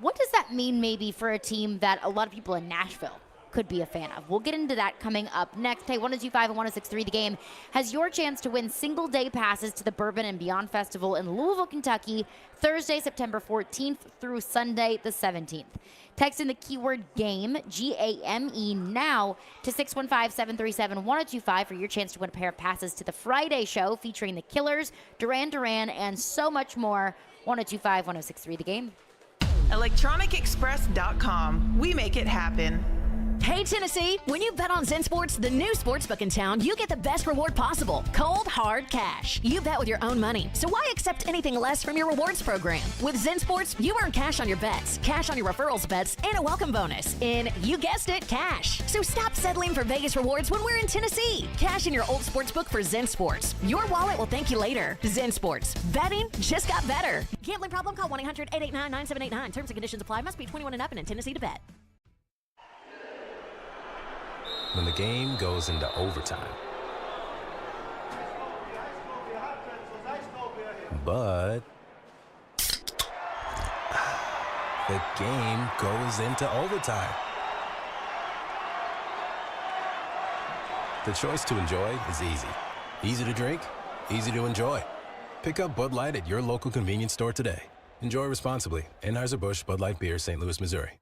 What does that mean maybe for a team that a lot of people in Nashville could be a fan of? We'll get into that coming up next. Hey, 1025 and 1063 The Game has your chance to win single-day passes to the Bourbon and Beyond Festival in Louisville, Kentucky, Thursday, September 14th through Sunday, the 17th. Text in the keyword GAME, G-A-M-E, now to 615-737-1025 for your chance to win a pair of passes to the Friday show featuring the Killers, Duran Duran, and so much more. 1025, 1063 The Game. ElectronicExpress.com. We make it happen. Hey, Tennessee, when you bet on Zen Sports, the new sportsbook in town, you get the best reward possible. Cold, hard cash. You bet with your own money, so why accept anything less from your rewards program? With Zen Sports, you earn cash on your bets, cash on your referrals bets, and a welcome bonus. You guessed it, cash. So stop settling for Vegas rewards when we're in Tennessee. Cash in your old sportsbook for Zen Sports. Your wallet will thank you later. Zen Sports. Betting just got better. Gambling problem? Call 1-800-889-9789. Terms and conditions apply. Must be 21 and up and in Tennessee to bet. When the game goes into overtime. But the game goes into overtime. The choice to enjoy is easy. Easy to drink, easy to enjoy. Pick up Bud Light at your local convenience store today. Enjoy responsibly. Anheuser-Busch Bud Light Beer, St. Louis, Missouri.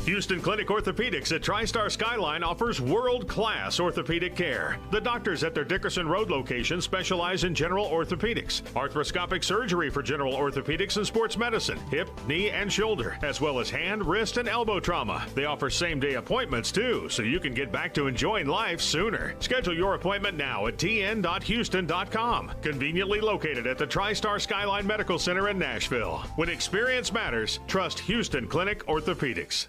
Houston Clinic Orthopedics at TriStar Skyline offers world-class orthopedic care. The doctors at their Dickerson Road location specialize in general orthopedics, arthroscopic surgery for general orthopedics and sports medicine, hip, knee, and shoulder, as well as hand, wrist, and elbow trauma. They offer same-day appointments, too, so you can get back to enjoying life sooner. Schedule your appointment now at tn.houston.com. Conveniently located at the TriStar Skyline Medical Center in Nashville. When experience matters, trust Houston Clinic Orthopedics.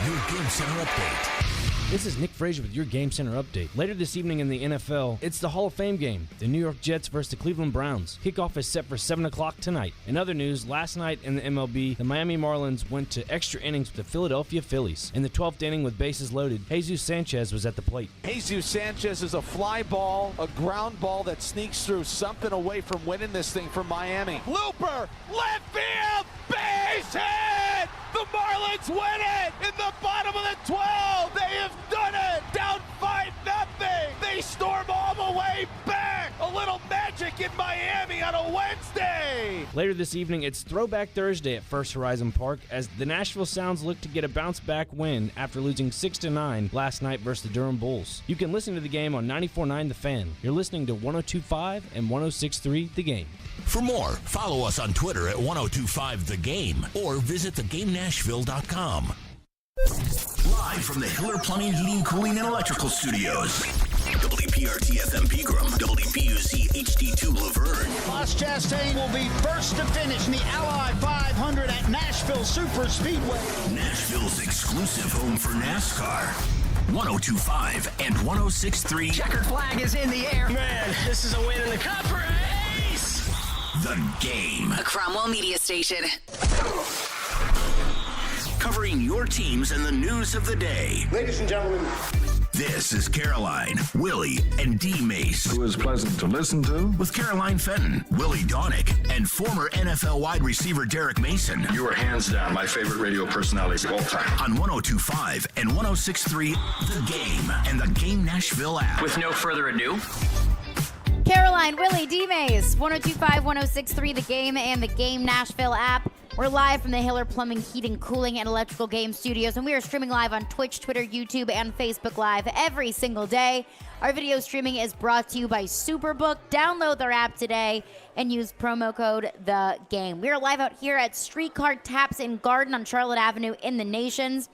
Your Game Center update. This is Nick Frazier with your Game Center update. Later this evening in the NFL, it's the Hall of Fame game. The New York Jets versus the Cleveland Browns. Kickoff is set for 7 o'clock tonight. In other news, last night in the MLB, the Miami Marlins went to extra innings with the Philadelphia Phillies. In the 12th inning with bases loaded, Jesus Sanchez was at the plate. Jesus Sanchez is a fly ball, a ground ball that sneaks through, something away from winning this thing for Miami. Looper, left field, base hit! The Marlins win it in the bottom of the 12. They have done it. Down 5-0. They storm all the way back. A little magic in Miami on a Wednesday. Later this evening, it's Throwback Thursday at First Horizon Park as the Nashville Sounds look to get a bounce-back win after losing 6-9 last night versus the Durham Bulls. You can listen to the game on 94.9 The Fan. You're listening to 102.5 and 106.3 The Game. For more, follow us on Twitter at 1025 The Game or visit theGameNashville.com. Live from the Hiller Plumbing, Heating, Cooling, and Electrical Studios. WPRT-FM Pegram, WPUC HD2 Laverne. Ross Chastain will be first to finish in the Ally 500 at Nashville Super Speedway. Nashville's exclusive home for NASCAR. 1025 and 1063. Checkered flag is in the air. Man, this is a win in the cup race. The Game. A Cromwell media station. Covering your teams and the news of the day. Ladies and gentlemen. This is Caroline, Willy, and D-Mace. Who is pleasant to listen to. With Caroline Fenton, Willie Donick, and former NFL wide receiver Derek Mason. You are hands down my favorite radio personality of all time. On 1025 and 1063, The Game and the Game Nashville app. With no further ado. Caroline, Willy, D-Mase, 1025, 1063, The Game and the Game Nashville app. We're live from the Hiller Plumbing, Heating, Cooling, and Electrical Game Studios, and we are streaming live on Twitch, Twitter, YouTube, and Facebook Live every single day. Our video streaming is brought to you by Superbook. Download their app today and use promo code THEGAME. We are live out here at Streetcar Taps and Garden on Charlotte Avenue in the Nations.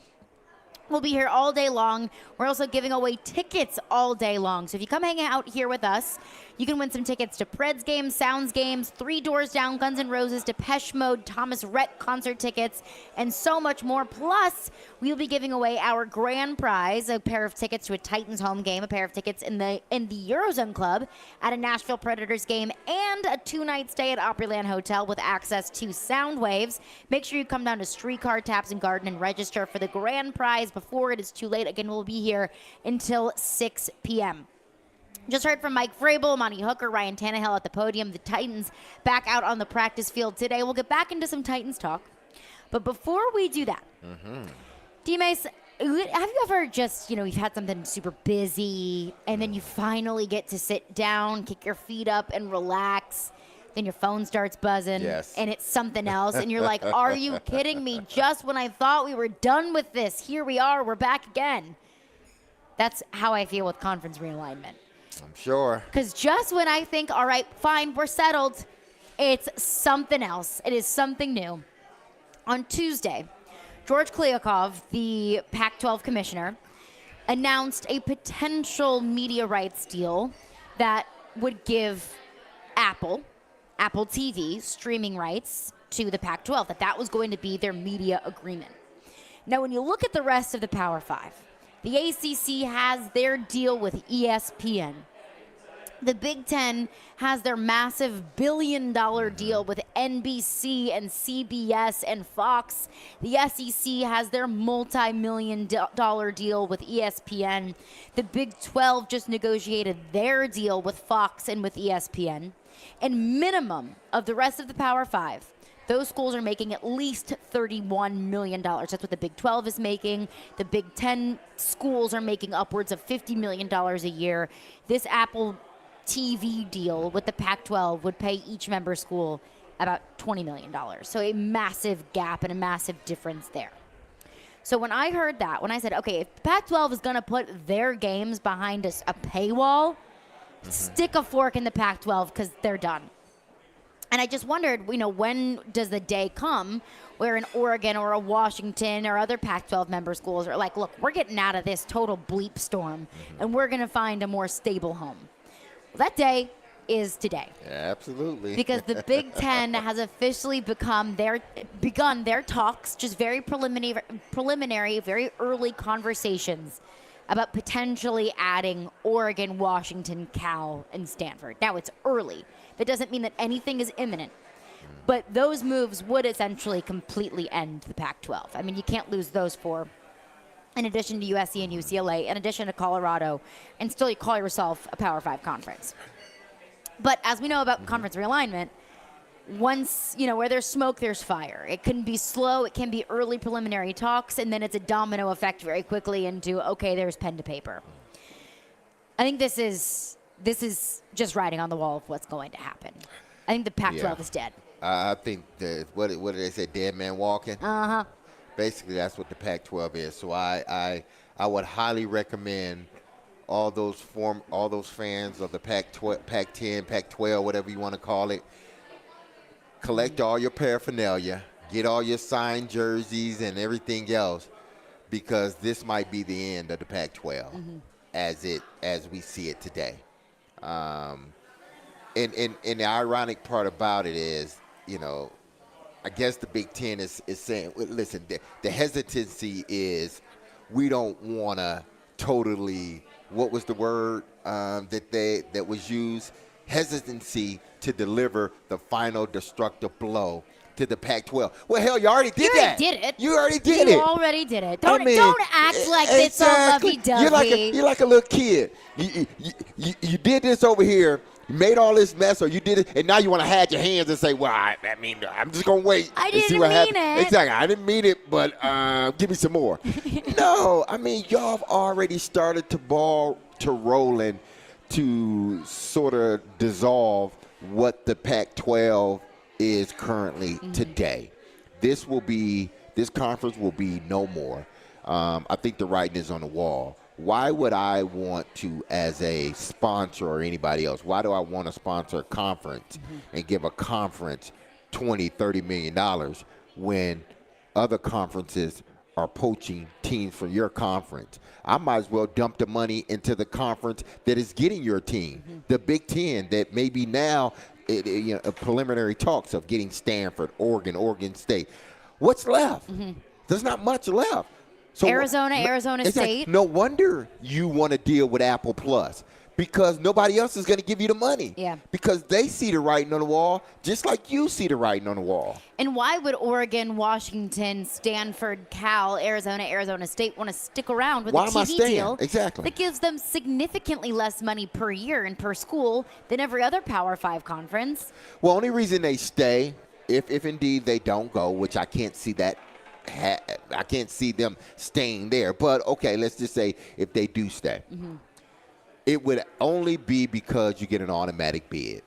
We'll be here all day long. We're also giving away tickets all day long. So if you come hang out here with us, You can win some tickets to Preds games, Sounds games, Three Doors Down, Guns N' Roses, Depeche Mode, Thomas Rhett concert tickets, and so much more. Plus, we'll be giving away our grand prize, a pair of tickets to a Titans home game, a pair of tickets in the Eurozone Club at a Nashville Predators game, and a 2-night stay at Opryland Hotel with access to sound waves. Make sure you come down to Streetcar Taps and Garden and register for the grand prize before it is too late. Again, we'll be here until 6 p.m. Just heard from Mike Vrabel, Monty Hooker, Ryan Tannehill at the podium. The Titans back out on the practice field today. We'll get back into some Titans talk. But before we do that, D-Mase, have you ever just, you've had something super busy, and then you finally get to sit down, kick your feet up, and relax? Then your phone starts buzzing, and it's something else, and you're like, are you kidding me? Just when I thought we were done with this, here we are, we're back again. That's how I feel with conference realignment. I'm sure. Because just when I think, all right, fine, we're settled, it's something else. It is something new. On Tuesday, George Kliavkoff, the Pac-12 commissioner, announced a potential media rights deal that would give Apple TV streaming rights to the Pac-12, that was going to be their media agreement. Now, when you look at the rest of the Power Five, the ACC has their deal with ESPN. The Big Ten has their massive billion-dollar deal with NBC and CBS and Fox. The SEC has their multi-million-dollar deal with ESPN. The Big 12 just negotiated their deal with Fox and with ESPN. And minimum of the rest of the Power Five, those schools are making at least $31 million. That's what the Big 12 is making. The Big 10 schools are making upwards of $50 million a year. This Apple TV deal with the Pac-12 would pay each member school about $20 million. So a massive gap and a massive difference there. So when I heard that, when I said, okay, if Pac-12 is going to put their games behind a paywall, stick a fork in the Pac-12 because they're done. And I just wondered, when does the day come where an Oregon or a Washington or other Pac-12 member schools are like, look, we're getting out of this total bleep storm, and we're going to find a more stable home. Well, that day is today. Absolutely. Because the Big Ten has officially begun their talks, just very preliminary, very early conversations about potentially adding Oregon, Washington, Cal, and Stanford. Now, it's early. That doesn't mean that anything is imminent. But those moves would essentially completely end the Pac-12. I mean, you can't lose those four, in addition to USC and UCLA, in addition to Colorado, and still you call yourself a Power 5 conference. But as we know about conference realignment, once, where there's smoke, there's fire. It can be slow, it can be early preliminary talks, and then it's a domino effect very quickly into, okay, there's pen to paper. I think this is just writing on the wall of what's going to happen. I think the Pac-12 is dead. I think what did they say, dead man walking? Uh-huh. Basically, that's what the Pac-12 is. So I would highly recommend all those fans of the Pac-12, Pac-10, Pac-12, whatever you want to call it, collect all your paraphernalia, get all your signed jerseys and everything else, because this might be the end of the Pac-12 as we see it today. And the ironic part about it is, I guess the Big Ten is saying, listen, the hesitancy is we don't want to totally, what was the word that was used? Hesitancy to deliver the final destructive blow to the Pac-12. Well, hell, you already did that. You already did it. You already did it. Don't act like it's all lovey-dovey. You're like a little kid. You did this over here. You made all this mess, or you did it, and now you want to hide your hands and say, well, I'm just going to wait and see what happens. Exactly. I didn't mean it, but give me some more. No, y'all have already started to rolling to sort of dissolve what the Pac-12 is currently today. This conference will be no more. I think the writing is on the wall. Why would I want to, as a sponsor or anybody else, why do I want to sponsor a conference and give a conference $20, $30 million when other conferences are poaching teams from your conference. I might as well dump the money into the conference that is getting your team, the Big Ten, that maybe now preliminary talks of getting Stanford, Oregon State. What's left? There's not much left. So Arizona State. No wonder you want to deal with Apple Plus, because nobody else is going to give you the money. Yeah. Because they see the writing on the wall, just like you see the writing on the wall. And why would Oregon, Washington, Stanford, Cal, Arizona State want to stick around with a TV deal that gives them significantly less money per year and per school than every other Power 5 conference? Well, only reason they stay, if indeed they don't go, which I can't see that. I can't see them staying there. But, okay, let's just say if they do stay. It would only be because you get an automatic bid.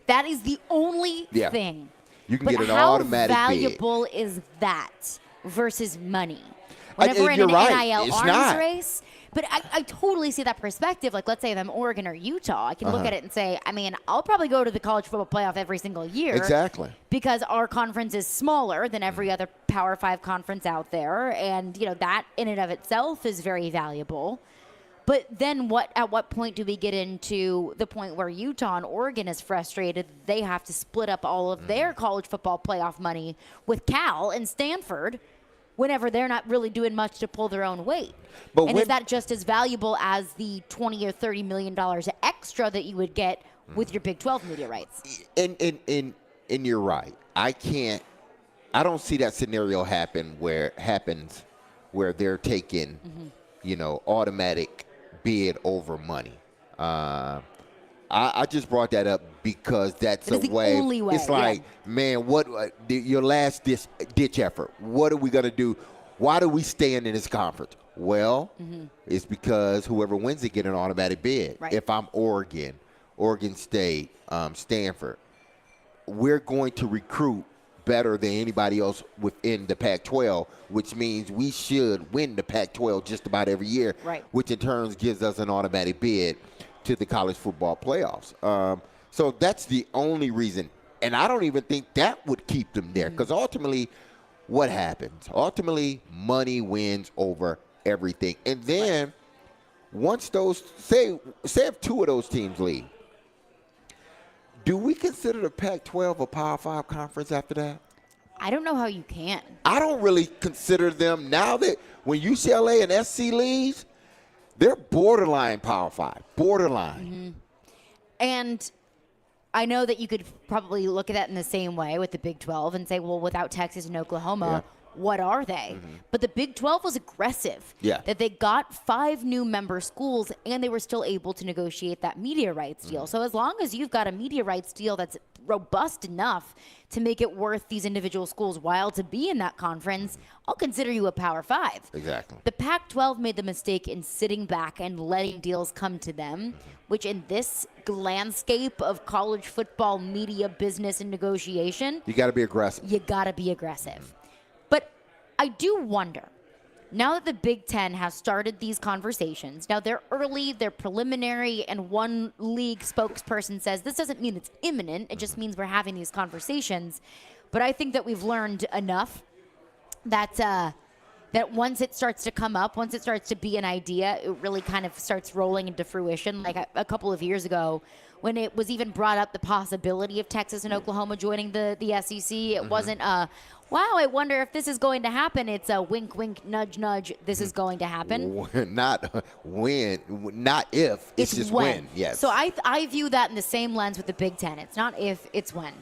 That is the only thing. You can get an automatic bid. How valuable is that versus money? Whenever we're in an right. NIL It's arms not. race. But I totally see that perspective. Like, let's say if I'm Oregon or Utah, I can look at it and say, I mean, I'll probably go to the college football playoff every single year. Exactly. Because our conference is smaller than every other Power 5 conference out there. And, that in and of itself is very valuable. But then at what point do we get into the point where Utah and Oregon is frustrated? They have to split up all of their college football playoff money with Cal and Stanford whenever they're not really doing much to pull their own weight. And is that just as valuable as the $20 or $30 million extra that you would get with your Big 12 media rights? And you're right. I don't see that scenario happens where they're taking, automatic bid over money. I just brought that up because that's a way. Only way. It's like, man, what your last ditch effort? What are we gonna do? Why do we stay in this conference? Well, it's because whoever wins it get an automatic bid. Right. If I'm Oregon State, Stanford, we're going to recruit better than anybody else within the Pac-12, which means we should win the Pac-12 just about every year, which in turn gives us an automatic bid to the college football playoffs. So that's the only reason. And I don't even think that would keep them there, because ultimately, what happens? Ultimately, money wins over everything. And then once those, say if two of those teams leave, do we consider the Pac-12 a Power 5 conference after that? I don't know how you can. I don't really consider them now that when UCLA and SC leaves, they're borderline Power 5, borderline. And I know that you could probably look at that in the same way with the Big 12 and say, well, without Texas and Oklahoma, what are they? But the Big 12 was aggressive. That they got 5 new member schools and they were still able to negotiate that media rights deal. So as long as you've got a media rights deal that's robust enough to make it worth these individual schools' while to be in that conference, I'll consider you a Power 5. Exactly. The Pac-12 made the mistake in sitting back and letting deals come to them, which in this landscape of college football media business and negotiation, You got to be aggressive. you got to be aggressive. But I do wonder, now that the Big Ten has started these conversations, now they're early, they're preliminary, and one league spokesperson says this doesn't mean it's imminent, it just means we're having these conversations. But I think that we've learned enough that that once it starts to come up, once it starts to be an idea, it really kind of starts rolling into fruition. Like a couple of years ago, when it was even brought up the possibility of Texas and Oklahoma joining the SEC, it wasn't wow, I wonder if this is going to happen. It's a wink, wink, nudge, nudge. This is going to happen. Not when, not if. It's just when. Yes. So I view that in the same lens with the Big Ten. It's not if, it's when.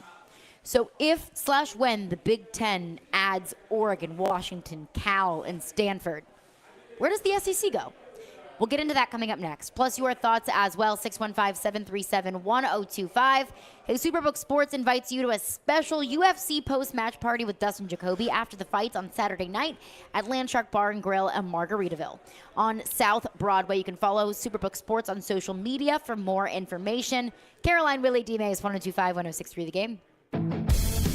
So if/when the Big Ten adds Oregon, Washington, Cal, and Stanford, where does the SEC go? We'll get into that coming up next. Plus your thoughts as well, 615-737-1025. Hey, Superbook Sports invites you to a special UFC post-match party with Dustin Jacoby after the fights on Saturday night at Landshark Bar and Grill in Margaritaville. On South Broadway, you can follow Superbook Sports on social media for more information. Caroline, Willy, D-Mase, 102.5-106.3 The Game.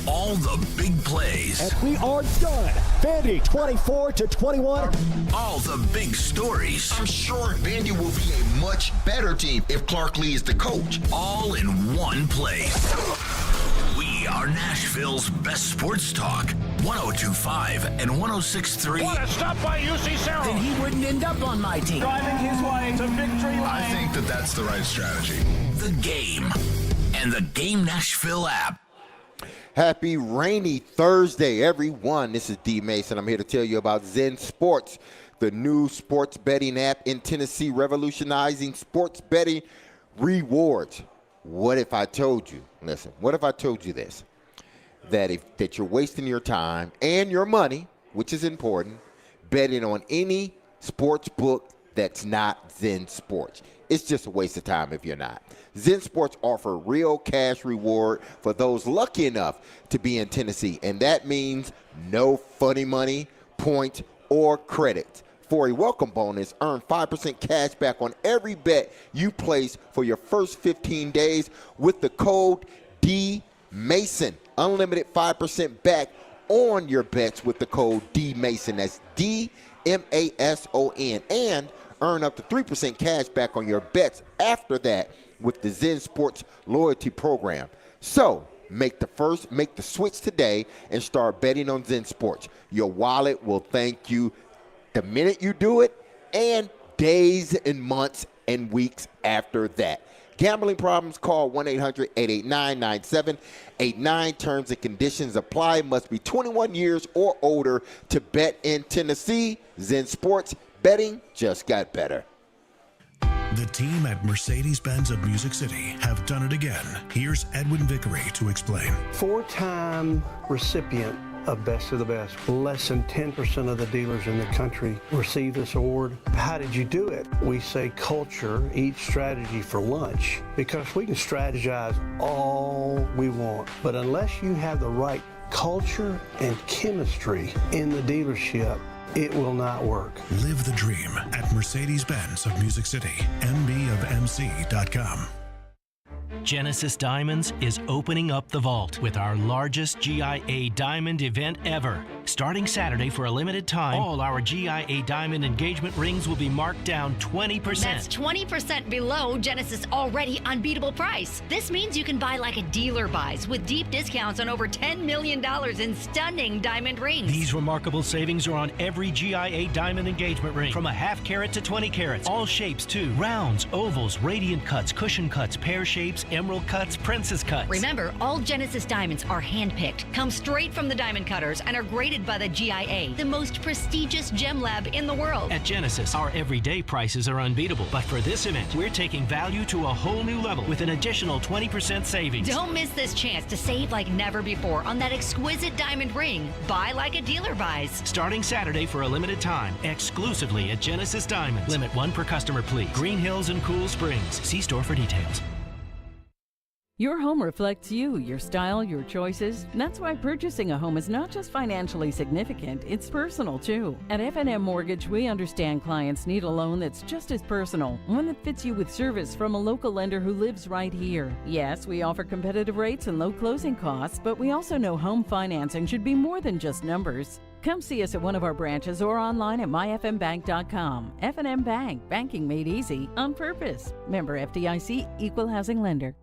All the big plays. And we are done. Vandy 24-21. All the big stories. I'm sure Vandy will be a much better team if Clark Lee is the coach. All in one place. We are Nashville's best sports talk. 102.5 and 106.3. What a stop by UC Sarah. Then he wouldn't end up on my team. Driving his way to victory lane. I think that's the right strategy. The Game and the Game Nashville app. Happy rainy Thursday, everyone. This is D-Mase, and I'm here to tell you about Zen Sports, the new sports betting app in Tennessee, revolutionizing sports betting rewards. What if I told you, listen, what if I told you this, that you're wasting your time and your money, which is important, betting on any sports book that's not Zen Sports. It's just a waste of time if you're not. Zen Sports offer real cash reward for those lucky enough to be in Tennessee, and that means no funny money, points, or credit. For a welcome bonus, earn 5% cash back on every bet you place for your first 15 days with the code D-Mason. Unlimited 5% back on your bets with the code D-Mason. That's D-M-A-S-O-N. And earn up to 3% cash back on your bets after that with the Zen Sports loyalty program. So make the switch today and start betting on Zen Sports. Your wallet will thank you the minute you do it, and days and months and weeks after that. Gambling problems, call 1-800-889-9789. Terms and conditions apply. Must be 21 years or older to bet in Tennessee. Zen Sports, betting just got better. The team at Mercedes-Benz of Music City have done it again. Here's Edwin Vickery to explain. 4-time recipient of Best of the Best. Less than 10% of the dealers in the country receive this award. How did you do it? We say culture eats strategy for lunch, because we can strategize all we want, but unless you have the right culture and chemistry in the dealership, it will not work. Live the dream at Mercedes-Benz of Music City, mbofmc.com. Genesis Diamonds is opening up the vault with our largest GIA Diamond event ever. Starting Saturday for a limited time, all our GIA Diamond engagement rings will be marked down 20%. That's 20% below Genesis' already unbeatable price. This means you can buy like a dealer buys, with deep discounts on over $10 million in stunning diamond rings. These remarkable savings are on every GIA Diamond engagement ring, from a half carat to 20 carats. All shapes too. Rounds, ovals, radiant cuts, cushion cuts, pear shapes, emerald cuts, princess cuts. Remember, all Genesis diamonds are hand-picked, come straight from the diamond cutters, and are graded by the GIA, the most prestigious gem lab in the world. At Genesis, our everyday prices are unbeatable, but for this event, we're taking value to a whole new level with an additional 20% savings. Don't miss this chance to save like never before on that exquisite diamond ring. Buy like a dealer buys. Starting Saturday for a limited time, exclusively at Genesis Diamonds. Limit 1 per customer, please. Green Hills and Cool Springs. See store for details. Your home reflects you, your style, your choices. That's why purchasing a home is not just financially significant, it's personal too. At F&M Mortgage, we understand clients need a loan that's just as personal, one that fits you with service from a local lender who lives right here. Yes, we offer competitive rates and low closing costs, but we also know home financing should be more than just numbers. Come see us at one of our branches or online at myfmbank.com. F&M Bank, banking made easy on purpose. Member FDIC, equal housing lender.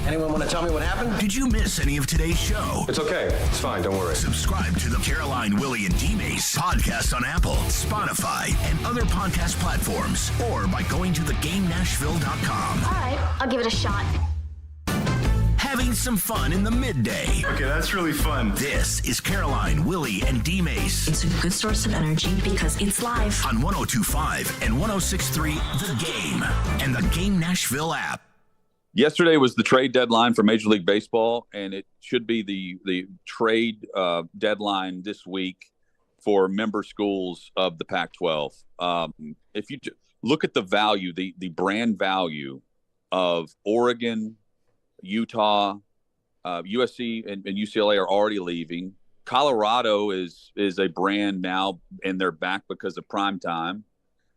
Anyone want to tell me what happened? Did you miss any of today's show? It's okay. It's fine. Don't worry. Subscribe to the Caroline, Willy, and D-Mase podcast on Apple, Spotify, and other podcast platforms, or by going to thegamenashville.com. All right, I'll give it a shot. Having some fun in the midday. Okay, that's really fun. This is Caroline, Willy, and D-Mase. It's a good source of energy because it's live. On 102.5 and 106.3 The Game and the Game Nashville app. Yesterday was the trade deadline for Major League Baseball, and it should be the trade deadline this week for member schools of the Pac-12. If you look at the value, the brand value of Oregon, Utah, USC, and UCLA are already leaving. Colorado is a brand now, and they're back because of prime time.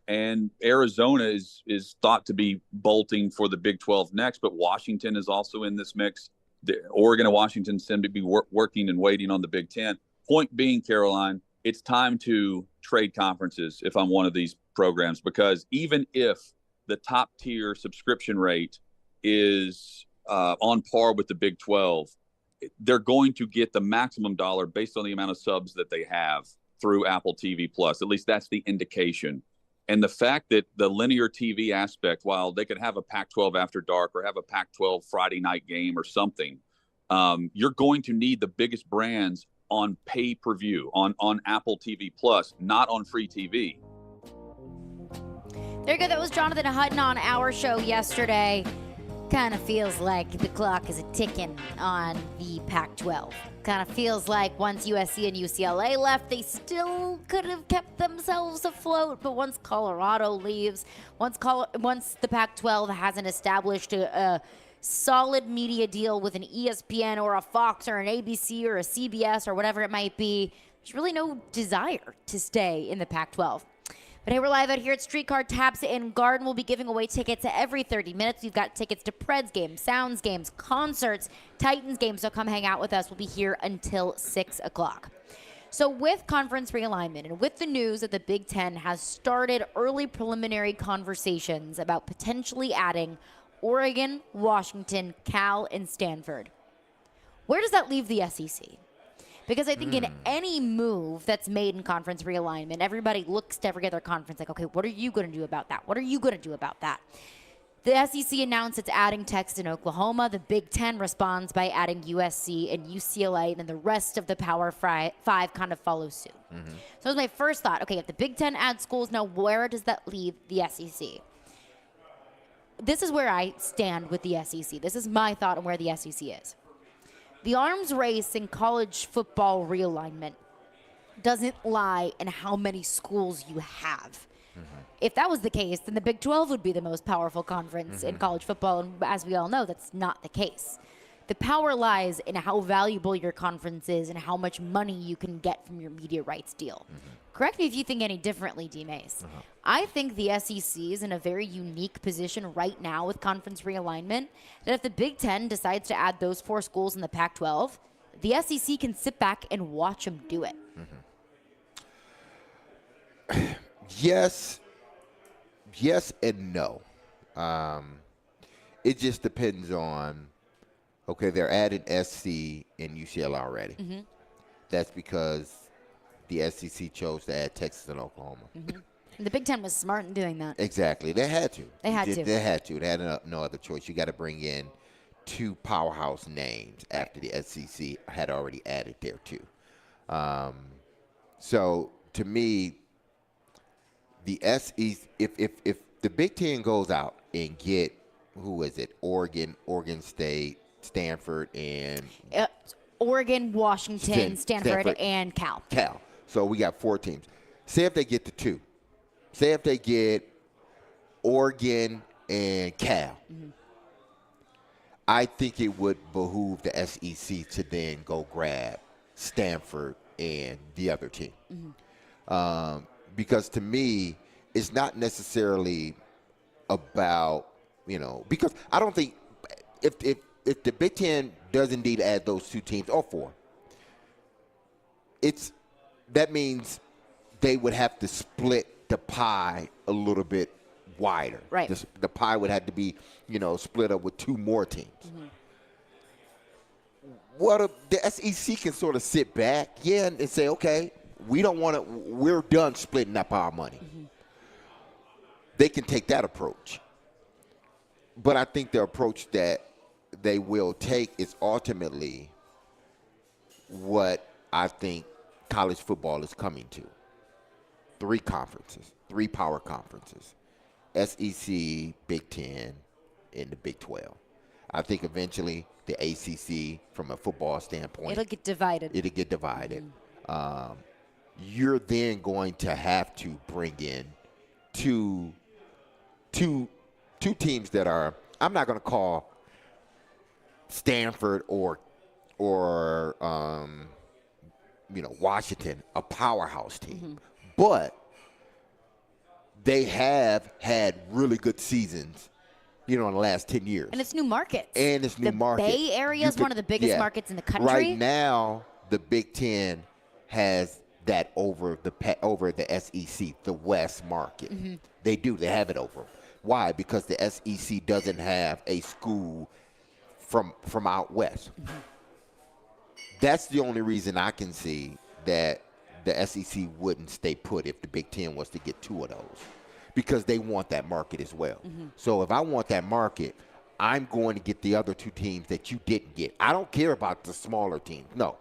And Arizona is thought to be bolting for the Big 12 next, but Washington is also in this mix. Oregon and Washington seem to be working and waiting on the Big 10. Point being, Caroline, it's time to trade conferences if I'm one of these programs, because even if the top tier subscription rate is on par with the Big 12, they're going to get the maximum dollar based on the amount of subs that they have through Apple TV Plus. At least that's the indication. And the fact that the linear TV aspect, while they could have a Pac-12 after dark or have a Pac-12 Friday night game or something, you're going to need the biggest brands on pay-per-view, on Apple TV Plus, not on free TV. There you go. That was Jonathan Hutton on our show yesterday. Kind of feels like the clock is ticking on the Pac-12. Kind of feels like once USC and UCLA left, they still could have kept themselves afloat. But once Colorado leaves, once the Pac-12 hasn't established a solid media deal with an ESPN or a Fox or an ABC or a CBS or whatever it might be, there's really no desire to stay in the Pac-12. But hey, we're live out here at Streetcar Taps in Garden. We'll be giving away tickets every 30 minutes. We've got tickets to Preds games, Sounds games, concerts, Titans games. So come hang out with us. We'll be here until 6 o'clock. So with conference realignment and with the news that the Big Ten has started early preliminary conversations about potentially adding Oregon, Washington, Cal, and Stanford, where does that leave the SEC? Because I think in any move that's made in conference realignment, everybody looks to every other conference like, okay, what are you going to do about that? What are you going to do about that? The SEC announced it's adding Texas and Oklahoma. The Big Ten responds by adding USC and UCLA, and then the rest of the Power Five kind of follow suit. So that was my first thought. Okay, if the Big Ten adds schools, now where does that leave the SEC? This is where I stand with the SEC. This is my thought on where the SEC is. The arms race in college football realignment doesn't lie in how many schools you have. If that was the case, then the Big 12 would be the most powerful conference in college football, and as we all know, that's not the case. The power lies in how valuable your conference is and how much money you can get from your media rights deal. Correct me if you think any differently, D-Mase. I think the SEC is in a very unique position right now with conference realignment, that if the Big Ten decides to add those 4 schools in the Pac-12, the SEC can sit back and watch them do it. Yes and no. It just depends on, okay, they're adding SC and UCLA already. That's because the SEC chose to add Texas and Oklahoma. The Big Ten was smart in doing that. Exactly. They had to. They had to. They had no other choice. You got to bring in 2 powerhouse names after the SEC had already added there too. So to me, the SEC, if the Big Ten goes out and get, who is it? Oregon State, Stanford, and Oregon, Washington, Stanford, and Cal. So we got 4 teams. Say if they get to 2. Say if they get Oregon and Cal. I think it would behoove the SEC to then go grab Stanford and the other team. Because to me, it's not necessarily about, because I don't think if the Big Ten does indeed add those 2 teams or 4, that means they would have to split the pie a little bit wider. Right. The pie would have to be, split up with 2 more teams. The SEC can sort of sit back, and say, okay, we're done splitting up our money. They can take that approach. But I think the approach that they will take is ultimately what I think college football is coming to. 3 conferences, 3 power conferences, SEC, Big Ten, and the Big 12. I think eventually the ACC, from a football standpoint, it'll get divided. You're then going to have to bring in two teams that are, I'm not going to call Stanford or Washington a powerhouse team, but they have had really good seasons, in the last 10 years. And it's new markets. The Bay Area is one of the biggest markets in the country. Right now, the Big Ten has that over the SEC, the West market. They do. They have it over. Why? Because the SEC doesn't have a school from out west. That's the only reason I can see that the SEC wouldn't stay put if the Big Ten was to get 2 of those, because they want that market as well. So if I want that market, I'm going to get the other 2 teams that you didn't get. I don't care about the smaller teams. No.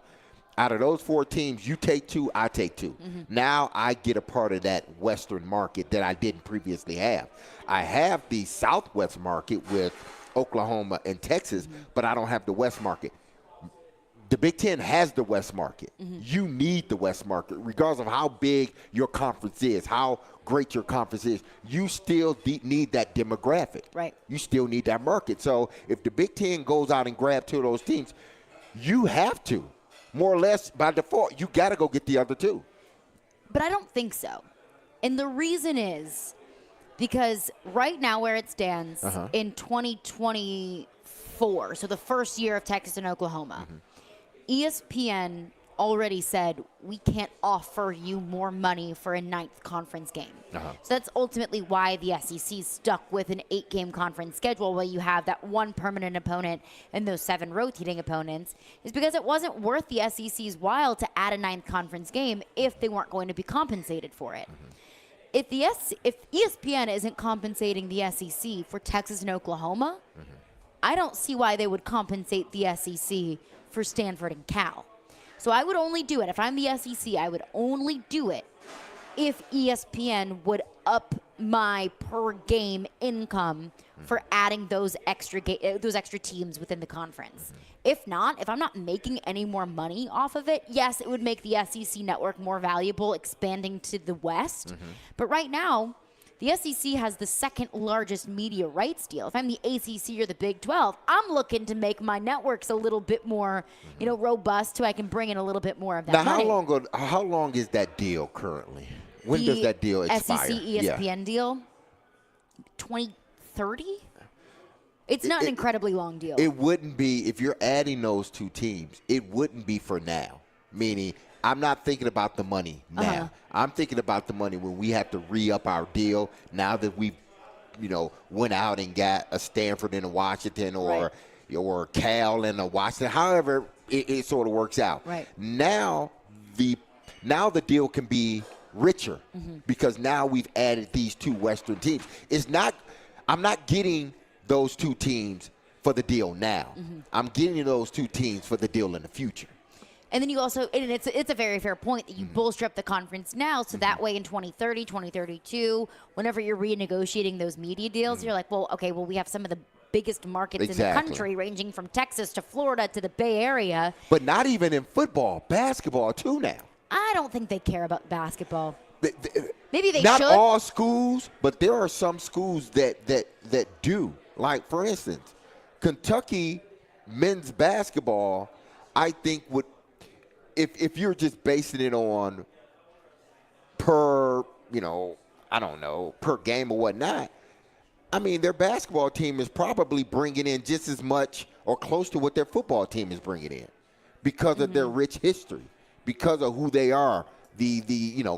Out of those 4 teams, you take 2, I take 2. Now I get a part of that Western market that I didn't previously have. I have the Southwest market with Oklahoma and Texas, but I don't have the West market. The Big Ten has the West market. You need the West market. Regardless of how big your conference is, how great your conference is, you still need that demographic. Right. You still need that market. So if the Big Ten goes out and grabs 2 of those teams, you have to. More or less, by default, you got to go get the other 2. But I don't think so. And the reason is because right now where it stands in 2024, so the first year of Texas and Oklahoma, ESPN already said we can't offer you more money for a 9th conference game. So that's ultimately why the SEC stuck with an 8-game conference schedule where you have that 1 permanent opponent and those 7 rotating opponents, is because it wasn't worth the SEC's while to add a 9th conference game if they weren't going to be compensated for it. If ESPN isn't compensating the SEC for Texas and Oklahoma, I don't see why they would compensate the SEC for Stanford and Cal. So I would only do it, if I'm the SEC, I would only do it if ESPN would up my per game income for adding those extra teams within the conference. If not, if I'm not making any more money off of it, yes, it would make the SEC network more valuable expanding to the West. But right now, the SEC has the 2nd largest media rights deal. If I'm the ACC or the Big 12, I'm looking to make my networks a little bit more, robust, so I can bring in a little bit more of that now, money. How long is that deal currently? When does that deal expire? SEC ESPN deal, 2030. It's not an incredibly long deal. It wouldn't be, if you're adding those 2 teams, it wouldn't be for now. Meaning, I'm not thinking about the money now. I'm thinking about the money when we have to re-up our deal now that we've, went out and got a Stanford and a Washington or Cal and a Washington. However, it sort of works out. Right. Now the deal can be richer because now we've added these 2 Western teams. I'm not getting those 2 teams for the deal now. I'm getting those 2 teams for the deal in the future. And then you also, and it's a very fair point that you bolster up the conference now, so that way in 2030, 2032, whenever you're renegotiating those media deals, you're like, we have some of the biggest markets in the country, ranging from Texas to Florida to the Bay Area. But not even in football, basketball too now. I don't think they care about basketball. Maybe they not should. Not all schools, but there are some schools that do. Like, for instance, Kentucky men's basketball, I think would, if you're just basing it on per game or whatnot, I mean, their basketball team is probably bringing in just as much or close to what their football team is bringing in because of their rich history, because of who they are. The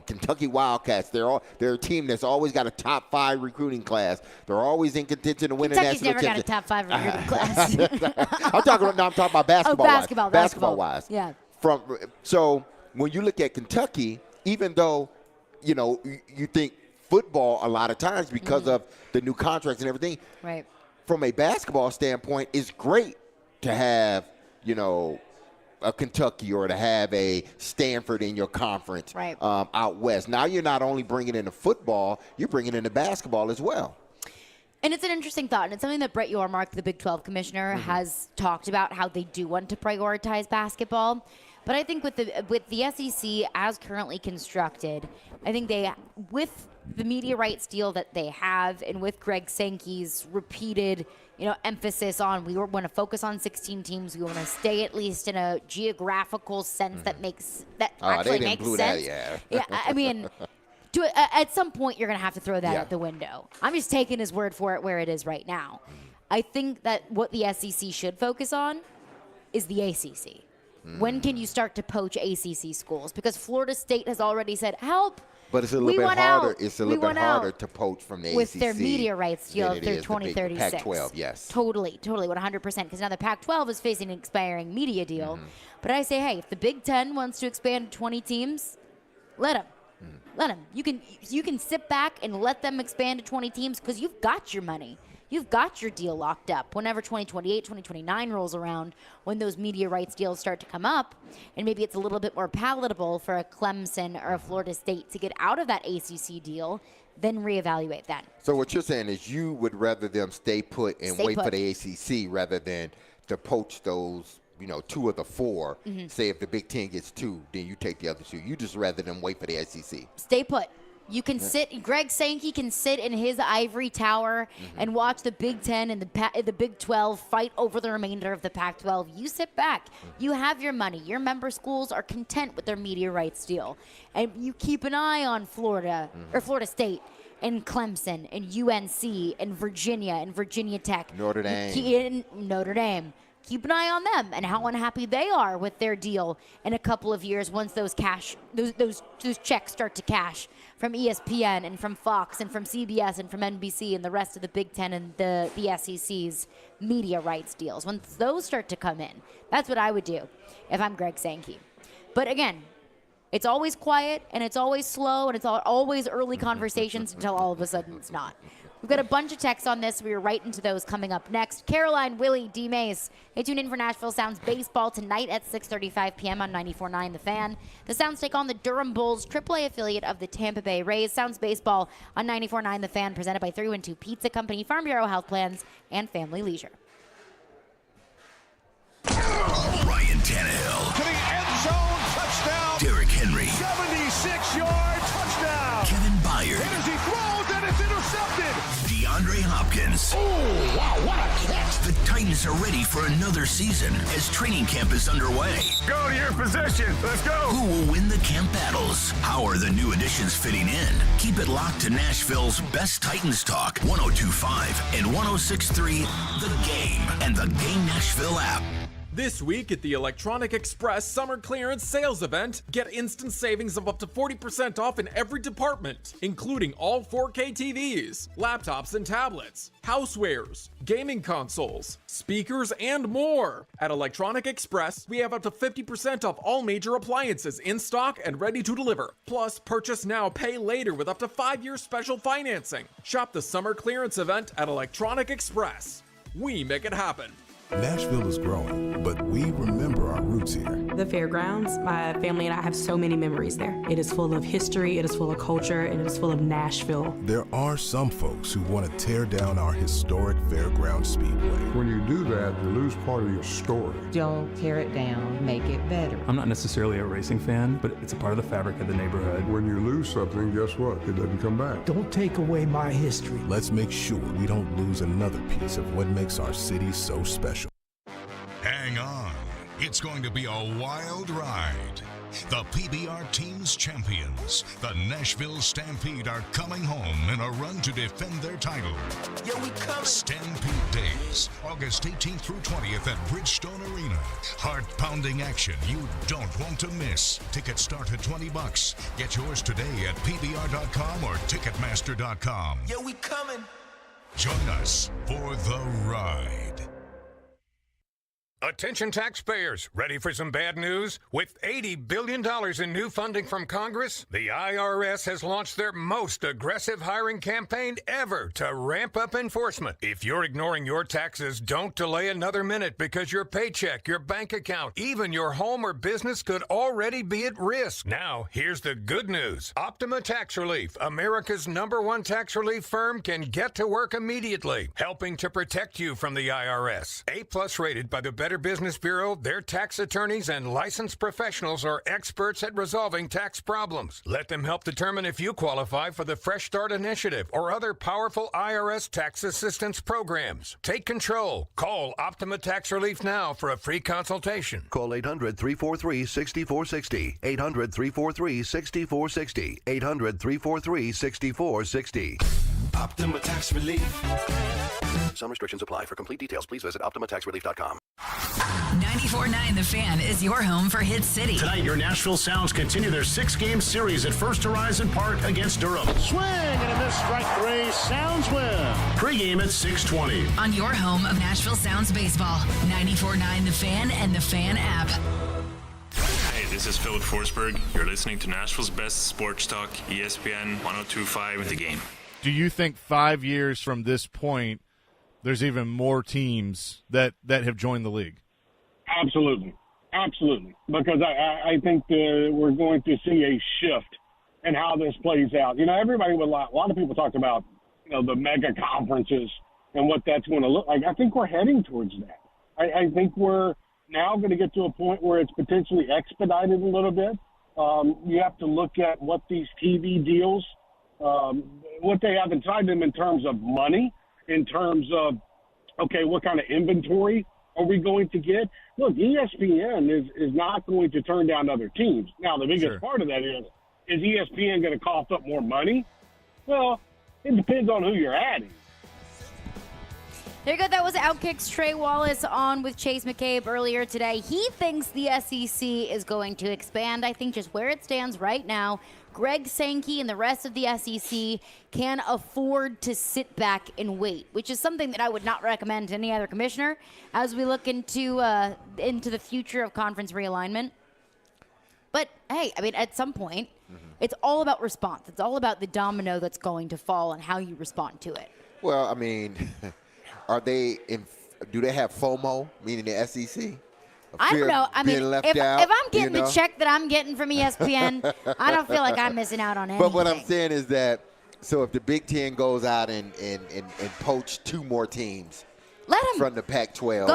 Kentucky Wildcats, they're a team that's always got a top 5 recruiting class. They're always in contention to win a national championship. Kentucky's never got a top 5 recruiting class. I'm talking about basketball. Basketball wise. Yeah. So when you look at Kentucky, even though you think football a lot of times because of the new contracts and everything, right? From a basketball standpoint, it's great to have a Kentucky or to have a Stanford in your conference out west. Now you're not only bringing in the football, you're bringing in the basketball as well. And it's an interesting thought, and it's something that Brett Yormark, the Big 12 commissioner, has talked about, how they do want to prioritize basketball. But I think with the SEC as currently constructed, I think with the media rights deal that they have, and with Greg Sankey's repeated emphasis on we want to focus on 16 teams, we want to stay at least in a geographical sense that actually makes sense. Yeah, I mean. At some point, you're going to have to throw that out the window. I'm just taking his word for it where it is right now. I think that what the SEC should focus on is the ACC. When can you start to poach ACC schools? Because Florida State has already said, help, But it's a little bit harder. It's a little bit harder to poach from the with ACC their media rights deal through the 2036. Pac-12, yes. Totally, 100%. Because now the Pac-12 is facing an expiring media deal. But I say, hey, if the Big Ten wants to expand to 20 teams, let them. Let them. You can sit back and let them expand to 20 teams because you've got your money. You've got your deal locked up. Whenever 2028, 2029 rolls around, when those media rights deals start to come up, and maybe it's a little bit more palatable for a Clemson or a Florida State to get out of that ACC deal, then reevaluate that. So what you're saying is you would rather them stay put and wait for the ACC rather than to poach those, 2 of the 4. Say if the Big Ten gets 2, then you take the other 2. You just rather them wait for the SEC. Stay put. You can sit. Greg Sankey can sit in his ivory tower and watch the Big Ten and the Big 12 fight over the remainder of the Pac-12. You sit back. You have your money. Your member schools are content with their media rights deal, and you keep an eye on Florida or Florida State and Clemson and UNC and Virginia Tech, Notre Dame. Notre Dame. Keep an eye on them and how unhappy they are with their deal in a couple of years once those checks start to cash from ESPN and from Fox and from CBS and from NBC and the rest of the Big Ten and the SEC's media rights deals. Once those start to come in, that's what I would do if I'm Greg Sankey. But again, it's always quiet and it's always slow and it's always early conversations until all of a sudden it's not. We've got a bunch of texts on this. We are right into those coming up next. Caroline, Willy, D-Mase. Hey, tune in for Nashville Sounds baseball tonight at 6:35 p.m. on 94.9 The Fan. The Sounds take on the Durham Bulls, AAA affiliate of the Tampa Bay Rays. Sounds baseball on 94.9 The Fan, presented by 312 Pizza Company, Farm Bureau Health Plans, and Family Leisure. Ryan Tannehill. To the end zone, touchdown. Derrick Henry. 76-yard touchdown. Kevin Byard. And as he throws, and it's intercepted. DeAndre Hopkins. Oh, wow, what a catch. The Titans are ready for another season as training camp is underway. Go to your position. Let's go. Who will win the camp battles? How are the new additions fitting in? Keep it locked to Nashville's best Titans talk, 102.5 and 106.3 The Game and the Game Nashville app. This week at the Electronic Express Summer Clearance Sales Event, get instant savings of up to 40% off in every department, including all 4K TVs, laptops and tablets, housewares, gaming consoles, speakers, and more. At Electronic Express, we have up to 50% off all major appliances in stock and ready to deliver. Plus, purchase now, pay later with up to 5-year special financing. Shop the Summer Clearance Event at Electronic Express. We make it happen. Nashville is growing, but we remember our roots here. The fairgrounds, my family and I have so many memories there. It is full of history, it is full of culture, and it is full of Nashville. There are some folks who want to tear down our historic fairground speedway. When you do that, you lose part of your story. Don't tear it down, make it better. I'm not necessarily a racing fan, but it's a part of the fabric of the neighborhood. When you lose something, guess what? It doesn't come back. Don't take away my history. Let's make sure we don't lose another piece of what makes our city so special. Hang on. It's going to be a wild ride. The PBR Team's champions, the Nashville Stampede, are coming home in a run to defend their title. Yeah, we coming. Stampede Days, August 18th through 20th at Bridgestone Arena. Heart-pounding action you don't want to miss. Tickets start at $20. Get yours today at PBR.com or Ticketmaster.com. Yeah, we coming. Join us for the ride. Attention taxpayers, ready for some bad news? With $80 billion in new funding from Congress, the IRS has launched their most aggressive hiring campaign ever to ramp up enforcement. If you're ignoring your taxes, don't delay another minute because your paycheck, your bank account, even your home or business could already be at risk. Now, here's the good news. Optima Tax Relief, America's #1 tax relief firm, can get to work immediately, helping to protect you from the IRS. A+ rated by the Better Business Bureau, their tax attorneys and licensed professionals are experts at resolving tax problems. Let them help determine if you qualify for the Fresh Start Initiative or other powerful IRS tax assistance programs. Take control. Call Optima Tax Relief now for a free consultation. Call 800-343-6460. 800-343-6460. 800-343-6460. Optima Tax Relief. Some restrictions apply. For complete details, please visit OptimaTaxRelief.com. 94.9 The Fan is your home for Hit City. Tonight, your Nashville Sounds continue their 6-game series at First Horizon Park against Durham. Swing and a miss, strike 3. Sounds win. Pre-game at 6:20. On your home of Nashville Sounds baseball, 94.9 The Fan and The Fan app. Hey, this is Philip Forsberg. You're listening to Nashville's best sports talk, ESPN 102.5 The Game. Do you think 5 years from this point, there's even more teams that have joined the league? Absolutely. Because I think we're going to see a shift in how this plays out. Everybody a lot of people talked about, the mega conferences and what that's going to look like. I think we're heading towards that. I think we're now going to get to a point where it's potentially expedited a little bit. You have to look at what these TV deals, what they have inside them in terms of money, in terms of, okay, what kind of inventory are we going to get? Look, ESPN is not going to turn down other teams. Now, the biggest part of that is ESPN going to cough up more money? Well, it depends on who you're adding. There you go. That was Outkick's Trey Wallace on with Chase McCabe earlier today. He thinks the SEC is going to expand. I think just where it stands right now, Greg Sankey and the rest of the SEC can afford to sit back and wait, which is something that I would not recommend to any other commissioner as we look into the future of conference realignment. But, hey, I mean, at some point, it's all about response. It's all about the domino that's going to fall and how you respond to it. Well, I mean, do they have FOMO, meaning the SEC? I don't know. I mean, if I'm getting the check that I'm getting from ESPN, I don't feel like I'm missing out on anything. But what I'm saying is that, so if the Big Ten goes out and poach 2 more teams from the Pac-12.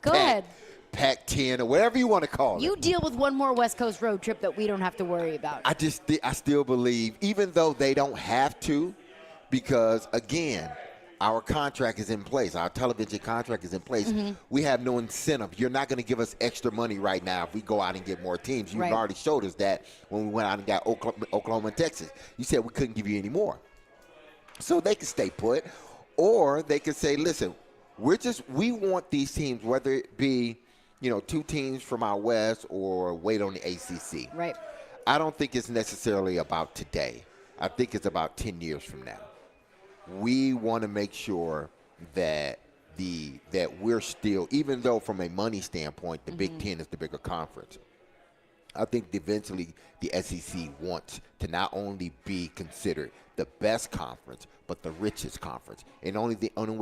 Go ahead. Pac-10 or whatever you want to call it. You deal with one more West Coast road trip that we don't have to worry about. I still believe, even though they don't have to, because, again, our contract is in place. Our television contract is in place. Mm-hmm. We have no incentive. You're not going to give us extra money right now if we go out and get more teams. You've already showed us that when we went out and got Oklahoma and Texas. You said we couldn't give you any more. So they can stay put, or they can say, listen, we want these teams, whether it be, 2 teams from our West or wait on the ACC. Right. I don't think it's necessarily about today. I think it's about 10 years from now. We want to make sure that we're still, even though from a money standpoint, the Big Ten is the bigger conference. I think eventually the SEC wants to not only be considered the best conference, but the richest conference. And the only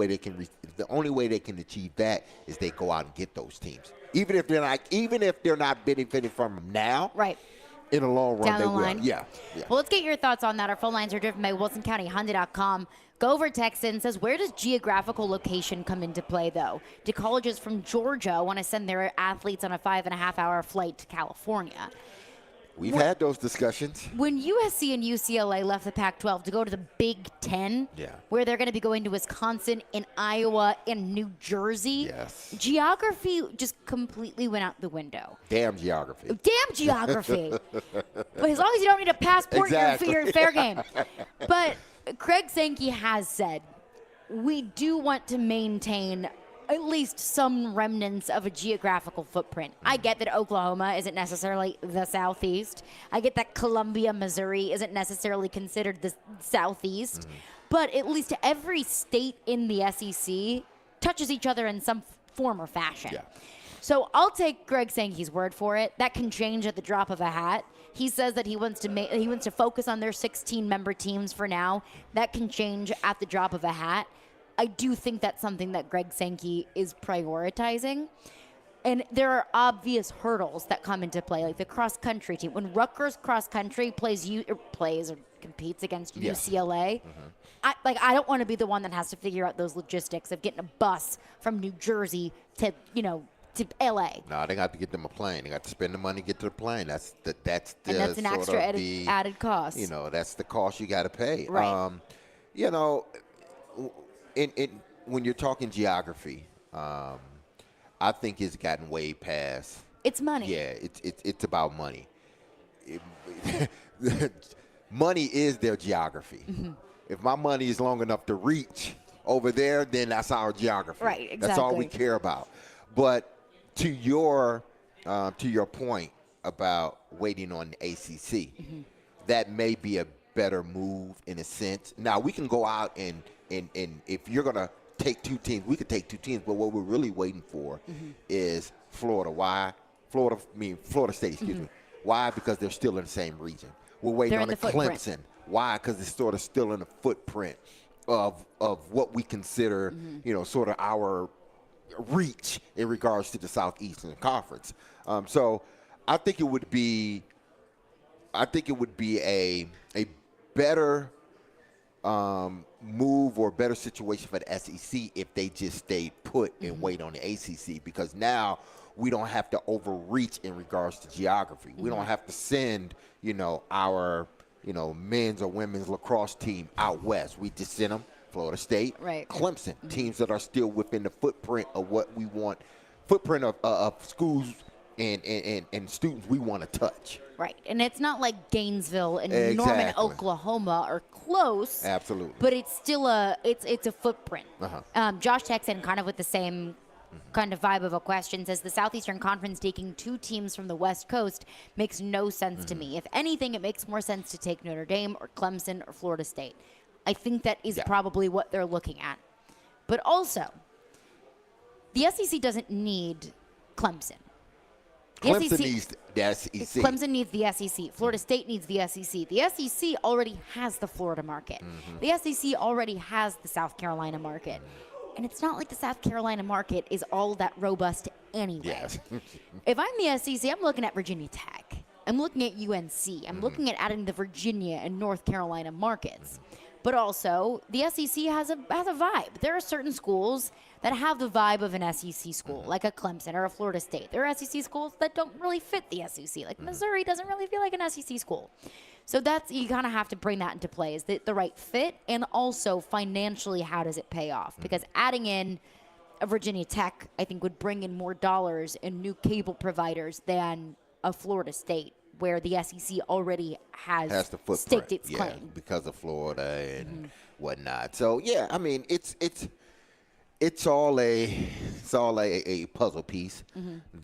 way they can achieve that is they go out and get those teams. Even if they're not benefiting from them now. Right. In the long run, Down they the will. line. Yeah. Well, let's get your thoughts on that. Our phone lines are driven by WilsonCountyHonda.com. Gover Texan says, where does geographical location come into play, though? Do colleges from Georgia want to send their athletes on a 5.5-hour flight to California? We've had those discussions. When USC and UCLA left the Pac-12 to go to the Big Ten, where they're going to be going to Wisconsin and Iowa and New Jersey, geography just completely went out the window. Damn geography. But as long as you don't need a passport, you're fair game. But Craig Sankey has said, we do want to maintain at least some remnants of a geographical footprint. I get that Oklahoma isn't necessarily the Southeast. I get that Columbia, Missouri isn't necessarily considered the Southeast. But at least every state in the SEC touches each other in some form or fashion. Yeah. So I'll take Greg Sankey's word for it. That can change at the drop of a hat. He says that he wants to focus on their 16-member teams for now. That can change at the drop of a hat. I do think that's something that Greg Sankey is prioritizing. And there are obvious hurdles that come into play, like the cross-country team. When Rutgers cross-country competes against UCLA, I don't want to be the one that has to figure out those logistics of getting a bus from New Jersey to L.A. No, they got to get them a plane. They got to spend the money to get to the plane. That's an extra added cost. That's the cost you got to pay. Right. When you're talking geography, I think it's gotten way past. It's money. Yeah, it's about money. Money is their geography. if my money is long enough to reach over there, then that's our geography. Right, exactly. That's all we care about. But to your point about waiting on the ACC, that may be a better move in a sense. Now, we can go out and if you're going to take two teams, we could take two teams, but what we're really waiting for is Florida. Why? Florida State, excuse me. Why? Because they're still in the same region. We're waiting on the Clemson. Why? Because it's sort of still in the footprint of what we consider, sort of our reach in regards to the Southeastern Conference. So I think it would be a better move or better situation for the SEC if they just stayed put and wait on the ACC, because now we don't have to overreach in regards to geography. We don't have to send, our, men's or women's lacrosse team out west. We just send them Florida State, Clemson, teams that are still within the footprint of what we want, footprint of schools and students we want to touch. Right, and it's not like Gainesville and Norman, Oklahoma are close. Absolutely. But it's still it's a footprint. Josh Texan, kind of with the same kind of vibe of a question, says the Southeastern Conference taking two teams from the West Coast makes no sense to me. If anything, it makes more sense to take Notre Dame or Clemson or Florida State. I think that is probably what they're looking at. But also, the SEC doesn't need Clemson. Clemson needs the SEC. Clemson needs the SEC. Florida State needs the SEC. The SEC already has the Florida market. The SEC already has the South Carolina market. And it's not like the South Carolina market is all that robust anyway. Yes. If I'm the SEC, I'm looking at Virginia Tech. I'm looking at UNC. I'm looking at adding the Virginia and North Carolina markets. But also, the SEC has a vibe. There are certain schools that have the vibe of an SEC school, like a Clemson or a Florida State. There are SEC schools that don't really fit the SEC. Like Missouri doesn't really feel like an SEC school. So you kind of have to bring that into play. Is the right fit? And also, financially, how does it pay off? Because adding in a Virginia Tech, I think, would bring in more dollars and new cable providers than a Florida State, where the SEC already has the footprint, staked its claim because of Florida and whatnot. So I mean, it's all a puzzle piece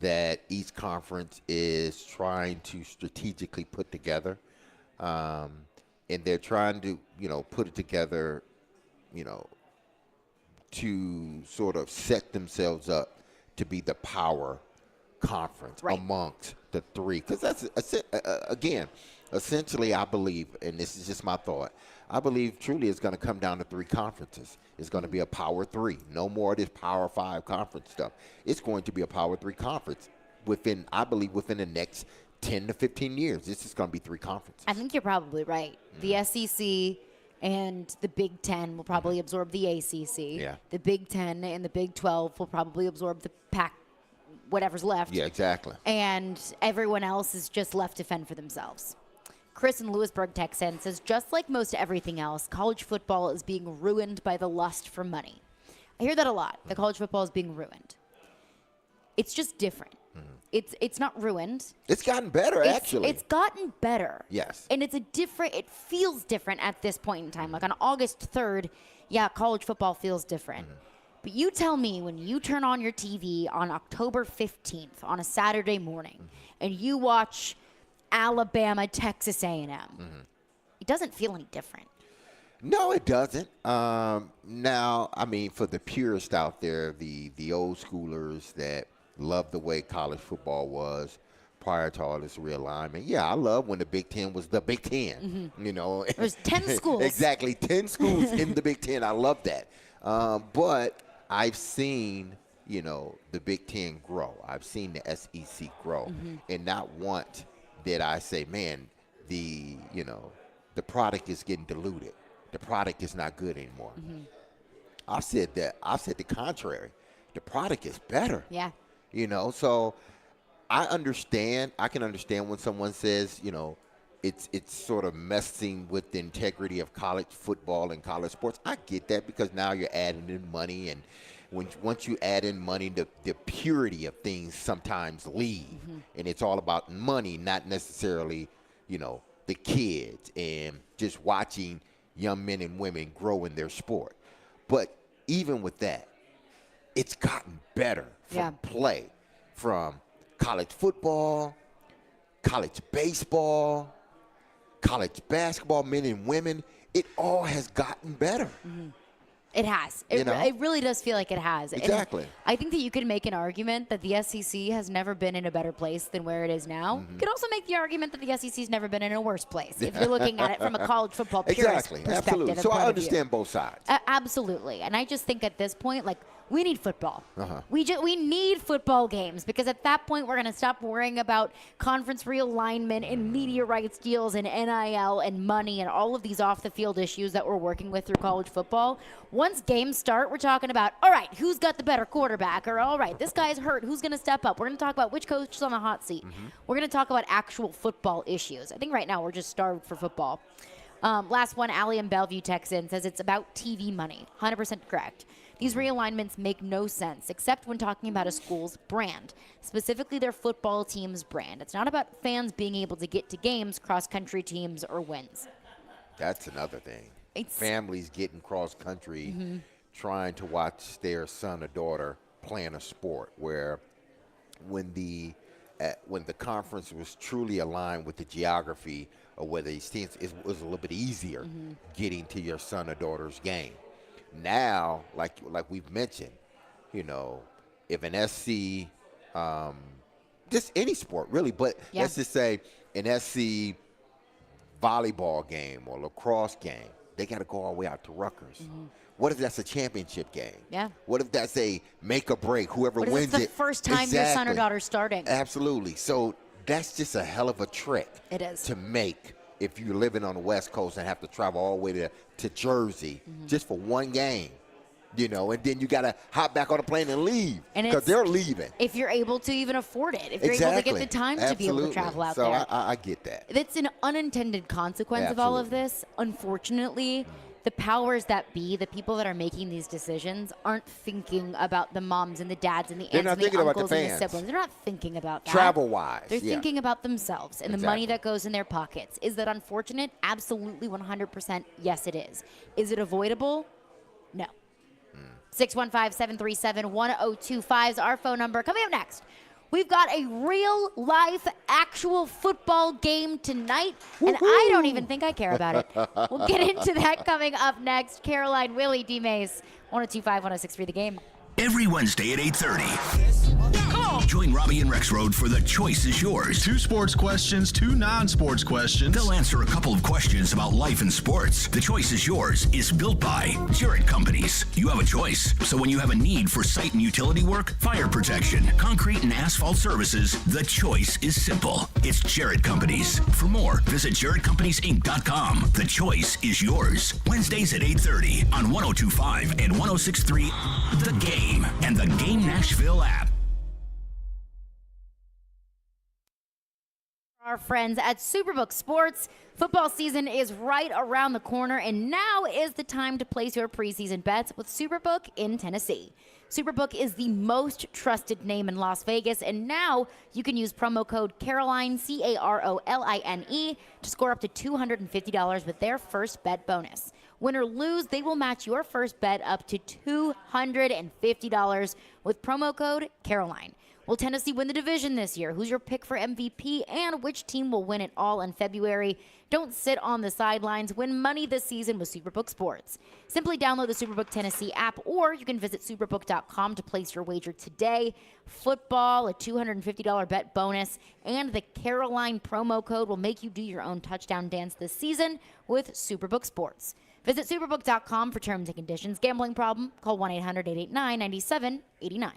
that each conference is trying to strategically put together, and they're trying to put it together, to sort of set themselves up to be the power conference amongst the three, because that's again, essentially, I believe, and this is just my thought, I believe truly it's going to come down to three conferences. It's going to be a Power 3, no more of this Power 5 conference stuff. It's going to be a Power 3 conference within the next 10 to 15 years. This is going to be three conferences. I think you're probably right. The SEC and the Big Ten will probably absorb the ACC. Yeah. The Big Ten and the Big 12 will probably absorb the Pac, whatever's left. Yeah, exactly. And everyone else is just left to fend for themselves. Chris in Lewisburg, Texas says, just like most everything else, college football is being ruined by the lust for money. I hear that a lot. The college football is being ruined. It's just different. It's not ruined. It's gotten better, actually. It's gotten better. Yes. And it feels different at this point in time. Like on August 3rd, college football feels different. But you tell me, when you turn on your TV on October 15th on a Saturday morning and you watch Alabama, Texas A&M, it doesn't feel any different. No, it doesn't. Now, I mean, for the purists out there, the old schoolers that love the way college football was prior to all this realignment. I love when the Big Ten was the Big Ten. There's 10 schools. Exactly, 10 schools in the Big Ten. I love that. But I've seen, the Big Ten grow. I've seen the SEC grow. And not once did I say, man, the product is getting diluted. The product is not good anymore. I said the contrary. The product is better. Yeah. So I can understand when someone says, it's sort of messing with the integrity of college football and college sports. I get that, because now you're adding in money, and once you add in money, the purity of things sometimes leave, and it's all about money, not necessarily, the kids and just watching, young men and women grow in their sport. But even with that, it's gotten better from play, from college football, college baseball, college basketball, men and women. It all has gotten better. Mm-hmm. It has. It really does feel like it has. Exactly. And I think that you could make an argument that the SEC has never been in a better place than where it is now. You could also make the argument that the SEC has never been in a worse place if you're looking at it from a college football purist perspective. Absolutely. So I understand both sides. Absolutely. And I just think at this point, like, we need football. We need football games, because at that point we're going to stop worrying about conference realignment and media rights deals and NIL and money and all of these off-the-field issues that we're working with through college football. Once games start, we're talking about, all right, who's got the better quarterback? Or, all right, this guy's hurt. Who's going to step up? We're going to talk about which coach is on the hot seat. We're going to talk about actual football issues. I think right now we're just starved for football. Last one, Allie in Bellevue texts in, says it's about TV money. 100% correct. These realignments make no sense, except when talking about a school's brand, specifically their football team's brand. It's not about fans being able to get to games, cross-country teams, or wins. That's another thing. Families getting cross-country, trying to watch their son or daughter playing a sport, where when the conference was truly aligned with the geography of where these teams, it was a little bit easier getting to your son or daughter's game. Now, like we've mentioned, if an SC, just any sport really, but let's just say an SC volleyball game or lacrosse game, they got to go all the way out to Rutgers. What if that's a championship game? Yeah. What if that's a make or break? Whoever wins it. It's the first time your son or daughter's starting. Absolutely. So that's just a hell of a trick. It is. To make if you're living on the West Coast and have to travel all the way to Jersey just for one game. And then you got to hop back on a plane and leave because they're leaving. If you're able to even afford it, if you're able to get the time to be able to travel out there. So I get that. That's an unintended consequence of all of this. Unfortunately, the powers that be, the people that are making these decisions, aren't thinking about the moms and the dads and the aunts and the uncles and the siblings. They're not thinking about that. Travel-wise. They're thinking about themselves and the money that goes in their pockets. Is that unfortunate? Absolutely, 100%. Yes, it is. Is it avoidable? No. 615-737-1025 is our phone number. Coming up next, we've got a real-life, actual football game tonight, and I don't even think I care about it. We'll get into that coming up next. Caroline, Willy, D-Mase, 1025, 1063 The Game. Every Wednesday at 8:30. Join Robbie and Rexroad for The Choice is Yours. 2 sports questions, 2 non-sports questions. They'll answer a couple of questions about life and sports. The Choice is Yours is built by Jarrett Companies. You have a choice. So when you have a need for site and utility work, fire protection, concrete and asphalt services, the choice is simple. It's Jarrett Companies. For more, visit JarrettCompaniesInc.com. The Choice is Yours. Wednesdays at 8:30 on 1025 and 1063 The Game and the Game Nashville app. Our friends at Superbook Sports. Football season is right around the corner, and now is the time to place your preseason bets with Superbook in Tennessee. Superbook is the most trusted name in Las Vegas, and now you can use promo code Caroline, Caroline, to score up to $250 with their first bet bonus. Win or lose, they will match your first bet up to $250 with promo code Caroline. Will Tennessee win the division this year? Who's your pick for MVP? And which team will win it all in February? Don't sit on the sidelines. Win money this season with Superbook Sports. Simply download the Superbook Tennessee app, or you can visit superbook.com to place your wager today. Football, a $250 bet bonus, and the Caroline promo code will make you do your own touchdown dance this season with Superbook Sports. Visit superbook.com for terms and conditions. Gambling problem? Call 1-800-889-9789.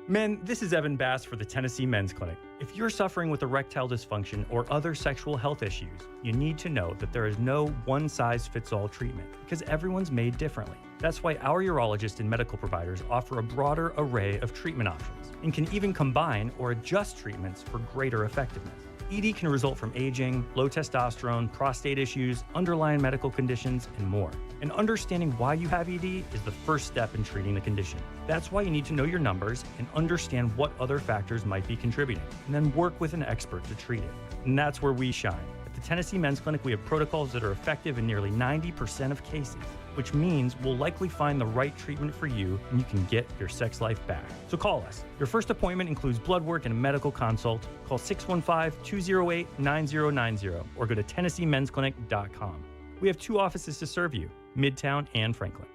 Men, this is Evan Bass for the Tennessee Men's Clinic. If you're suffering with erectile dysfunction or other sexual health issues, you need to know that there is no one-size-fits-all treatment because everyone's made differently. That's why our urologists and medical providers offer a broader array of treatment options and can even combine or adjust treatments for greater effectiveness. ED can result from aging, low testosterone, prostate issues, underlying medical conditions, and more. And understanding why you have ED is the first step in treating the condition. That's why you need to know your numbers and understand what other factors might be contributing, and then work with an expert to treat it. And that's where we shine. At the Tennessee Men's Clinic, we have protocols that are effective in nearly 90% of cases, which means we'll likely find the right treatment for you and you can get your sex life back. So call us. Your first appointment includes blood work and a medical consult. Call 615-208-9090 or go to TennesseeMen'sClinic.com. We have 2 offices to serve you, Midtown and Franklin.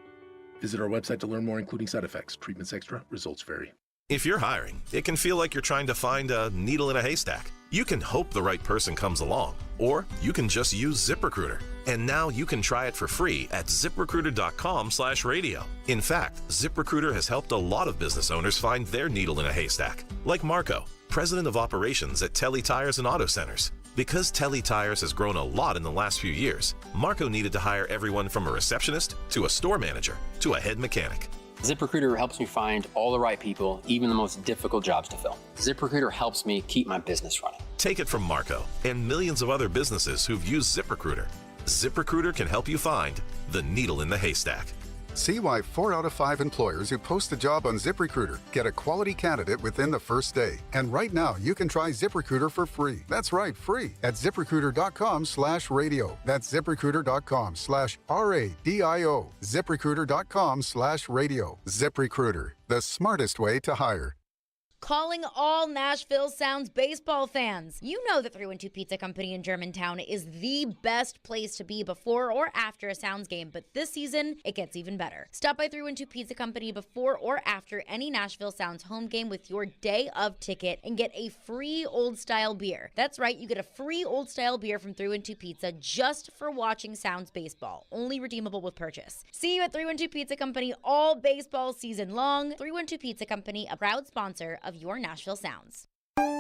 Visit our website to learn more, including side effects. Treatments extra, results vary. If you're hiring, it can feel like you're trying to find a needle in a haystack. You can hope the right person comes along, or you can just use ZipRecruiter. And now you can try it for free at ZipRecruiter.com/radio. In fact, ZipRecruiter has helped a lot of business owners find their needle in a haystack, like Marco, president of operations at Telly Tires and Auto Centers. Because Telly Tires has grown a lot in the last few years, Marco needed to hire everyone from a receptionist to a store manager to a head mechanic. ZipRecruiter helps me find all the right people, even the most difficult jobs to fill. ZipRecruiter helps me keep my business running. Take it from Marco and millions of other businesses who've used ZipRecruiter. ZipRecruiter can help you find the needle in the haystack. See why 4 out of 5 employers who post a job on ZipRecruiter get a quality candidate within the first day. And right now, you can try ZipRecruiter for free. That's right, free at ZipRecruiter.com/radio. That's ZipRecruiter.com/RADIO. ZipRecruiter.com/radio. ZipRecruiter, the smartest way to hire. Calling all Nashville Sounds baseball fans. You know the 312 Pizza Company in Germantown is the best place to be before or after a Sounds game, but this season, it gets even better. Stop by 312 Pizza Company before or after any Nashville Sounds home game with your day of ticket and get a free old-style beer. That's right, you get a free old-style beer from 312 Pizza just for watching Sounds baseball, only redeemable with purchase. See you at 312 Pizza Company all baseball season long. 312 Pizza Company, a proud sponsor of your Nashville Sounds.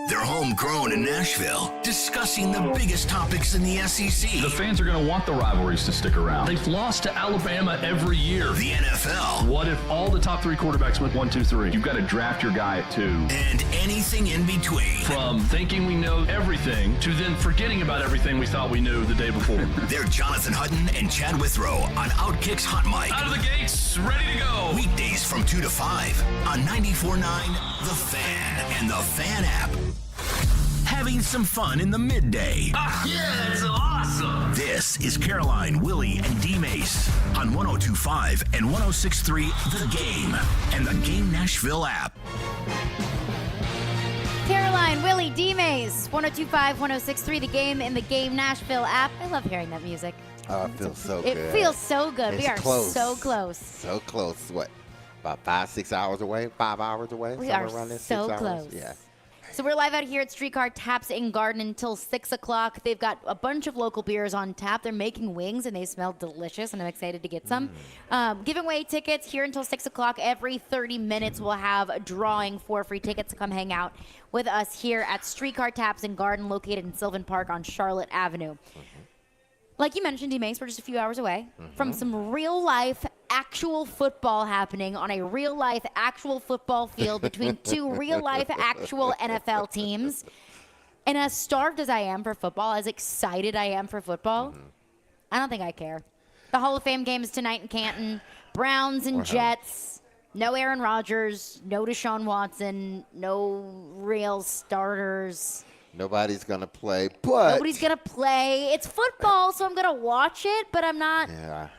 They're homegrown in Nashville, discussing the biggest topics in the SEC. The fans are going to want the rivalries to stick around. They've lost to Alabama every year. The NFL. What if all the top 3 quarterbacks went 1, 2, 3? You've got to draft your guy at 2. And anything in between. From thinking we know everything to then forgetting about everything we thought we knew the day before. They're Jonathan Hutton and Chad Withrow on Outkick's Hot Mic. Out of the gates, ready to go. Weekdays from 2 to 5 on 94.9 The Fan and The Fan app. Having some fun in the midday. Yeah, that's awesome. This is Caroline, Willy, and D-Mase on 102.5 and 106.3 The Game and the Game Nashville app. Caroline, Willy, D-Mase, 102.5, 106.3 The Game and the Game Nashville app. I love hearing that music. Oh, it feels so good. It feels so good. It's we are close. so close. So close. What, about 5-6 hours away? 5 hours away? We Somewhere are around there, so 6 close. hours? Yeah. So we're live out here at Streetcar Taps in Garden until 6 o'clock. They've got a bunch of local beers on tap. They're making wings, and they smell delicious, and I'm excited to get some. Giving away tickets here until 6 o'clock. Every 30 minutes, we'll have a drawing for free tickets to come hang out with us here at Streetcar Taps in Garden, located in Sylvan Park on Charlotte Avenue. Like you mentioned, D-Mase, we're just a few hours away from some real-life actual football happening on a real-life actual football field between 2 real-life actual NFL teams. And as starved as I am for football, as excited I am for football, I don't think I care. The Hall of Fame game is tonight in Canton. Browns and Jets. No Aaron Rodgers. No Deshaun Watson. No real starters. Nobody's going to play, but... Nobody's going to play. It's football, so I'm going to watch it, but I'm not...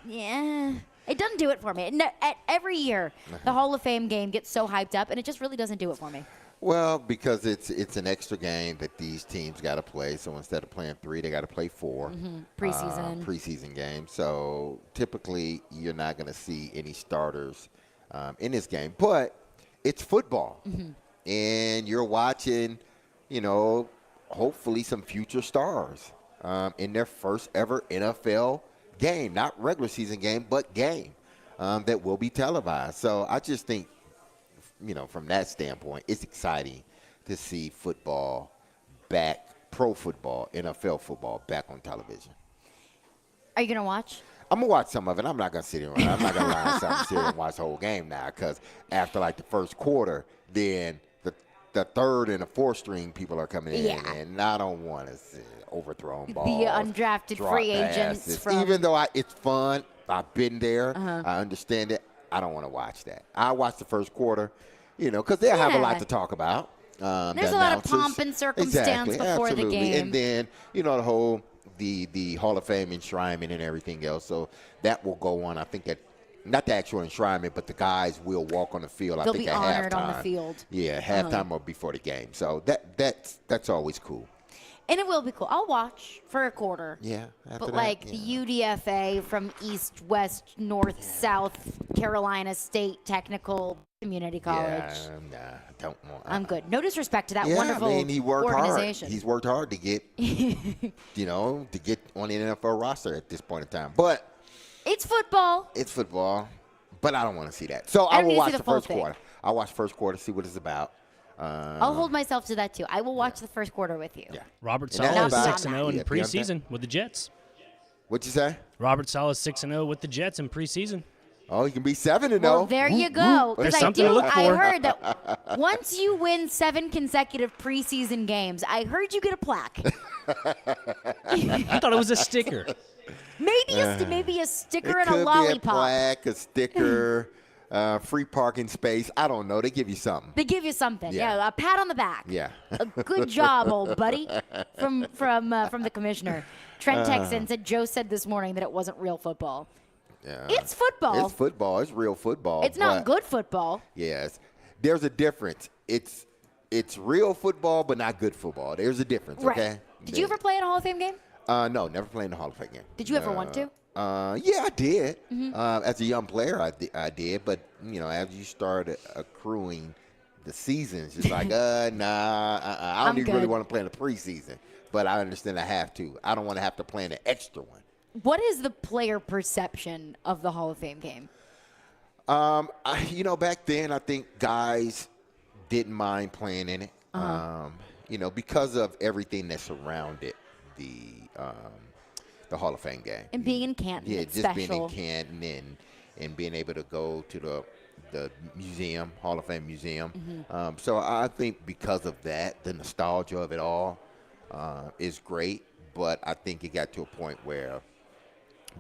Yeah. It doesn't do it for me. No, every year, the Hall of Fame game gets so hyped up, and it just really doesn't do it for me. Well, because it's an extra game that these teams got to play. So instead of playing 3, they got to play 4. Preseason game. So typically, you're not going to see any starters in this game. But it's football. And you're watching, hopefully some future stars in their first ever NFL game, not regular season game, but game that will be televised. So I just think, from that standpoint, it's exciting to see football back, pro football, NFL football back on television. Are you going to watch? I'm going to watch some of it. I'm not going to sit here. I'm not going to lie and sit here and watch the whole game now, because after the first quarter, then the third and the fourth string people are coming in, and I don't want to see overthrown balls. The undrafted free agents. Even though it's fun, I've been there, I understand it, I don't want to watch that. I watch the first quarter, because they'll have a lot to talk about. There's a lot of pomp and circumstance before the game. And then, the whole the Hall of Fame enshrinement and everything else. So that will go on. I think that not the actual enshrinement, but the guys will walk on the field. They'll I think be at honored halftime. on the field. Yeah, halftime or before the game. So that's always cool. And it will be cool. I'll watch for a quarter. Yeah. But that, like the UDFA from East, West, North, South Carolina State Technical Community College. Yeah, nah, I don't want. I'm good. No disrespect to that Yeah, wonderful I mean, he worked organization. hard. He's worked hard to get, to get on the NFL roster at this point in time. But it's football. It's football. But I don't want to see that. So I I don't will need to watch see the the full first thing. quarter. I'll watch first quarter, see what it's about. I'll hold myself to that too. I will watch the first quarter with you. Yeah. Robert And Saleh is that's 6-0 in about- preseason with the Jets. What'd you say? Robert Saleh is 6-0 with the Jets in preseason. Oh, he can be 7-0. Well, there you go. There's Because something to look for. I heard that once you win 7 consecutive preseason games, I heard you get a plaque. I thought it was a sticker. Maybe a sticker It and a could lollipop. be a plaque, a sticker, free parking space. I don't know. They give you something. They give you something. Yeah. Yeah, a pat on the back. Yeah. A good job, old buddy, from the commissioner. Trent Texan said Joe said this morning that it wasn't real football. Yeah. It's football. It's football. It's real football. It's not but good football. Yes. There's a difference. It's real football, but not good football. There's a difference, Right. okay? Did you ever play in a Hall of Fame game? No, never played in the Hall of Fame game. Did you ever want to? Yeah, I did. Mhm. As a young player, I did. But, as you start accruing the seasons, it's like, I I'm don't even really good. want to play in the preseason. But I understand I have to. I don't want to have to play in an extra one. What is the player perception of the Hall of Fame game? Back then, I think guys didn't mind playing in it. Because of everything that surrounded the Hall of Fame game. And being in Canton, Yeah, it's just special. being in Canton and being able to go to the museum, Hall of Fame museum. Mhm. So I think because of that, the nostalgia of it all is great. But I think it got to a point where,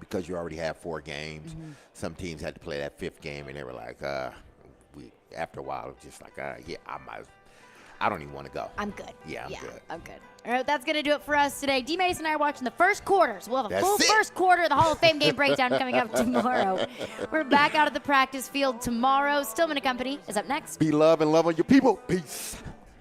because you already have 4 games, some teams had to play that 5th game, and they were like, after a while, it was just like, I don't even want to go. I'm good. Yeah, I'm good. I'm good. All right, that's going to do it for us today. D-Mase and I are watching the first quarters. We'll have a That's full it. first quarter of the Hall of Fame game breakdown coming up tomorrow. We're back out at the practice field tomorrow. Stillman & Company is up next. Be love and love on your people. Peace.